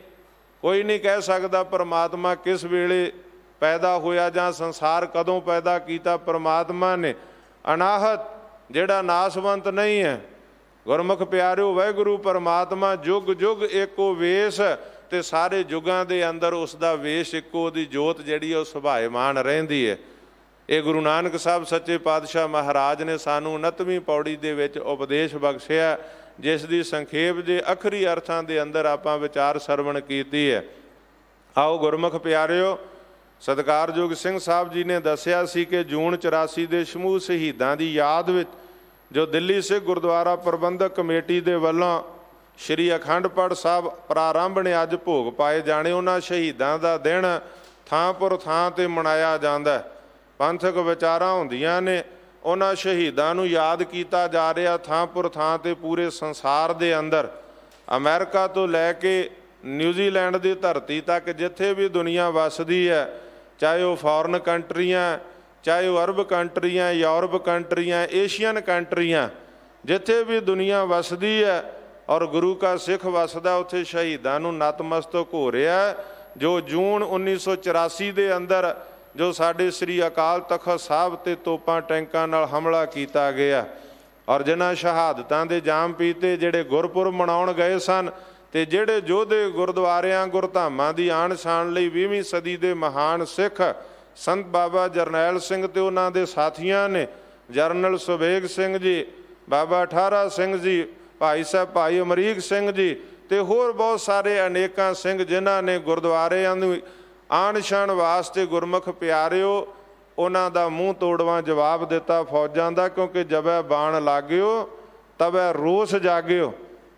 ਕੋਈ ਨਹੀਂ ਕਹਿ ਸਕਦਾ ਪਰਮਾਤਮਾ ਕਿਸ ਵੇਲੇ ਪੈਦਾ ਹੋਇਆ ਜਾਂ ਸੰਸਾਰ ਕਦੋਂ ਪੈਦਾ ਕੀਤਾ ਪਰਮਾਤਮਾ ਨੇ। ਅਨਾਹਤ, ਜਿਹੜਾ ਨਾਸਵੰਤ ਨਹੀਂ ਹੈ। ਗੁਰਮੁਖ ਪਿਆਰਿਓ ਵਾਹਿਗੁਰੂ ਪਰਮਾਤਮਾ ਜੁਗ ਜੁਗ ਏਕੋ ਵੇਸ, ਤੇ ਸਾਰੇ ਯੁੱਗਾਂ ਦੇ ਅੰਦਰ ਉਸ ਦਾ ਵੇਸ਼ ਇੱਕੋ, ਦੀ ਜੋਤ ਜਿਹੜੀ ਉਹ ਸੁਭਾਇਮਾਨ ਰਹਿੰਦੀ ਹੈ। ਇਹ ਗੁਰੂ ਨਾਨਕ ਸਾਹਿਬ ਸੱਚੇ ਪਾਤਸ਼ਾਹ ਮਹਾਰਾਜ ਨੇ ਸਾਨੂੰ 29ਵੀਂ ਪੌੜੀ ਦੇ ਵਿੱਚ ਉਪਦੇਸ਼ ਬਖਸ਼ਿਆ, ਜਿਸ ਦੀ ਸੰਖੇਪ ਜੇ ਅਖਰੀ ਅਰਥਾਂ ਦੇ ਅੰਦਰ ਆਪਾਂ ਵਿਚਾਰ ਸਰਵਣ ਕੀਤੀ ਹੈ। ਆਓ ਗੁਰਮੁਖ ਪਿਆਰਿਓ, ਸਤਿਕਾਰਯੋਗ ਸਿੰਘ ਸਾਹਿਬ ਜੀ ਨੇ ਦੱਸਿਆ ਸੀ ਕਿ ਜੂਨ 84 ਦੇ ਸਮੂਹ ਸ਼ਹੀਦਾਂ ਦੀ ਯਾਦ ਵਿੱਚ ਜੋ ਦਿੱਲੀ ਸਿੱਖ ਗੁਰਦੁਆਰਾ ਪ੍ਰਬੰਧਕ ਕਮੇਟੀ ਦੇ ਵੱਲੋਂ ਸ਼੍ਰੀ ਅਖੰਡ ਪਾਠ ਸਾਹਿਬ ਪ੍ਰਾਰੰਭ ਨੇ ਅੱਜ ਭੋਗ ਪਾਏ ਜਾਣੇ, ਉਹਨਾਂ ਸ਼ਹੀਦਾਂ ਦਾ ਦਿਨ ਥਾਂ ਥਾਂ 'ਤੇ ਮਨਾਇਆ ਜਾਂਦਾ। ਪੰਥਕ ਵਿਚਾਰਾਂ ਹੁੰਦੀਆਂ ਨੇ, ਉਹਨਾਂ ਸ਼ਹੀਦਾਂ ਨੂੰ ਯਾਦ ਕੀਤਾ ਜਾ ਰਿਹਾ ਥਾਂ ਥਾਂ 'ਤੇ ਪੂਰੇ ਸੰਸਾਰ ਦੇ ਅੰਦਰ। ਅਮਰੀਕਾ ਤੋਂ ਲੈ ਕੇ ਨਿਊਜ਼ੀਲੈਂਡ ਦੀ ਧਰਤੀ ਤੱਕ ਜਿੱਥੇ ਵੀ ਦੁਨੀਆ ਵੱਸਦੀ ਹੈ, ਚਾਹੇ ਉਹ ਫੋਰਨ ਕੰਟਰੀਆਂ, ਚਾਹੇ ਉਹ ਅਰਬ ਕੰਟਰੀਆਂ, ਯੂਰਪ ਕੰਟਰੀਆਂ, ਏਸ਼ੀਅਨ ਕੰਟਰੀਆਂ, ਜਿੱਥੇ ਵੀ ਦੁਨੀਆ ਵੱਸਦੀ ਹੈ ਔਰ ਗੁਰੂ ਕਾ ਸਿੱਖ ਵੱਸਦਾ, ਉੱਥੇ ਸ਼ਹੀਦਾਂ ਨੂੰ ਨਤਮਸਤਕ ਹੋ ਰਿਹਾ। ਜੋ ਜੂਨ 1984 ਦੇ ਅੰਦਰ ਜੋ ਸਾਡੇ ਸ੍ਰੀ ਅਕਾਲ ਤਖਤ ਸਾਹਿਬ 'ਤੇ ਤੋਪਾਂ ਟੈਂਕਾਂ ਨਾਲ ਹਮਲਾ ਕੀਤਾ ਗਿਆ, ਔਰ ਜਿਨ੍ਹਾਂ ਸ਼ਹਾਦਤਾਂ ਦੇ ਜਾਮ ਪੀਤੇ, ਜਿਹੜੇ ਗੁਰਪੁਰਬ ਮਨਾਉਣ ਗਏ ਸਨ, ਤੇ ਜਿਹੜੇ ਯੋਧੇ ਗੁਰਦੁਆਰਿਆਂ ਗੁਰਧਾਮਾਂ ਦੀ ਆਣ ਸ਼ਾਨ ਲਈ 20ਵੀਂ ਸਦੀ ਦੇ ਮਹਾਨ ਸਿੱਖ ਸੰਤ ਬਾਬਾ ਜਰਨੈਲ ਸਿੰਘ ਤੇ ਉਹਨਾਂ ਦੇ ਸਾਥੀਆਂ ਨੇ, ਜਰਨਲ ਸੁਬੇਗ ਸਿੰਘ ਜੀ, ਬਾਬਾ ਠਾਰਾ ਸਿੰਘ ਜੀ, ਭਾਈ ਸਾਹਿਬ ਭਾਈ ਅਮਰੀਕ ਸਿੰਘ ਜੀ, ਤੇ ਹੋਰ ਬਹੁਤ ਸਾਰੇ ਅਨੇਕਾਂ ਸਿੰਘ, ਜਿਨ੍ਹਾਂ ਨੇ ਗੁਰਦੁਆਰਿਆਂ ਨੂੰ ਆਣ ਸ਼ਾਨ ਵਾਸਤੇ ਗੁਰਮੁਖ ਪਿਆਰਿਓ ਉਹਨਾਂ ਦਾ ਮੂੰਹ ਤੋੜਵਾਂ ਜਵਾਬ ਦਿੱਤਾ ਫੌਜਾਂ ਦਾ, ਕਿਉਂਕਿ ਜਬੈ ਬਾਣ ਲਾਗਿਓ ਤਬੈ ਰੋਸ ਜਾਗਿਓ।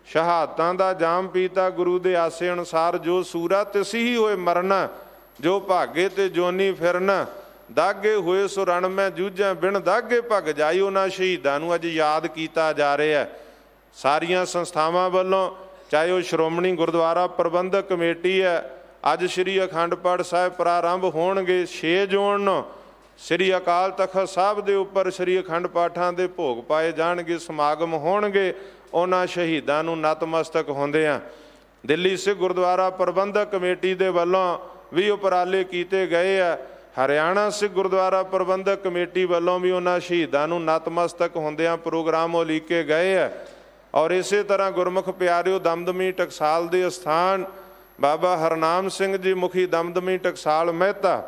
ਸ਼ਹਾਦਤਾਂ ਦਾ ਜਾਮ ਪੀਤਾ ਗੁਰੂ ਦੇ ਆਸੇ ਅਨੁਸਾਰ, ਜੋ ਸੂਰਾ ਤਿਸੀ ਹੀ ਹੋਏ ਮਰਨਾ, ਜੋ ਭਾਗੇ ਤੇ ਜੋਨੀ ਫਿਰਨਾ, ਦਾਗੇ ਹੋਏ ਸੋ ਰਣ ਮੈਂ ਜੂਝਾਂ ਬਿਨ ਦਾਗੇ ਭਗ ਜਾਈ। ਉਹਨਾਂ ਸ਼ਹੀਦਾਂ ਨੂੰ ਅੱਜ ਯਾਦ ਕੀਤਾ ਜਾ ਰਿਹਾ। ਸਾਰੀਆਂ ਸੰਸਥਾਵਾਂ ਵੱਲੋਂ, ਚਾਹੇ ਉਹ ਸ਼੍ਰੋਮਣੀ ਗੁਰਦੁਆਰਾ ਪ੍ਰਬੰਧਕ ਕਮੇਟੀ ਹੈ, ਅੱਜ ਸ਼੍ਰੀ ਅਖੰਡ ਪਾਠ ਸਾਹਿਬ ਪ੍ਰਾਰੰਭ ਹੋਣਗੇ 6 ਜੂਨ ਨੂੰ, ਸ਼੍ਰੀ ਅਕਾਲ ਤਖਤ ਸਾਹਿਬ ਦੇ ਉੱਪਰ ਸ਼੍ਰੀ ਅਖੰਡ ਪਾਠਾਂ ਦੇ ਭੋਗ ਪਾਏ ਜਾਣਗੇ, ਸਮਾਗਮ ਹੋਣਗੇ। ਉਹਨਾਂ ਸ਼ਹੀਦਾਂ ਨੂੰ ਨਤਮਸਤਕ ਹੁੰਦਿਆਂ ਦਿੱਲੀ ਸਿੱਖ ਗੁਰਦੁਆਰਾ ਪ੍ਰਬੰਧਕ ਕਮੇਟੀ ਦੇ ਵੱਲੋਂ ਵੀ ਉਪਰਾਲੇ ਕੀਤੇ ਗਏ ਆ। ਹਰਿਆਣਾ ਸਿੱਖ ਗੁਰਦੁਆਰਾ ਪ੍ਰਬੰਧਕ ਕਮੇਟੀ ਵੱਲੋਂ ਵੀ ਉਹਨਾਂ ਸ਼ਹੀਦਾਂ ਨੂੰ ਨਤਮਸਤਕ ਹੁੰਦਿਆਂ ਪ੍ਰੋਗਰਾਮ ਉਲੀਕੇ ਗਏ ਆ। ਔਰ ਇਸੇ ਤਰ੍ਹਾਂ ਗੁਰਮੁਖ ਪਿਆਰਿਓ, ਦਮਦਮੀ ਟਕਸਾਲ ਦੇ ਅਸਥਾਨ ਬਾਬਾ ਹਰਨਾਮ ਸਿੰਘ ਜੀ ਮੁਖੀ ਦਮਦਮੀ ਟਕਸਾਲ ਮਹਿਤਾ,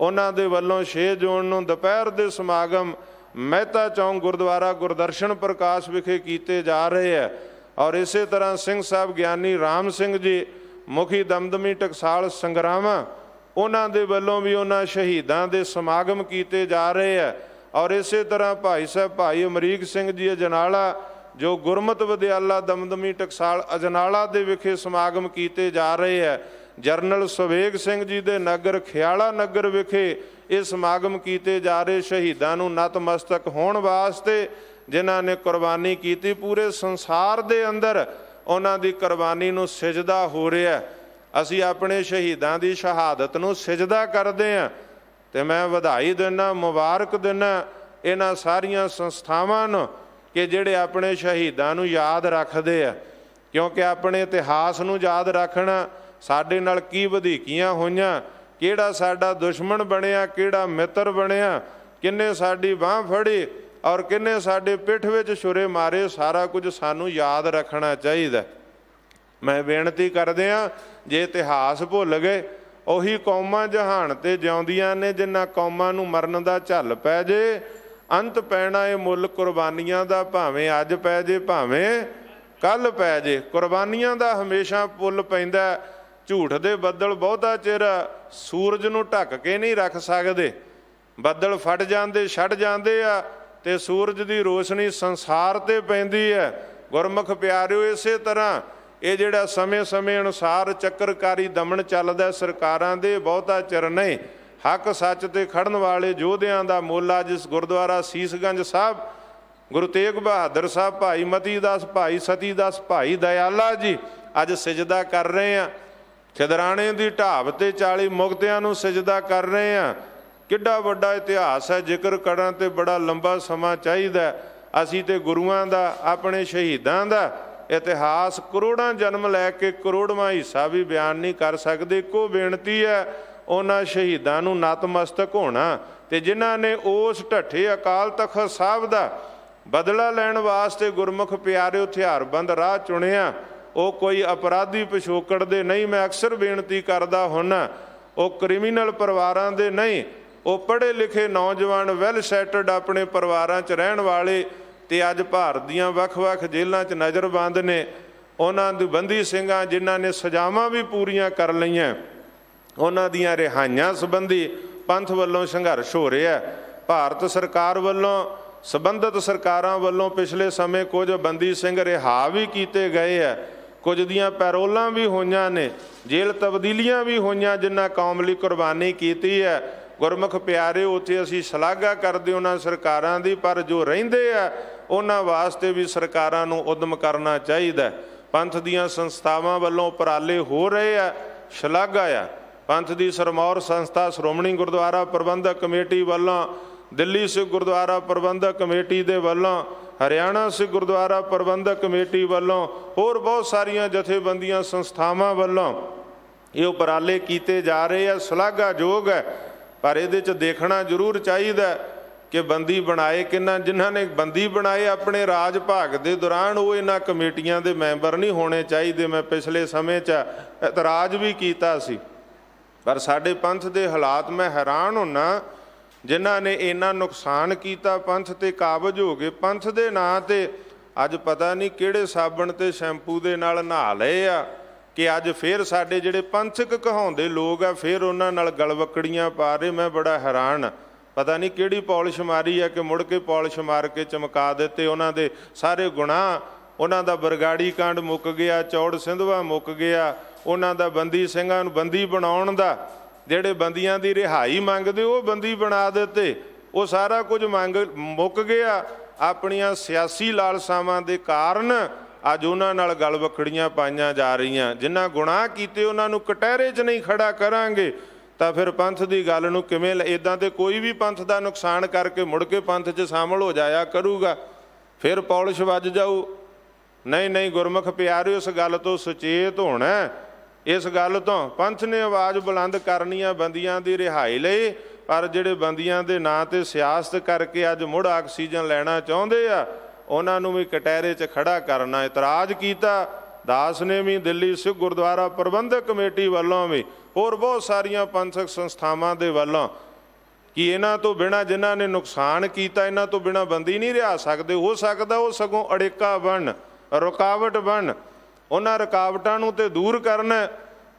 ਉਹਨਾਂ ਦੇ ਵੱਲੋਂ 6 ਜੂਨ ਨੂੰ ਦੁਪਹਿਰ ਦੇ ਸਮਾਗਮ ਮਹਿਤਾ ਚੌਂਕ ਗੁਰਦੁਆਰਾ ਗੁਰਦਰਸ਼ਨ ਪ੍ਰਕਾਸ਼ ਵਿਖੇ ਕੀਤੇ ਜਾ ਰਹੇ ਹੈ। ਔਰ ਇਸੇ ਤਰ੍ਹਾਂ ਸਿੰਘ ਸਾਹਿਬ ਗਿਆਨੀ ਰਾਮ ਸਿੰਘ ਜੀ ਮੁਖੀ ਦਮਦਮੀ ਟਕਸਾਲ ਸੰਗਰਾਵਾਂ, ਉਹਨਾਂ ਦੇ ਵੱਲੋਂ ਵੀ ਉਹਨਾਂ ਸ਼ਹੀਦਾਂ ਦੇ ਸਮਾਗਮ ਕੀਤੇ ਜਾ ਰਹੇ ਹੈ। ਔਰ ਇਸੇ ਤਰ੍ਹਾਂ ਭਾਈ ਸਾਹਿਬ ਭਾਈ ਅਮਰੀਕ ਸਿੰਘ ਜੀ ਅਜਨਾਲਾ, ਜੋ ਗੁਰਮਤਿ ਵਿਦਿਆਲਾ ਦਮਦਮੀ ਟਕਸਾਲ ਅਜਨਾਲਾ ਦੇ ਵਿਖੇ ਸਮਾਗਮ ਕੀਤੇ ਜਾ ਰਹੇ ਹੈ। ਜਰਨਲ ਸੁਬੇਗ ਸਿੰਘ ਜੀ ਦੇ ਨਗਰ ਖਿਆਲਾ ਨਗਰ ਵਿਖੇ ਇਹ ਸਮਾਗਮ ਕੀਤੇ ਜਾ ਰਹੇ। ਸ਼ਹੀਦਾਂ ਨੂੰ ਨਤਮਸਤਕ ਹੋਣ ਵਾਸਤੇ ਜਿਨ੍ਹਾਂ ਨੇ ਕੁਰਬਾਨੀ ਕੀਤੀ, ਪੂਰੇ ਸੰਸਾਰ ਦੇ ਅੰਦਰ ਉਹਨਾਂ ਦੀ ਕੁਰਬਾਨੀ ਨੂੰ ਸਿਜਦਾ ਹੋ ਰਿਹਾ। ਅਸੀਂ ਆਪਣੇ ਸ਼ਹੀਦਾਂ ਦੀ ਸ਼ਹਾਦਤ ਨੂੰ ਸਿਜਦਾ ਕਰਦੇ ਹਾਂ। ਤੇ ਮੈਂ ਵਧਾਈ ਦਿੰਦਾ, ਮੁਬਾਰਕ ਦਿੰਦਾ ਇਹਨਾਂ ਸਾਰੀਆਂ ਸੰਸਥਾਵਾਂ ਨੂੰ ਕਿ ਜਿਹੜੇ ਆਪਣੇ ਸ਼ਹੀਦਾਂ ਨੂੰ ਯਾਦ ਰੱਖਦੇ ਆ, ਕਿਉਂਕਿ ਆਪਣੇ ਇਤਿਹਾਸ ਨੂੰ ਯਾਦ ਰੱਖਣਾ, ਸਾਡੇ ਨਾਲ ਕੀ ਵਧੀਕੀਆਂ ਹੋਈਆਂ, ਕਿਹੜਾ ਸਾਡਾ ਦੁਸ਼ਮਣ ਬਣਿਆ, ਕਿਹੜਾ ਮਿੱਤਰ ਬਣਿਆ, ਕਿੰਨੇ ਸਾਡੀ ਬਾਂਹ ਫੜੀ ਔਰ ਕਿੰਨੇ ਸਾਡੇ ਪਿੱਠ ਵਿੱਚ ਛੁਰੇ ਮਾਰੇ, ਸਾਰਾ ਕੁਝ ਸਾਨੂੰ ਯਾਦ ਰੱਖਣਾ ਚਾਹੀਦਾ। ਮੈਂ ਬੇਨਤੀ ਕਰਦੇ ਹਾਂ, ਜੇ ਇਤਿਹਾਸ ਭੁੱਲ ਗਏ, ਉਹੀ ਕੌਮਾਂ ਜਹਾਨ ਤੇ ਜਿਉਂਦੀਆਂ ਨੇ ਜਿਨ੍ਹਾਂ ਕੌਮਾਂ ਨੂੰ ਮਰਨ ਦਾ ਝੱਲ ਪੈ ਜੇ। ਅੰਤ ਪੈਣਾ ਇਹ ਮੁੱਲ ਕੁਰਬਾਨੀਆਂ ਦਾ, ਭਾਵੇਂ ਅੱਜ ਪੈ ਜੇ ਭਾਵੇਂ ਕੱਲ ਪੈ ਜੇ। ਕੁਰਬਾਨੀਆਂ ਦਾ ਹਮੇਸ਼ਾ ਪੁੱਲ ਪੈਂਦਾ। ਝੂਠ ਦੇ ਬੱਦਲ ਬਹੁਤਾ ਚਿਰ ਸੂਰਜ ਨੂੰ ਢੱਕ ਕੇ ਨਹੀਂ ਰੱਖ ਸਕਦੇ। ਬੱਦਲ ਫਟ ਜਾਂਦੇ, ਛੱਡ ਜਾਂਦੇ ਆ ਤੇ ਸੂਰਜ ਦੀ ਰੋਸ਼ਨੀ ਸੰਸਾਰ ਤੇ ਪੈਂਦੀ ਹੈ। ਗੁਰਮੁਖ ਪਿਆਰਿਓ, ਇਸੇ ਤਰ੍ਹਾਂ ਇਹ ਜਿਹੜਾ ਸਮੇਂ ਅਨੁਸਾਰ ਚੱਕਰਕਾਰੀ ਦਮਨ ਚੱਲਦਾ ਸਰਕਾਰਾਂ ਦੇ, ਬਹੁਤਾ ਚਿਰ ਨਹੀਂ। ਹੱਕ ਸੱਚ ਤੇ ਖੜਨ ਵਾਲੇ ਯੋਧਿਆਂ ਦਾ ਮੁੱਲ ਅੱਜ ਇਸ ਗੁਰਦੁਆਰਾ ਸੀਸਗੰਜ ਸਾਹਿਬ ਗੁਰੂ ਤੇਗ ਬਹਾਦਰ ਸਾਹਿਬ, ਭਾਈ ਮਤੀ ਦਾਸ, ਭਾਈ ਸਤੀ ਦਾਸ, ਭਾਈ ਦਇਆਲਾ ਜੀ ਅੱਜ ਸਿਜਦਾ ਕਰ ਰਹੇ ਆ। ਖਿਦਰਾਣੇ ਦੀ ਢਾਬ ਤੇ 40 ਮੁਕਤਿਆਂ ਨੂੰ ਸਿਜਦਾ ਕਰ ਰਹੇ ਆ। ਕਿੱਡਾ ਵੱਡਾ ਇਤਿਹਾਸ ਹੈ, ਜ਼ਿਕਰ ਕਰਨ ਤੇ ਬੜਾ ਲੰਬਾ ਸਮਾਂ ਚਾਹੀਦਾ। ਅਸੀਂ ਤੇ ਗੁਰੂਆਂ ਦਾ, ਆਪਣੇ ਸ਼ਹੀਦਾਂ ਦਾ ਇਤਿਹਾਸ ਕਰੋੜਾਂ ਜਨਮ ਲੈ ਕੇ ਕਰੋੜਵਾਂ ਹਿੱਸਾ ਵੀ ਬਿਆਨ ਨਹੀਂ ਕਰ ਸਕਦੇ। ਇੱਕੋ ਬੇਨਤੀ ਹੈ, ਉਹਨਾਂ ਸ਼ਹੀਦਾਂ ਨੂੰ ਨਤਮਸਤਕ ਹੋਣਾ ਤੇ ਜਿਨ੍ਹਾਂ ਨੇ ਉਸ ਢੱਠੇ ਅਕਾਲ ਤਖਤ ਸਾਹਿਬ ਦਾ ਬਦਲਾ ਲੈਣ ਵਾਸਤੇ ਗੁਰਮੁਖ ਪਿਆਰਿਓ ਹਥਿਆਰਬੰਦ ਰਾਹ ਚੁਣਿਆ, ਉਹ ਕੋਈ ਅਪਰਾਧੀ ਪਿਛੋਕੜ ਦੇ ਨਹੀਂ। ਮੈਂ ਅਕਸਰ ਬੇਨਤੀ ਕਰਦਾ ਹੁੰਨਾ, ਉਹ ਕ੍ਰਿਮੀਨਲ ਪਰਿਵਾਰਾਂ ਦੇ ਨਹੀਂ, ਉਹ ਪੜ੍ਹੇ ਲਿਖੇ ਨੌਜਵਾਨ, ਵੈਲ ਸੈਟਡ ਆਪਣੇ ਪਰਿਵਾਰਾਂ 'ਚ ਰਹਿਣ ਵਾਲੇ ਤੇ ਅੱਜ ਭਾਰਤ ਦੀਆਂ ਵੱਖ-ਵੱਖ ਜੇਲ੍ਹਾਂ 'ਚ ਨਜ਼ਰਬੰਦ ਨੇ। ਉਹਨਾਂ ਦੇ ਬੰਦੀ ਸਿੰਘਾਂ ਜਿਨ੍ਹਾਂ ਨੇ ਸਜ਼ਾਵਾਂ ਵੀ ਪੂਰੀਆਂ ਕਰ ਲਈਆਂ, ਉਹਨਾਂ ਦੀਆਂ ਰਿਹਾਈਆਂ ਸੰਬੰਧੀ ਪੰਥ ਵੱਲੋਂ ਸੰਘਰਸ਼ ਹੋ ਰਿਹਾ। ਭਾਰਤ ਸਰਕਾਰ ਵੱਲੋਂ, ਸੰਬੰਧਿਤ ਸਰਕਾਰਾਂ ਵੱਲੋਂ ਪਿਛਲੇ ਸਮੇਂ ਕੁਝ ਬੰਦੀ ਸਿੰਘ ਰਿਹਾ ਵੀ ਕੀਤੇ ਗਏ ਆ, ਕੁਝ ਦੀਆਂ ਪੈਰੋਲਾਂ ਵੀ ਹੋਈਆਂ ਨੇ, ਜੇਲ੍ਹ ਤਬਦੀਲੀਆਂ ਵੀ ਹੋਈਆਂ ਜਿਨ੍ਹਾਂ ਕੌਮ ਲਈ ਕੁਰਬਾਨੀ ਕੀਤੀ ਹੈ। ਗੁਰਮੁਖ ਪਿਆਰੇ, ਉੱਥੇ ਅਸੀਂ ਸ਼ਲਾਘਾ ਕਰਦੇ ਉਹਨਾਂ ਸਰਕਾਰਾਂ ਦੀ, ਪਰ ਜੋ ਰਹਿੰਦੇ ਆ ਉਹਨਾਂ ਵਾਸਤੇ ਵੀ ਸਰਕਾਰਾਂ ਨੂੰ ਉਦਮ ਕਰਨਾ ਚਾਹੀਦਾ। ਪੰਥ ਦੀਆਂ ਸੰਸਥਾਵਾਂ ਵੱਲੋਂ ਉਪਰਾਲੇ ਹੋ ਰਹੇ ਆ, ਸ਼ਲਾਘਾ ਆ। ਪੰਥ ਦੀ ਸਰਮੌਰ ਸੰਸਥਾ ਸ਼੍ਰੋਮਣੀ ਗੁਰਦੁਆਰਾ ਪ੍ਰਬੰਧਕ ਕਮੇਟੀ ਵੱਲੋਂ, ਦਿੱਲੀ ਸਿੱਖ ਗੁਰਦੁਆਰਾ ਪ੍ਰਬੰਧਕ ਕਮੇਟੀ ਦੇ ਵੱਲੋਂ, ਹਰਿਆਣਾ ਸਿੱਖ ਗੁਰਦੁਆਰਾ ਪ੍ਰਬੰਧਕ ਕਮੇਟੀ ਵੱਲੋਂ, ਹੋਰ ਬਹੁਤ ਸਾਰੀਆਂ ਜਥੇਬੰਦੀਆਂ ਸੰਸਥਾਵਾਂ ਵੱਲੋਂ ਇਹ ਉਪਰਾਲੇ ਕੀਤੇ ਜਾ ਰਹੇ ਆ, ਸ਼ਲਾਘਾਯੋਗ ਹੈ। ਪਰ ਇਹਦੇ 'ਚ ਦੇਖਣਾ ਜ਼ਰੂਰ ਚਾਹੀਦਾ ਕਿ ਬੰਦੀ ਬਣਾਏ ਕਿਹਨਾਂ, ਜਿਨ੍ਹਾਂ ਨੇ ਬੰਦੀ ਬਣਾਏ ਆਪਣੇ ਰਾਜ ਭਾਗ ਦੇ ਦੌਰਾਨ, ਉਹ ਇਹਨਾਂ ਕਮੇਟੀਆਂ ਦੇ ਮੈਂਬਰ ਨਹੀਂ ਹੋਣੇ ਚਾਹੀਦੇ। ਮੈਂ ਪਿਛਲੇ ਸਮੇਂ 'ਚ ਇਤਰਾਜ਼ ਵੀ ਕੀਤਾ ਸੀ, ਪਰ ਸਾਡੇ ਪੰਥ ਦੇ ਹਾਲਾਤ ਮੈਂ ਹੈਰਾਨ ਹੁੰਨਾ, ਜਿਨ੍ਹਾਂ ਨੇ ਇੰਨਾ ਨੁਕਸਾਨ ਕੀਤਾ, ਪੰਥ ਤੇ ਕਾਬਜ ਹੋ ਗਏ। ਪੰਥ ਦੇ ਨਾਂ ਤੇ ਅੱਜ ਪਤਾ ਨਹੀਂ ਕਿਹੜੇ ਸਾਬਣ ਤੇ ਸ਼ੈਂਪੂ ਦੇ ਨਾਲ ਨਹਾ ਲਏ ਆ ਕਿ ਅੱਜ ਫਿਰ ਸਾਡੇ ਜਿਹੜੇ ਪੰਥਕ ਕਹਾਉਂਦੇ ਲੋਕ ਆ ਫਿਰ ਉਹਨਾਂ ਨਾਲ ਗਲਵੱਕੜੀਆਂ ਪਾ ਰਹੇ। ਮੈਂ ਬੜਾ ਹੈਰਾਨ, ਪਤਾ ਨਹੀਂ ਕਿਹੜੀ ਪੌਲਿਸ਼ ਮਾਰੀ ਆ ਕਿ ਮੁੜ ਕੇ ਪੌਲਿਸ਼ ਮਾਰ ਕੇ ਚਮਕਾ ਦਿੱਤੇ ਉਹਨਾਂ ਦੇ ਸਾਰੇ ਗੁਨਾਹ। ਉਹਨਾਂ ਦਾ ਬਰਗਾੜੀ ਕਾਂਡ ਮੁੱਕ ਗਿਆ, ਚੌੜ ਸਿੰਧਵਾ ਮੁੱਕ ਗਿਆ, ਉਹਨਾਂ ਦਾ ਬੰਦੀ ਸਿੰਘਾਂ ਨੂੰ ਬੰਦੀ ਬਣਾਉਣ ਦਾ, ਜਿਹੜੇ ਬੰਦੀਆਂ ਦੀ ਰਿਹਾਈ ਮੰਗਦੇ ਉਹ ਬੰਦੀ ਬਣਾ ਦਿੱਤੇ। ਉਹ ਸਾਰਾ ਕੁਝ ਮੁੱਕ ਗਿਆ। ਆਪਣੀਆਂ ਸਿਆਸੀ ਲਾਲਸਾਵਾਂ ਦੇ ਕਾਰਨ ਅੱਜ ਉਹਨਾਂ ਨਾਲ ਗਲ ਵੱਖੜੀਆਂ ਪਾਈਆਂ ਜਾ ਰਹੀਆਂ। ਜਿਨ੍ਹਾਂ ਗੁਨਾਹ ਕੀਤੇ ਉਹਨਾਂ ਨੂੰ ਕਟਹਿਰੇ 'ਚ ਨਹੀਂ ਖੜਾ ਕਰਾਂਗੇ ਤਾਂ ਫਿਰ ਪੰਥ ਦੀ ਗੱਲ ਨੂੰ ਕਿਵੇਂ? ਇੱਦਾਂ ਤੇ ਕੋਈ ਵੀ ਪੰਥ ਦਾ ਨੁਕਸਾਨ ਕਰਕੇ ਮੁੜ ਕੇ ਪੰਥ 'ਚ ਸ਼ਾਮਲ ਹੋ ਜਾਇਆ ਕਰੂਗਾ, ਫਿਰ ਪੌਲਿਸ਼ ਵੱਜ ਜਾਊ। ਨਹੀਂ, ਗੁਰਮੁਖ ਪਿਆਰਿਓ, ਇਸ ਗੱਲ ਤੋਂ ਸੁਚੇਤ ਹੋਣਾ। ਇਸ ਗੱਲ ਤੋਂ ਪੰਥ ਨੇ ਆਵਾਜ਼ ਬੁਲੰਦ ਕਰਨੀ ਆ ਬੰਦੀਆਂ ਦੀ ਰਿਹਾਈ ਲਈ, ਪਰ ਜਿਹੜੇ ਬੰਦੀਆਂ ਦੇ ਨਾਂ ਤੇ ਸਿਆਸਤ ਕਰਕੇ ਅੱਜ ਮੁੜ ਆਕਸੀਜਨ ਲੈਣਾ ਚਾਹੁੰਦੇ ਆ, ਉਹਨਾਂ ਨੂੰ ਵੀ ਕਟਹਿਰੇ 'ਚ ਖੜਾ ਕਰਨਾ। ਇਤਰਾਜ਼ ਕੀਤਾ ਦਾਸ ਨੇ ਵੀ, ਦਿੱਲੀ ਸਿੱਖ ਗੁਰਦੁਆਰਾ ਪ੍ਰਬੰਧਕ ਕਮੇਟੀ ਵੱਲੋਂ ਵੀ, ਹੋਰ ਬਹੁਤ ਸਾਰੀਆਂ ਪੰਥਕ ਸੰਸਥਾਵਾਂ ਦੇ ਵੱਲੋਂ, ਕਿ ਇਹਨਾਂ ਤੋਂ ਬਿਨਾਂ, ਜਿਨ੍ਹਾਂ ਨੇ ਨੁਕਸਾਨ ਕੀਤਾ, ਇਹਨਾਂ ਤੋਂ ਬਿਨਾਂ ਬੰਦੀ ਨਹੀਂ ਰਿਹਾ ਸਕਦੇ। ਹੋ ਸਕਦਾ ਉਹ ਸਗੋਂ ਅੜਿੱਕਾ ਬਣ, ਰੁਕਾਵਟ ਬਣ, ਉਹਨਾਂ ਰੁਕਾਵਟਾਂ ਨੂੰ ਤੇ ਦੂਰ ਕਰਨਾ।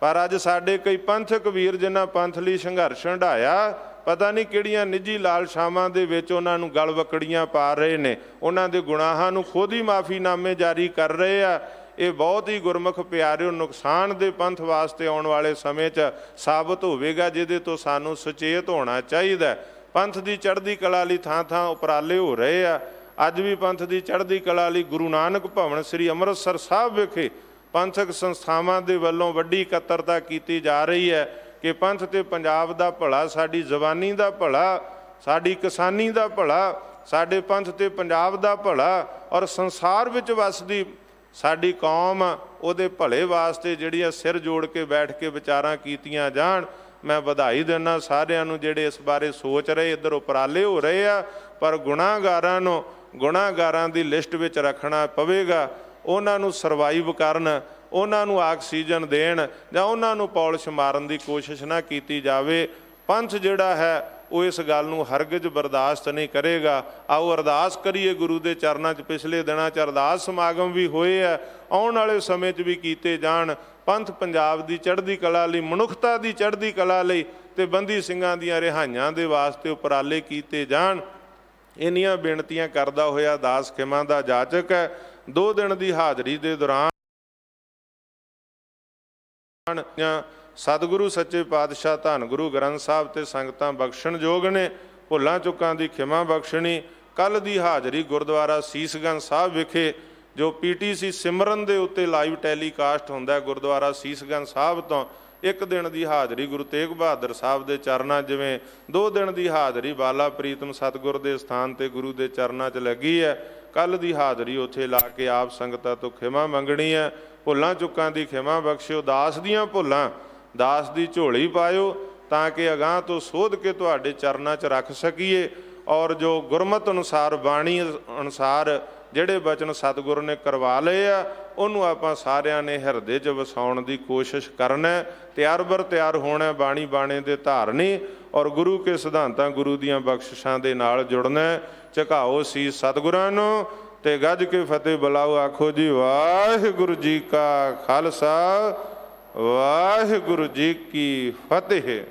ਪਰ ਅੱਜ ਸਾਡੇ ਕਈ ਪੰਥਕ ਵੀਰ ਜਿਨ੍ਹਾਂ ਪੰਥ ਲਈ ਸੰਘਰਸ਼ ਹੰਢਾਇਆ, ਪਤਾ ਨਹੀਂ ਕਿਹੜੀਆਂ ਨਿੱਜੀ ਲਾਲਸ਼ਾਵਾਂ ਦੇ ਵਿੱਚ ਉਹਨਾਂ ਨੂੰ ਗਲ ਵੱਕੜੀਆਂ ਪਾ ਰਹੇ ਨੇ, ਉਹਨਾਂ ਦੇ ਗੁਨਾਹਾਂ ਨੂੰ ਖੁਦ ਹੀ ਮਾਫੀਨਾਮੇ ਜਾਰੀ ਕਰ ਰਹੇ ਆ। ਇਹ ਬਹੁਤ ਹੀ ਗੁਰਮੁਖ ਪਿਆਰਿਓ ਨੁਕਸਾਨ ਦੇ ਪੰਥ ਵਾਸਤੇ ਆਉਣ ਵਾਲੇ ਸਮੇਂ 'ਚ ਸਾਬਤ ਹੋਵੇਗਾ, ਜਿਹਦੇ ਤੋਂ ਸਾਨੂੰ ਸੁਚੇਤ ਹੋਣਾ ਚਾਹੀਦਾ। ਪੰਥ ਦੀ ਚੜ੍ਹਦੀ ਕਲਾ ਲਈ ਥਾਂ ਥਾਂ ਉਪਰਾਲੇ ਹੋ ਰਹੇ ਆ। ਅੱਜ ਵੀ ਪੰਥ ਦੀ ਚੜ੍ਹਦੀ ਕਲਾ ਲਈ ਗੁਰੂ ਨਾਨਕ ਭਵਨ ਸ੍ਰੀ ਅੰਮ੍ਰਿਤਸਰ ਸਾਹਿਬ ਵਿਖੇ ਪੰਥਕ ਸੰਸਥਾਵਾਂ ਦੇ ਵੱਲੋਂ ਵੱਡੀ ਇਕੱਤਰਤਾ ਕੀਤੀ ਜਾ ਰਹੀ ਹੈ ਕਿ ਪੰਥ ਤੇ ਪੰਜਾਬ ਦਾ ਭਲਾ, ਸਾਡੀ ਜ਼ਬਾਨੀ ਦਾ ਭਲਾ, ਸਾਡੀ ਕਿਸਾਨੀ ਦਾ ਭਲਾ, ਸਾਡੇ ਪੰਥ ਤੇ ਪੰਜਾਬ ਦਾ ਭਲਾ ਔਰ ਸੰਸਾਰ ਵਿੱਚ ਵਸਦੀ ਸਾਡੀ ਕੌਮ ਉਹਦੇ ਭਲੇ ਵਾਸਤੇ ਜਿਹੜੀਆਂ ਸਿਰ ਜੋੜ ਕੇ ਬੈਠ ਕੇ ਵਿਚਾਰਾਂ ਕੀਤੀਆਂ ਜਾਣ। ਮੈਂ ਵਧਾਈ ਦਿੰਦਾ ਸਾਰਿਆਂ ਨੂੰ ਜਿਹੜੇ ਇਸ ਬਾਰੇ ਸੋਚ ਰਹੇ, ਇੱਧਰ ਉਪਰਾਲੇ ਹੋ ਰਹੇ ਆ, ਪਰ ਗੁਨਾਹਗਾਰਾਂ ਨੂੰ ਗੁਨਾਹਗਾਰਾਂ ਦੀ ਲਿਸਟ ਵਿੱਚ ਰੱਖਣਾ ਪਵੇਗਾ। ਉਹਨਾਂ ਨੂੰ ਸਰਵਾਈਵ ਕਰਨ, ਉਹਨਾਂ ਨੂੰ ਆਕਸੀਜਨ ਦੇਣ ਜਾਂ ਉਹਨਾਂ ਨੂੰ ਪੌਲਿਸ਼ ਮਾਰਨ ਦੀ ਕੋਸ਼ਿਸ਼ ਨਾ ਕੀਤੀ ਜਾਵੇ। ਪੰਥ ਜਿਹੜਾ ਹੈ ਉਹ ਇਸ ਗੱਲ ਨੂੰ ਹਰਗਿਜ਼ ਬਰਦਾਸ਼ਤ ਨਹੀਂ ਕਰੇਗਾ। ਆਓ ਅਰਦਾਸ ਕਰੀਏ ਗੁਰੂ ਦੇ ਚਰਨਾਂ 'ਚ। ਪਿਛਲੇ ਦਿਨਾਂ 'ਚ ਅਰਦਾਸ ਸਮਾਗਮ ਵੀ ਹੋਏ ਆ, ਆਉਣ ਵਾਲੇ ਸਮੇਂ 'ਚ ਵੀ ਕੀਤੇ ਜਾਣ। ਪੰਥ ਪੰਜਾਬ ਦੀ ਚੜ੍ਹਦੀ ਕਲਾ ਲਈ, ਮਨੁੱਖਤਾ ਦੀ ਚੜ੍ਹਦੀ ਕਲਾ ਲਈ ਤੇ ਬੰਦੀ ਸਿੰਘਾਂ ਦੀਆਂ ਰਿਹਾਈਆਂ ਦੇ ਵਾਸਤੇ ਉਪਰਾਲੇ ਕੀਤੇ ਜਾਣ। ਇੰਨੀਆਂ ਬੇਨਤੀਆਂ ਕਰਦਾ ਹੋਇਆ ਦਾਸ ਖਿਮਾ ਦਾ ਜਾਚਕ ਹੈ। 2 ਦਿਨ ਦੀ ਹਾਜ਼ਰੀ ਦੇ ਦੌਰਾਨ ਸਤਿਗੁਰੂ ਸੱਚੇ ਪਾਤਸ਼ਾਹ ਧੰਨ ਗੁਰੂ ਗ੍ਰੰਥ ਸਾਹਿਬ ਤੇ ਸੰਗਤਾਂ ਬਖਸ਼ਣਯੋਗ ਨੇ। ਭੁੱਲਾਂ ਚੁੱਕਾਂ ਦੀ ਖਿਮਾ ਬਖਸ਼ਣੀ। ਕੱਲ੍ਹ ਦੀ ਹਾਜ਼ਰੀ ਗੁਰਦੁਆਰਾ ਸੀਸਗੰਜ ਸਾਹਿਬ ਵਿਖੇ ਜੋ PTC ਸਿਮਰਨ ਦੇ ਉੱਤੇ ਲਾਈਵ ਟੈਲੀਕਾਸਟ ਹੁੰਦਾ ਗੁਰਦੁਆਰਾ ਸੀਸਗੰਜ ਸਾਹਿਬ ਤੋਂ, 1 ਦਿਨ ਦੀ ਹਾਜ਼ਰੀ ਗੁਰੂ ਤੇਗ ਬਹਾਦਰ ਸਾਹਿਬ ਦੇ ਚਰਨਾਂ, ਜਿਵੇਂ 2 ਦਿਨ ਦੀ ਹਾਜ਼ਰੀ ਬਾਲਾ ਪ੍ਰੀਤਮ ਸਤਿਗੁਰ ਦੇ ਸਥਾਨ ਤੇ ਗੁਰੂ ਦੇ ਚਰਨਾਂ 'ਚ ਲੱਗੀ ਹੈ। ਕੱਲ੍ਹ ਦੀ ਹਾਜ਼ਰੀ ਉੱਥੇ ਲਾ ਕੇ ਆਪ ਸੰਗਤਾਂ ਤੋਂ ਖਿਮਾ ਮੰਗਣੀ ਹੈ। ਭੁੱਲਾਂ ਚੁੱਕਾਂ ਦੀ ਖਿਮਾ ਬਖਸ਼ਿਓ। ਦਾਸ ਦੀਆਂ ਭੁੱਲਾਂ ਦਾਸ ਦੀ ਝੋਲੀ ਪਾਇਓ ਤਾਂ ਕਿ ਅਗਾਂਹ ਤੋਂ ਸੋਧ ਕੇ ਤੁਹਾਡੇ ਚਰਨਾਂ 'ਚ ਰੱਖ ਸਕੀਏ। ਔਰ ਜੋ ਗੁਰਮਤਿ ਅਨੁਸਾਰ, ਬਾਣੀ ਅਨੁਸਾਰ ਜਿਹੜੇ ਬਚਨ ਸਤਿਗੁਰ ਨੇ ਕਰਵਾ ਲਏ ਆ, ਉਹਨੂੰ ਆਪਾਂ ਸਾਰਿਆਂ ਨੇ ਹਿਰਦੇ 'ਚ ਵਸਾਉਣ ਦੀ ਕੋਸ਼ਿਸ਼ ਕਰਨਾ। ਤਿਆਰ ਬਰ ਤਿਆਰ ਹੋਣਾ, ਬਾਣੀ ਬਾਣੇ ਦੇ ਧਾਰਨੀ ਔਰ ਗੁਰੂ ਕੇ ਸਿਧਾਂਤਾਂ, ਗੁਰੂ ਦੀਆਂ ਬਖਸ਼ਿਸ਼ਾਂ ਦੇ ਨਾਲ ਜੁੜਨਾ। ਝੁਕਾਓ ਸੀਸ ਸਤਿਗੁਰਾਂ ਨੂੰ ਤੇ ਗੱਜ ਕੇ ਫਤਿਹ ਬੁਲਾਓ। ਆਖੋ ਜੀ ਵਾਹਿਗੁਰੂ ਜੀ ਕਾ ਖਾਲਸਾ, ਵਾਹਿਗੁਰੂ ਜੀ ਕੀ ਫਤਿਹ।